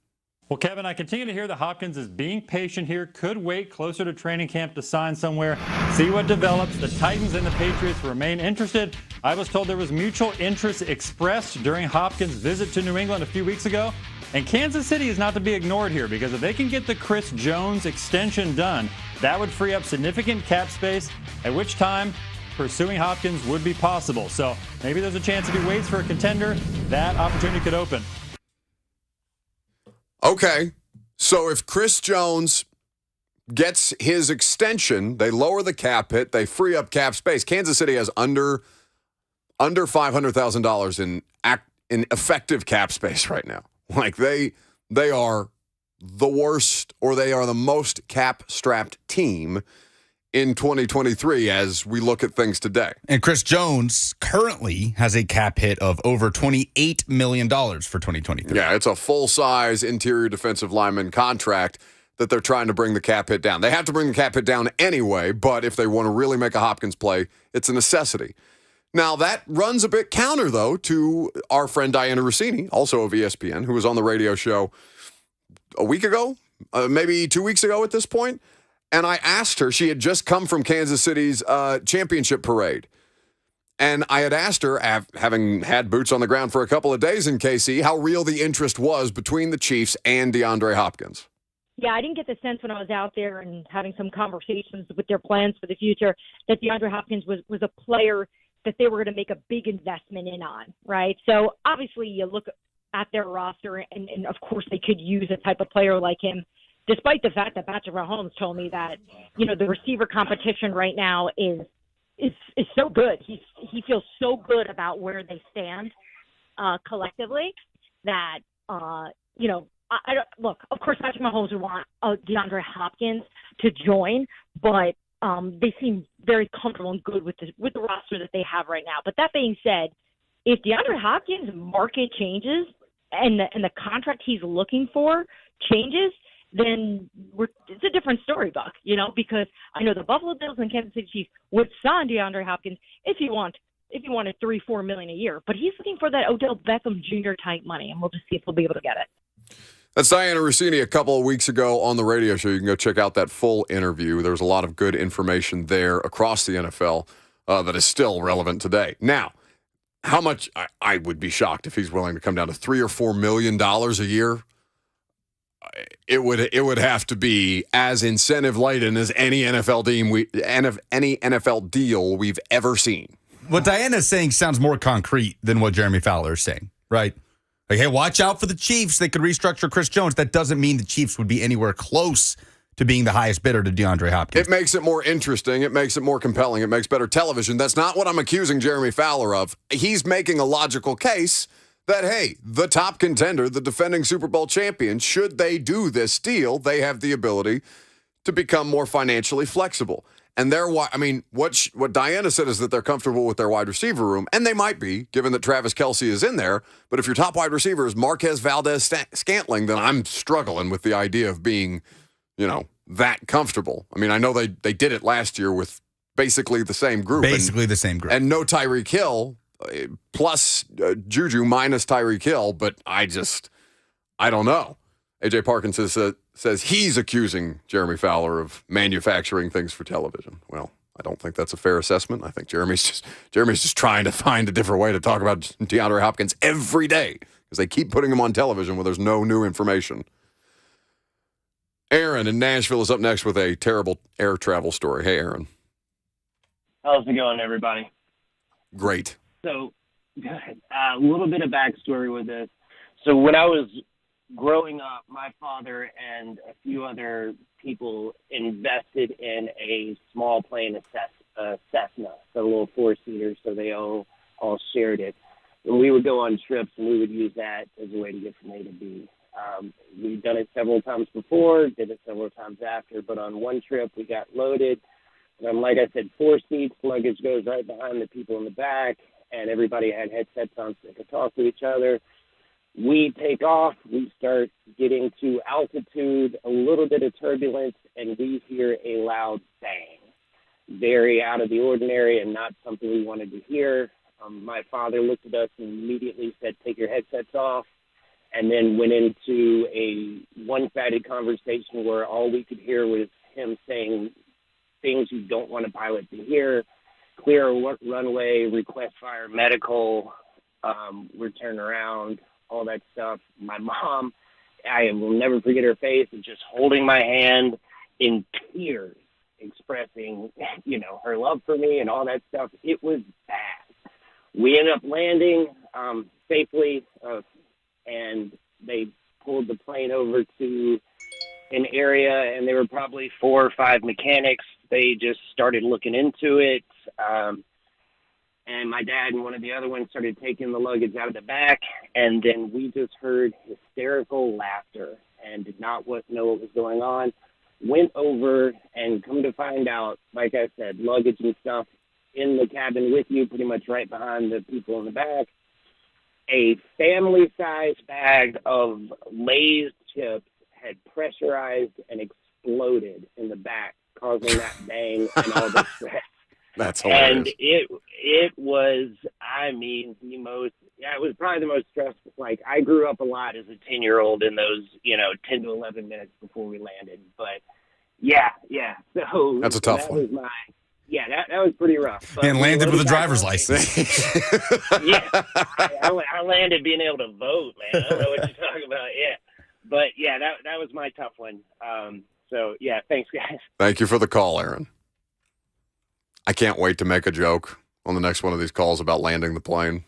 Well, Kevin, I continue to hear that Hopkins is being patient here, could wait closer to training camp to sign somewhere, see what develops. The Titans and the Patriots remain interested. I was told there was mutual interest expressed during Hopkins' visit to New England a few weeks ago. And Kansas City is not to be ignored here, because if they can get the Chris Jones extension done, that would free up significant cap space, at which time pursuing Hopkins would be possible. So maybe there's a chance if he waits for a contender, that opportunity could open. Okay, so if Chris Jones gets his extension, they lower the cap hit, they free up cap space. Kansas City has under $500,000 in effective cap space right now. Like they are the worst, or they are the most cap-strapped team in 2023 as we look at things today. And Chris Jones currently has a cap hit of over $28 million for 2023. Yeah, it's a full-size interior defensive lineman contract that they're trying to bring the cap hit down. They have to bring the cap hit down anyway, but if they want to really make a Hopkins play, it's a necessity. Now, that runs a bit counter, though, to our friend Diana Rossini, also of ESPN, who was on the radio show a week ago, maybe 2 weeks ago at this point. And I asked her, she had just come from Kansas City's championship parade. And I had asked her, having had boots on the ground for a couple of days in KC, how real the interest was between the Chiefs and DeAndre Hopkins. Yeah, I didn't get the sense when I was out there and having some conversations with their plans for the future that DeAndre Hopkins was a player that they were going to make a big investment in on, right? So obviously you look at their roster and of course they could use a type of player like him, despite the fact that Patrick Mahomes told me that, the receiver competition right now is so good. He feels so good about where they stand collectively that, I don't look, of course Patrick Mahomes would want DeAndre Hopkins to join, but they seem very comfortable and good with the roster that they have right now. But that being said, if DeAndre Hopkins' market changes and the contract he's looking for changes, then it's a different story, Buck, because I know the Buffalo Bills and Kansas City Chiefs would sign DeAndre Hopkins if he wanted $3-4 million a year. But he's looking for that Odell Beckham Jr. type money, and we'll just see if he'll be able to get it. That's Diana Rossini a couple of weeks ago on the radio show. You can go check out that full interview. There was a lot of good information there across the NFL that is still relevant today. Now, how much I would be shocked if he's willing to come down to $3 or $4 million a year. It would have to be as incentive laden as any NFL deal we've ever seen. What Diana's saying sounds more concrete than what Jeremy Fowler is saying, right? Like, hey, watch out for the Chiefs. They could restructure Chris Jones. That doesn't mean the Chiefs would be anywhere close to being the highest bidder to DeAndre Hopkins. It makes it more interesting. It makes it more compelling. It makes better television. That's not what I'm accusing Jeremy Fowler of. He's making a logical case that, hey, the top contender, the defending Super Bowl champion, should they do this deal, they have the ability to become more financially flexible. And what Diana said is that they're comfortable with their wide receiver room, and they might be, given that Travis Kelce is in there. But if your top wide receiver is Marquez Valdes-Scantling, then I'm struggling with the idea of being, that comfortable. I mean, I know they did it last year with basically the same group. And no Tyreek Hill, plus Juju minus Tyreek Hill, but I don't know. AJ Parkinson says he's accusing Jeremy Fowler of manufacturing things for television. Well, I don't think that's a fair assessment. I think Jeremy's just trying to find a different way to talk about DeAndre Hopkins every day because they keep putting him on television where there's no new information. Aaron in Nashville is up next with a terrible air travel story. Hey, Aaron. How's it going, everybody? Great. So, a little bit of backstory with this. So when I was growing up, my father and a few other people invested in a small plane, a Cessna, a little four-seater, so they all shared it. And we would go on trips, and we would use that as a way to get from A to B. We've done it several times before, did it several times after, but on one trip we got loaded. And like I said, 4 seats, luggage goes right behind the people in the back, and everybody had headsets on so they could talk to each other. We take off, we start getting to altitude, a little bit of turbulence, and we hear a loud bang. Very out of the ordinary and not something we wanted to hear. My father looked at us and immediately said, take your headsets off, and then went into a one-sided conversation where all we could hear was him saying things you don't want a pilot to hear: clear runway, request fire medical, return around, all that stuff. My mom, I will never forget her face, just holding my hand in tears, expressing, her love for me and all that stuff. It was bad. We ended up landing safely, and they pulled the plane over to an area, and there were probably 4 or 5 mechanics. They just started looking into it, and my dad and one of the other ones started taking the luggage out of the back, and then we just heard hysterical laughter and did not know what was going on. Went over, and come to find out, like I said, luggage and stuff in the cabin with you, pretty much right behind the people in the back. A family-sized bag of Lay's chips had pressurized and exploded in the back, causing that bang and all the stress. That's hilarious. And it was, it was probably the most stressful. Like, I grew up a lot as a 10-year-old in those, 10 to 11 minutes before we landed. But, yeah. So that's a tough one. That was pretty rough. But and landed with a driver's license. Yeah. I landed being able to vote, man. I don't know what you're talking about. Yeah. But, yeah, that was my tough one. So, yeah, thanks, guys. Thank you for the call, Aaron. I can't wait to make a joke on the next one of these calls about landing the plane.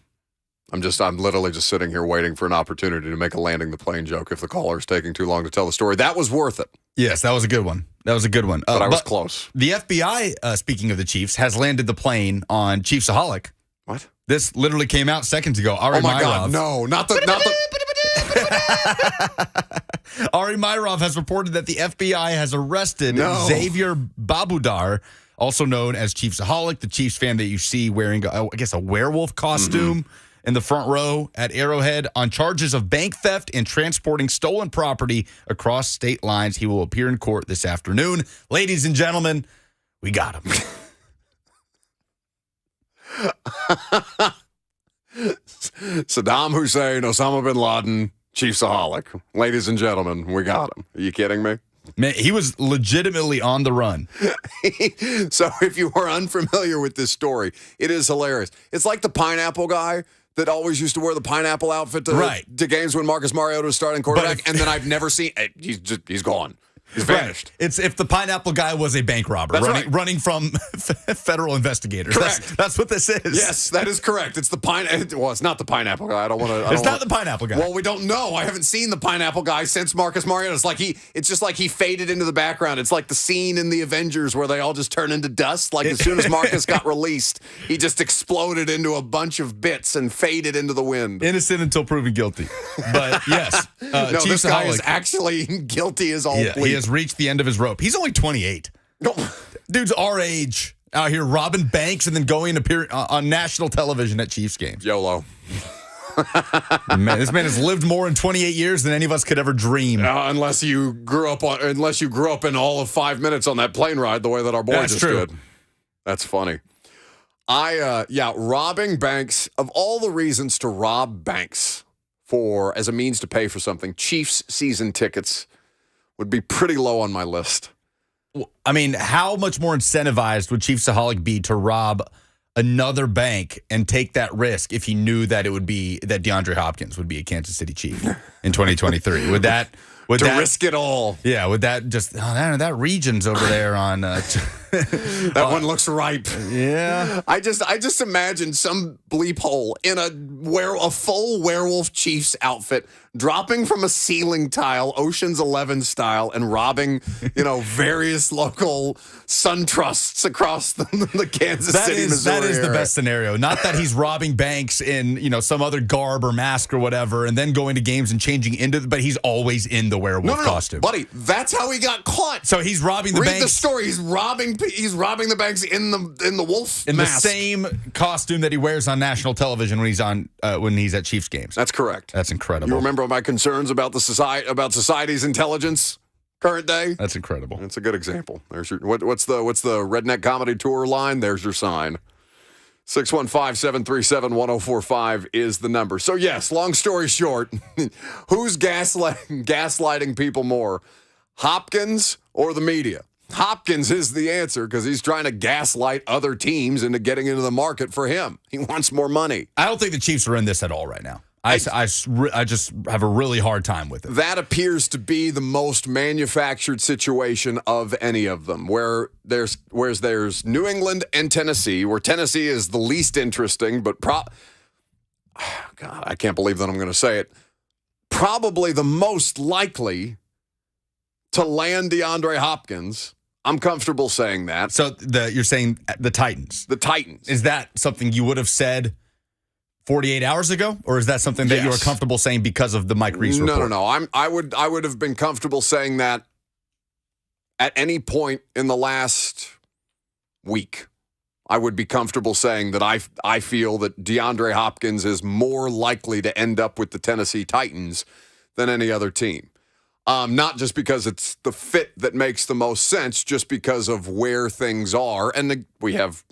I'm literally just sitting here waiting for an opportunity to make a landing the plane joke if the caller is taking too long to tell the story. That was worth it. Yes, that was a good one. But I was close. The FBI, speaking of the Chiefs, has landed the plane on Chiefsaholic. What? This literally came out seconds ago. Ari God, no, not the. Ari Myrov has reported that the FBI has arrested Xavier Babudar, also known as Chiefsaholic, the Chiefs fan that you see wearing, a werewolf costume in the front row at Arrowhead, on charges of bank theft and transporting stolen property across state lines. He will appear in court this afternoon. Ladies and gentlemen, we got him. Saddam Hussein, Osama bin Laden, Chiefsaholic. Ladies and gentlemen, we got him. Are you kidding me? Man, he was legitimately on the run. So if you are unfamiliar with this story, it is hilarious. It's like the pineapple guy that always used to wear the pineapple outfit to games when Marcus Mariota was starting quarterback, and then I've never seen he's gone. He's vanished. Right. It's if the pineapple guy was a bank robber running from federal investigators. Correct. That's what this is. Yes, that is correct. It's the it's not the pineapple guy. I don't want to. It's not the pineapple guy. Well, we don't know. I haven't seen the pineapple guy since Marcus Mariota. It's just like he faded into the background. It's like the scene in the Avengers where they all just turn into dust. Like as soon as Marcus got released, he just exploded into a bunch of bits and faded into the wind. Innocent until proven guilty. But yes, no, this guy is actually guilty as all. Yeah, he has reached the end of his rope. He's only 28. Dude's our age, out here robbing banks and then going and appear on national television at Chiefs games. YOLO. Man, this man has lived more in 28 years than any of us could ever dream. Unless you grew up in all of 5 minutes on that plane ride, the way that our boy just did. That's funny. Robbing banks, of all the reasons to rob banks as a means to pay for something, Chiefs season tickets would be pretty low on my list. I mean, how much more incentivized would Chiefsaholic be to rob another bank and take that risk if he knew that that DeAndre Hopkins would be a Kansas City Chief in 2023? Would that risk it all? Yeah, would that just that region's over there on that one looks ripe. Yeah. I just imagine some bleep hole in a full werewolf Chiefs outfit dropping from a ceiling tile, Ocean's 11 style, and robbing, various local sun trusts across the Kansas City, Missouri That is the area. best scenario. Not that he's robbing banks in, some other garb or mask or whatever, and then going to games and changing into, but he's always in the werewolf costume. Buddy, that's how he got caught. So he's robbing the Read banks. the story. He's robbing the banks in the wolf in mask. the same costume that he wears on national television when he's at Chiefs games. That's correct. That's incredible. You remember my concerns about society's intelligence current day? That's incredible. That's a good example. There's your what's the redneck comedy tour line? There's your sign. 615-737-1045 is the number. So yes, long story short, who's gaslighting people more? Hopkins or the media? Hopkins is the answer because he's trying to gaslight other teams into getting into the market for him. He wants more money. I don't think the Chiefs are in this at all right now. I just have a really hard time with it. That appears to be the most manufactured situation of any of them, whereas there's New England and Tennessee, where Tennessee is the least interesting, but God, I can't believe that I'm going to say it. Probably the most likely to land DeAndre Hopkins. I'm comfortable saying that. So you're saying the Titans. The Titans. Is that something you would have said 48 hours ago, or is that something that you are comfortable saying because of the Mike Reese report? No. I would have been comfortable saying that at any point in the last week. I would be comfortable saying that I feel that DeAndre Hopkins is more likely to end up with the Tennessee Titans than any other team. Not just because it's the fit that makes the most sense, just because of where things are. And we have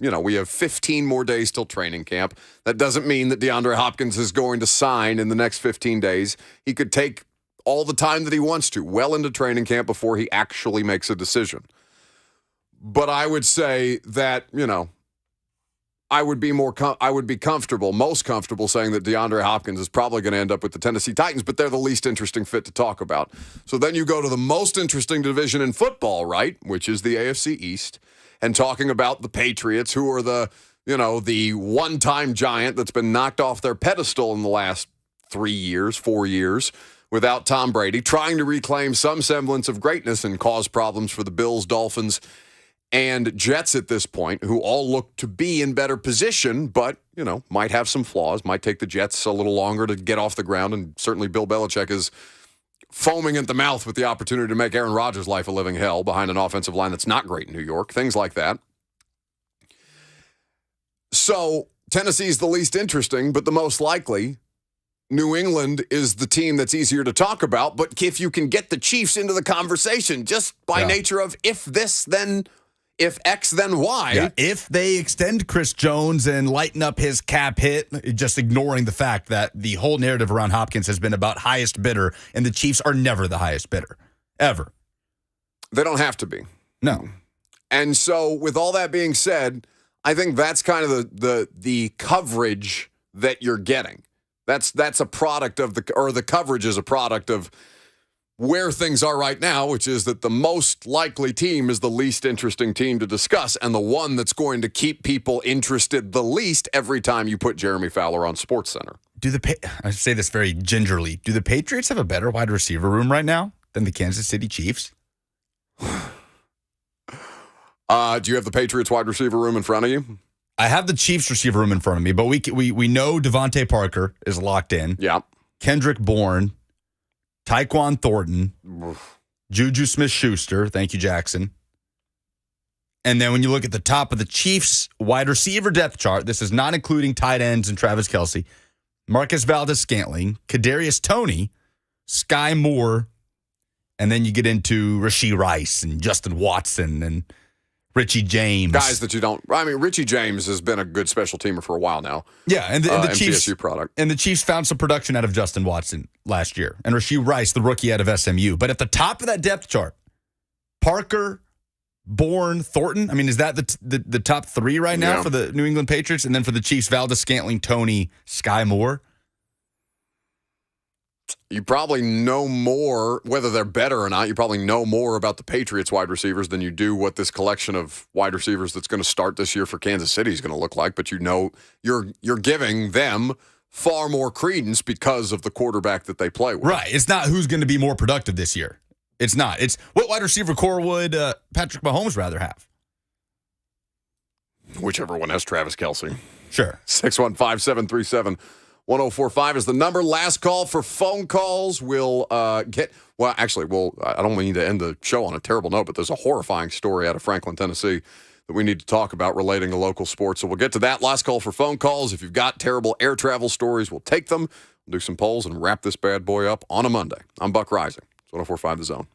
15 more days till training camp. That doesn't mean that DeAndre Hopkins is going to sign in the next 15 days. He could take all the time that he wants to, well into training camp before he actually makes a decision. But I would say that, I would be most comfortable saying that DeAndre Hopkins is probably going to end up with the Tennessee Titans, but they're the least interesting fit to talk about. So then you go to the most interesting division in football, right, which is the AFC East, and talking about the Patriots, who are the one-time giant that's been knocked off their pedestal in the last 4 years without Tom Brady, trying to reclaim some semblance of greatness and cause problems for the Bills, Dolphins, and Jets at this point, who all look to be in better position, but, might have some flaws, might take the Jets a little longer to get off the ground, and certainly Bill Belichick is foaming at the mouth with the opportunity to make Aaron Rodgers' life a living hell behind an offensive line that's not great in New York, things like that. So Tennessee's the least interesting, but the most likely. New England is the team that's easier to talk about, but if you can get the Chiefs into the conversation just by nature of if X, then Y. Yeah, if they extend Chris Jones and lighten up his cap hit, just ignoring the fact that the whole narrative around Hopkins has been about highest bidder, and the Chiefs are never the highest bidder, ever. They don't have to be. No. And so with all that being said, I think that's kind of the coverage that you're getting. That's a product of the coverage is a product of where things are right now, which is that the most likely team is the least interesting team to discuss, and the one that's going to keep people interested the least every time you put Jeremy Fowler on SportsCenter. I say this very gingerly. Do the Patriots have a better wide receiver room right now than the Kansas City Chiefs? Do you have the Patriots wide receiver room in front of you? I have the Chiefs receiver room in front of me, but we know Devontae Parker is locked in. Yeah. Kendrick Bourne, Tyquan Thornton, Juju Smith-Schuster, thank you, Jackson. And then when you look at the top of the Chiefs wide receiver depth chart, this is not including tight ends and Travis Kelce, Marcus Valdes-Scantling, Kadarius Toney, Sky Moore, and then you get into Rashee Rice and Justin Watson and Richie James. Guys that you don't... Richie James has been a good special teamer for a while now. Yeah, and the Chiefs... MTSU product. And the Chiefs found some production out of Justin Watson last year. And Rashee Rice, the rookie out of SMU. But at the top of that depth chart, Parker, Bourne, Thornton. Is that the top three right now for the New England Patriots? And then for the Chiefs, Valdes-Scantling, Toney, Sky Moore. You probably know more, whether they're better or not, you probably know more about the Patriots wide receivers than you do what this collection of wide receivers that's going to start this year for Kansas City is going to look like. But you're giving them far more credence because of the quarterback that they play with. Right. It's not who's going to be more productive this year. It's not. It's what wide receiver core would Patrick Mahomes rather have? Whichever one has Travis Kelce. Sure. 615-737-1045 1045 is the number. Last call for phone calls. We'll get, well, actually, I don't mean to end the show on a terrible note, but there's a horrifying story out of Franklin, Tennessee that we need to talk about relating to local sports. So we'll get to that. Last call for phone calls. If you've got terrible air travel stories, we'll take them. We'll do some polls and wrap this bad boy up on a Monday. I'm Buck Reising. It's 1045 The Zone.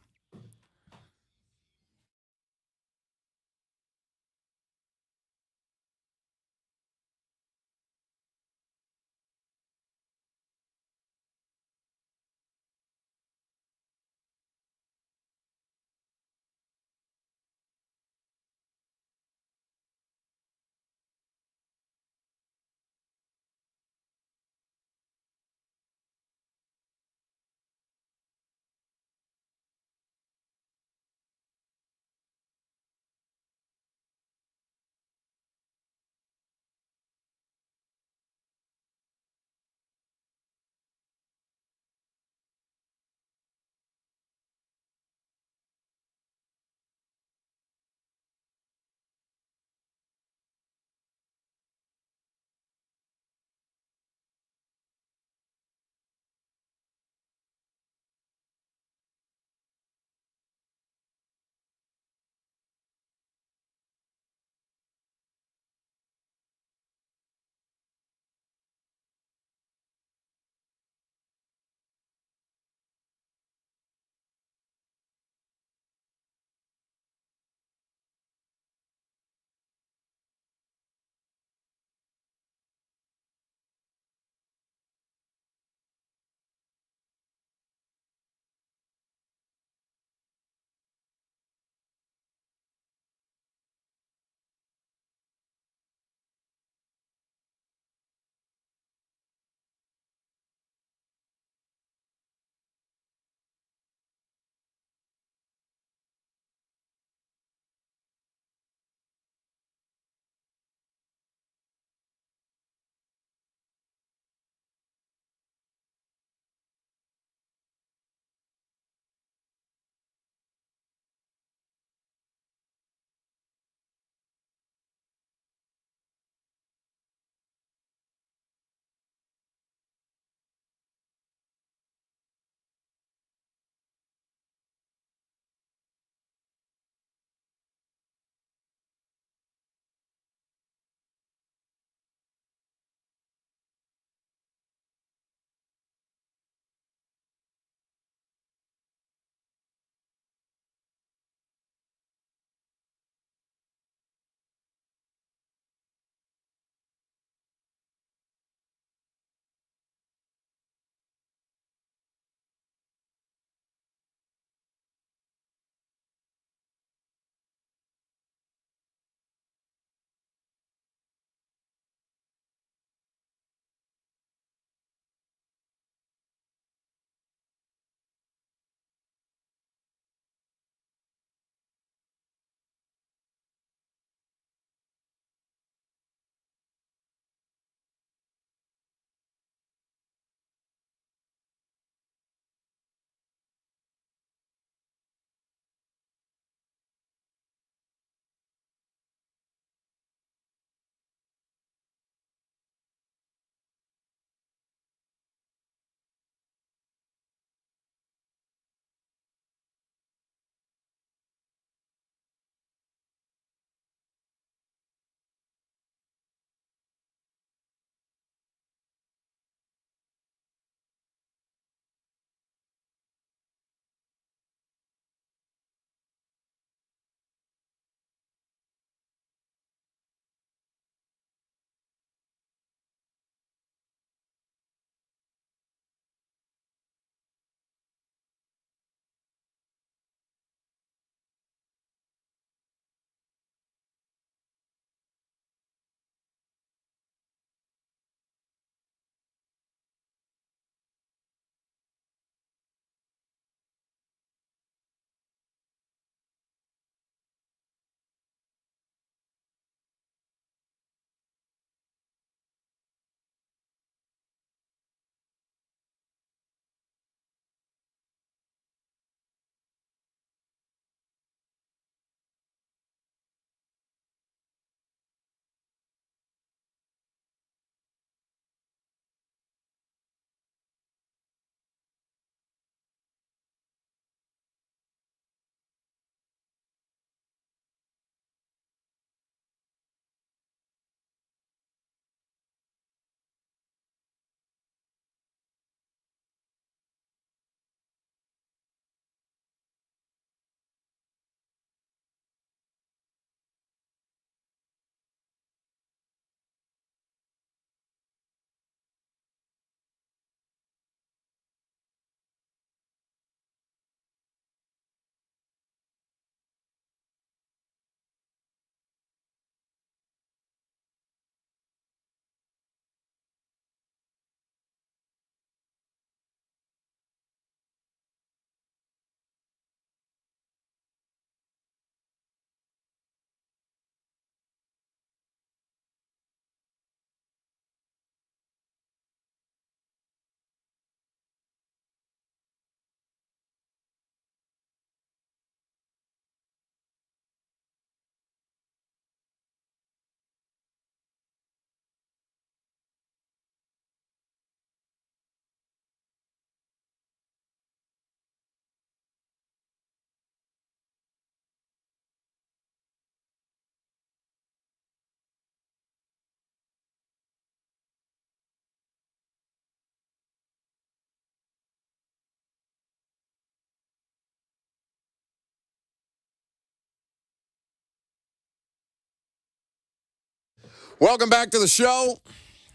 Welcome back to the show.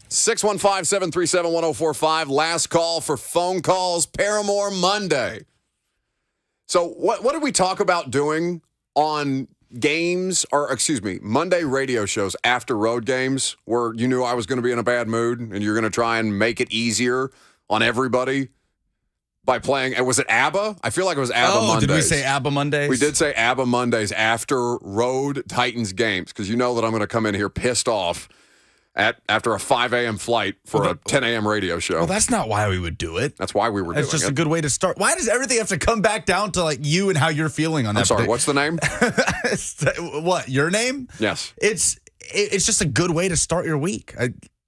615-737-1045. Last call for phone calls. Paramore Monday. So what did we talk about doing on games, or excuse me, Monday radio shows after road games where you knew I was going to be in a bad mood and you're going to try and make it easier on everybody by playing, and was it ABBA? I feel like it was ABBA Mondays. Did we say ABBA Mondays? We did say ABBA Mondays after road Titans games, because you know that I'm going to come in here pissed off after a 5 a.m. flight for a 10 a.m. radio show. Well, that's not why we would do it. That's why we were doing it. It's just a good way to start. Why does everything have to come back down to like you and how you're feeling on that? I'm sorry, what's the name? What, your name? Yes. It's just a good way to start your week.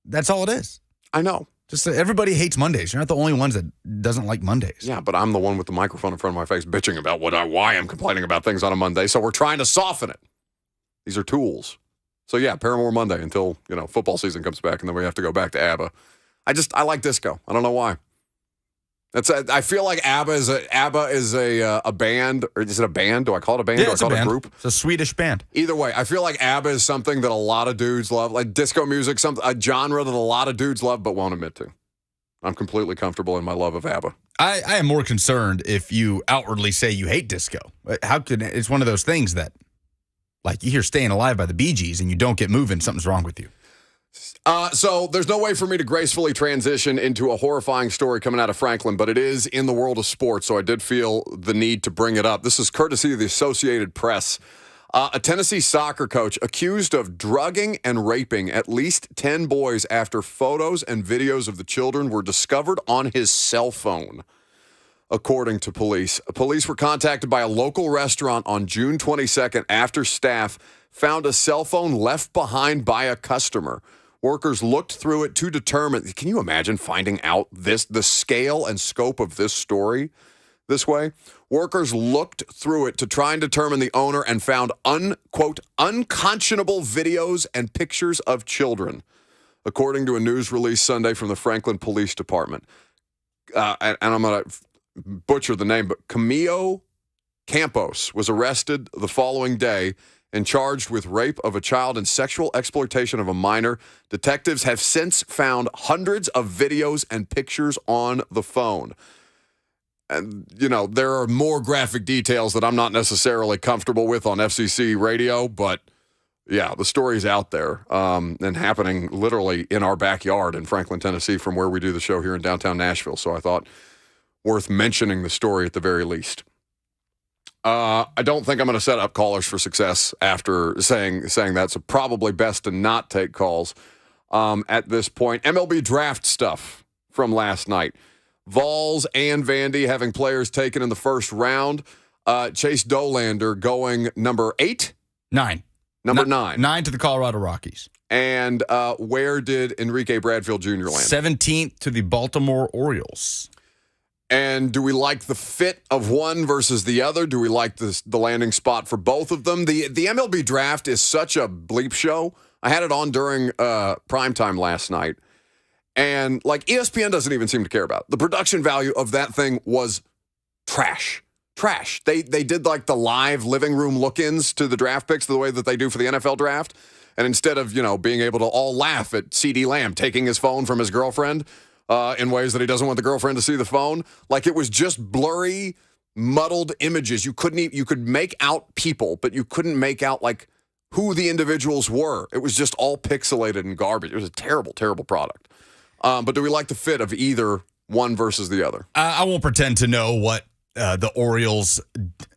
That's all it is. I know. Just everybody hates Mondays. You're not the only ones that doesn't like Mondays. Yeah, but I'm the one with the microphone in front of my face bitching about why I'm complaining about things on a Monday. So we're trying to soften it. These are tools. So yeah, Paramore Monday until, football season comes back and then we have to go back to ABBA. I like disco. I don't know why. I feel like ABBA is a band, or is it a band? Do I call it a band? Yeah, Do I it's a call it band. a group? It's a Swedish band. Either way, I feel like ABBA is something that a lot of dudes love, like disco music, a genre that a lot of dudes love but won't admit to. I'm completely comfortable in my love of ABBA. I am more concerned if you outwardly say you hate disco. It's one of those things that, like, you hear Staying Alive by the Bee Gees and you don't get moving, something's wrong with you. So there's no way for me to gracefully transition into a horrifying story coming out of Franklin, but it is in the world of sports, so I did feel the need to bring it up. This is courtesy of the Associated Press. A Tennessee soccer coach accused of drugging and raping at least 10 boys after photos and videos of the children were discovered on his cell phone, according to police. Police were contacted by a local restaurant on June 22nd after staff found a cell phone left behind by a customer. Workers looked through it to determine, can you imagine finding out the scale and scope of this story this way? Workers looked through it to try and determine the owner and found, unquote, unconscionable videos and pictures of children, according to a news release Sunday from the Franklin Police Department. And I'm going to butcher the name, but Camillo Campos was arrested the following day and charged with rape of a child and sexual exploitation of a minor. Detectives have since found hundreds of videos and pictures on the phone. And, there are more graphic details that I'm not necessarily comfortable with on FCC radio, but yeah, the story's out there and happening literally in our backyard in Franklin, Tennessee, from where we do the show here in downtown Nashville. So I thought worth mentioning the story at the very least. I don't think I'm going to set up callers for success after saying that, so probably best to not take calls at this point. MLB draft stuff from last night. Vols and Vandy having players taken in the first round. Chase Dolander going number 8? 9. Number 9. 9 to the Colorado Rockies. And where did Enrique Bradfield Jr. land? 17th to the Baltimore Orioles. And do we like the fit of one versus the other? Do we like the landing spot for both of them? The MLB draft is such a bleep show. I had it on during primetime last night. And, ESPN doesn't even seem to care about it. The production value of that thing was trash. Trash. They did, the live living room look-ins to the draft picks the way that they do for the NFL draft. And instead of, being able to all laugh at CeeDee Lamb taking his phone from his girlfriend in ways that he doesn't want the girlfriend to see the phone, it was just blurry, muddled images. You could make out people, but you couldn't make out, who the individuals were. It was just all pixelated and garbage. It was a terrible, terrible product. But do we like the fit of either one versus the other? I won't pretend to know what the Orioles'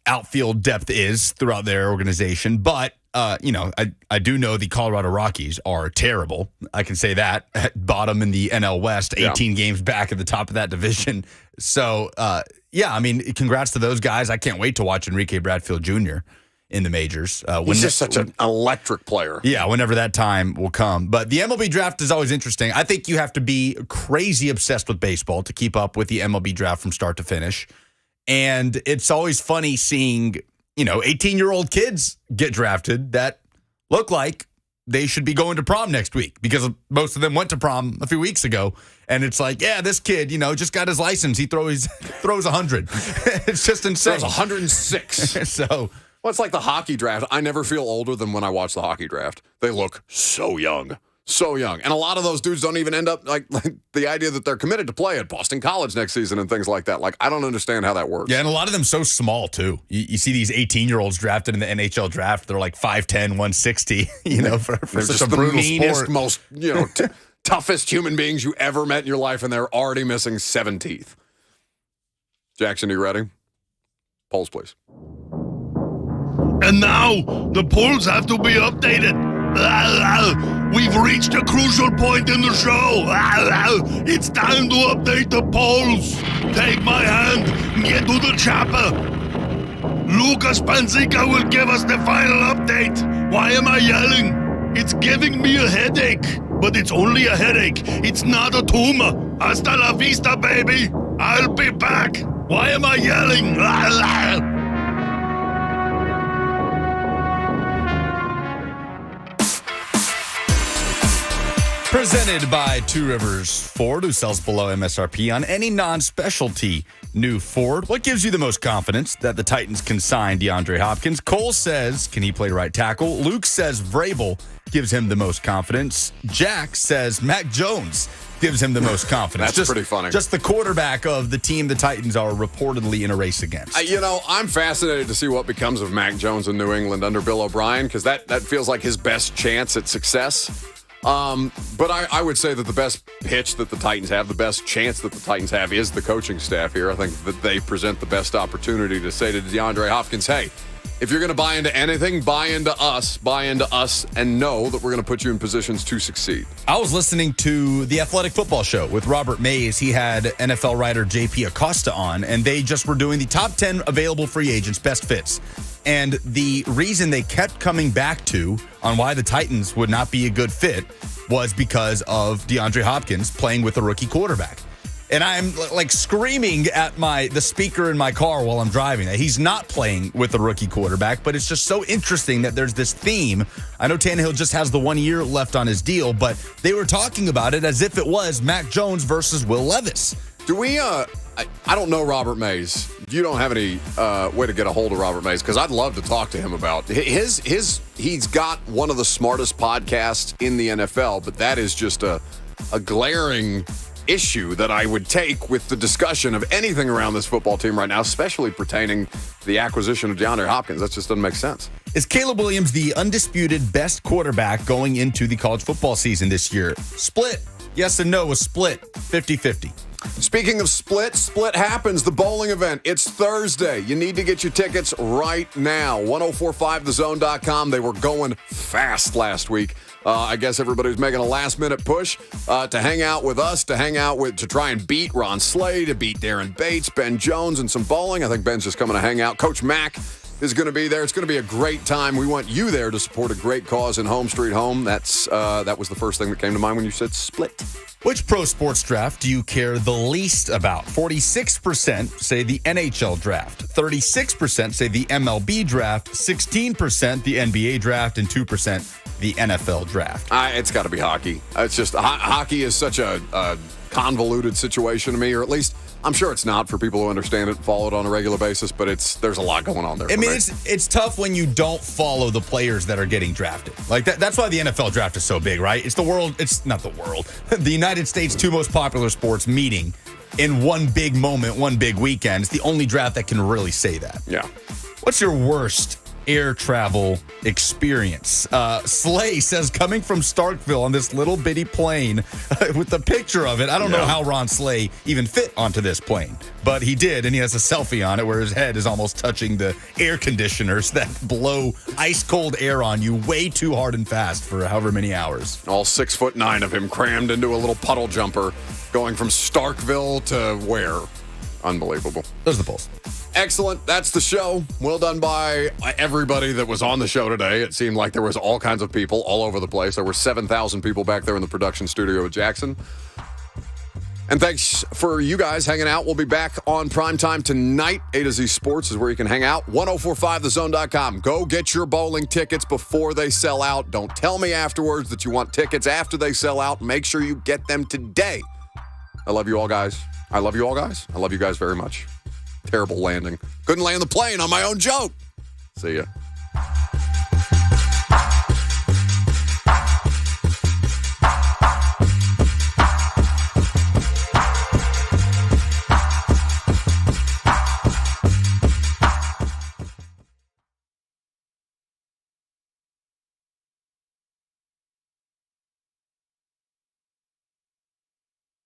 outfield depth is throughout their organization, but I do know the Colorado Rockies are terrible. I can say that, at bottom in the NL West, 18 games back at the top of that division. So, congrats to those guys. I can't wait to watch Enrique Bradfield Jr. in the majors. He's just such an electric player. Yeah, whenever that time will come. But the MLB draft is always interesting. I think you have to be crazy obsessed with baseball to keep up with the MLB draft from start to finish. And it's always funny seeing, 18-year-old kids get drafted that look like they should be going to prom next week because most of them went to prom a few weeks ago. And it's this kid, just got his license. He throws 100. It's just insane. Throws 106. So... Well, it's like the hockey draft. I never feel older than when I watch the hockey draft. They look so young. So young. And a lot of those dudes don't even end up, like the idea that they're committed to play at Boston College next season and things like that. Like, I don't understand how that works. Yeah, and a lot of them so small, too. You see these 18-year-olds drafted in the NHL draft. They're like 5'10", 160, for they're such just a the brutal meanest, sport. most, toughest human beings you ever met in your life, and they're already missing 7 teeth. Jackson, you ready? Polls, please. And now, the polls have to be updated. We've reached a crucial point in the show. It's time to update the polls. Take my hand and get to the chopper. Lucas Panzica will give us the final update. Why am I yelling? It's giving me a headache. But it's only a headache. It's not a tumor. Hasta la vista, baby. I'll be back. Why am I yelling? Presented by Two Rivers Ford, who sells below MSRP on any non-specialty new Ford. What gives you the most confidence that the Titans can sign DeAndre Hopkins? Cole says, can he play right tackle? Luke says Vrabel gives him the most confidence. Jack says Mac Jones gives him the most confidence. That's pretty funny. Just the quarterback of the team the Titans are reportedly in a race against. I'm fascinated to see what becomes of Mac Jones in New England under Bill O'Brien, because that feels like his best chance at success. But I would say that the best pitch that the Titans have, the best chance that the Titans have, is the coaching staff here. I think that they present the best opportunity to say to DeAndre Hopkins, hey, if you're going to buy into anything, buy into us, and know that we're going to put you in positions to succeed. I was listening to the Athletic Football Show with Robert Mays. He had NFL writer JP Acosta on, and they just were doing the top 10 available free agents, best fits. And the reason they kept coming back to on why the Titans would not be a good fit was because of DeAndre Hopkins playing with a rookie quarterback. And I'm like screaming at the speaker in my car while I'm driving that he's not playing with a rookie quarterback, but it's just so interesting that there's this theme. I know Tannehill just has the 1 year left on his deal, but they were talking about it as if it was Mac Jones versus Will Levis. Do we, I don't know Robert Mays. You don't have any way to get a hold of Robert Mays, because I'd love to talk to him about he's got one of the smartest podcasts in the NFL, but that is just a glaring issue that I would take with the discussion of anything around this football team right now, especially pertaining to the acquisition of DeAndre Hopkins. That just doesn't make sense. Is Caleb Williams the undisputed best quarterback going into the college football season this year? Split. Yes and no, a split. 50-50. Speaking of split happens, the bowling event. It's Thursday. You need to get your tickets right now. 1045thezone.com. They were going fast last week. I guess everybody was making a last-minute push to hang out with us, to try and beat Ron Slay, to beat Darren Bates, Ben Jones, and some bowling. I think Ben's just coming to hang out. Coach Mack is going to be there. It's going to be a great time. We want you there to support a great cause in Home Street Home. That was the first thing that came to mind when you said split. Which pro sports draft do you care the least about? 46% say the NHL draft, 36% say the MLB draft, 16% the NBA draft, and 2% the NFL draft. It's got to be hockey. It's just hockey is such a convoluted situation to me, or at least I'm sure it's not for people who understand it and follow it on a regular basis, but there's a lot going on there. I mean, it's tough when you don't follow the players that are getting drafted. Like that's why the NFL draft is so big, right? It's not the world. The United States' two most popular sports meeting in one big moment, one big weekend. It's the only draft that can really say that. Yeah. What's your worst air travel experience? Slay says coming from Starkville on this little bitty plane with the picture of it. I don't know how Ron Slay even fit onto this plane, but he did, and he has a selfie on it where his head is almost touching the air conditioners that blow ice cold air on you way too hard and fast for however many hours. All 6'9" of him crammed into a little puddle jumper going from Starkville to where? Unbelievable. Those are the polls. Excellent. That's the show. Well done by everybody that was on the show today. It seemed like there was all kinds of people all over the place. There were 7,000 people back there in the production studio with Jackson. And thanks for you guys hanging out. We'll be back on primetime tonight. A to Z Sports is where you can hang out. 1045thezone.com. Go get your bowling tickets before they sell out. Don't tell me afterwards that you want tickets after they sell out. Make sure you get them today. I love you all, guys. I love you all, guys. I love you guys very much. Terrible landing. Couldn't land the plane on my own joke. See ya.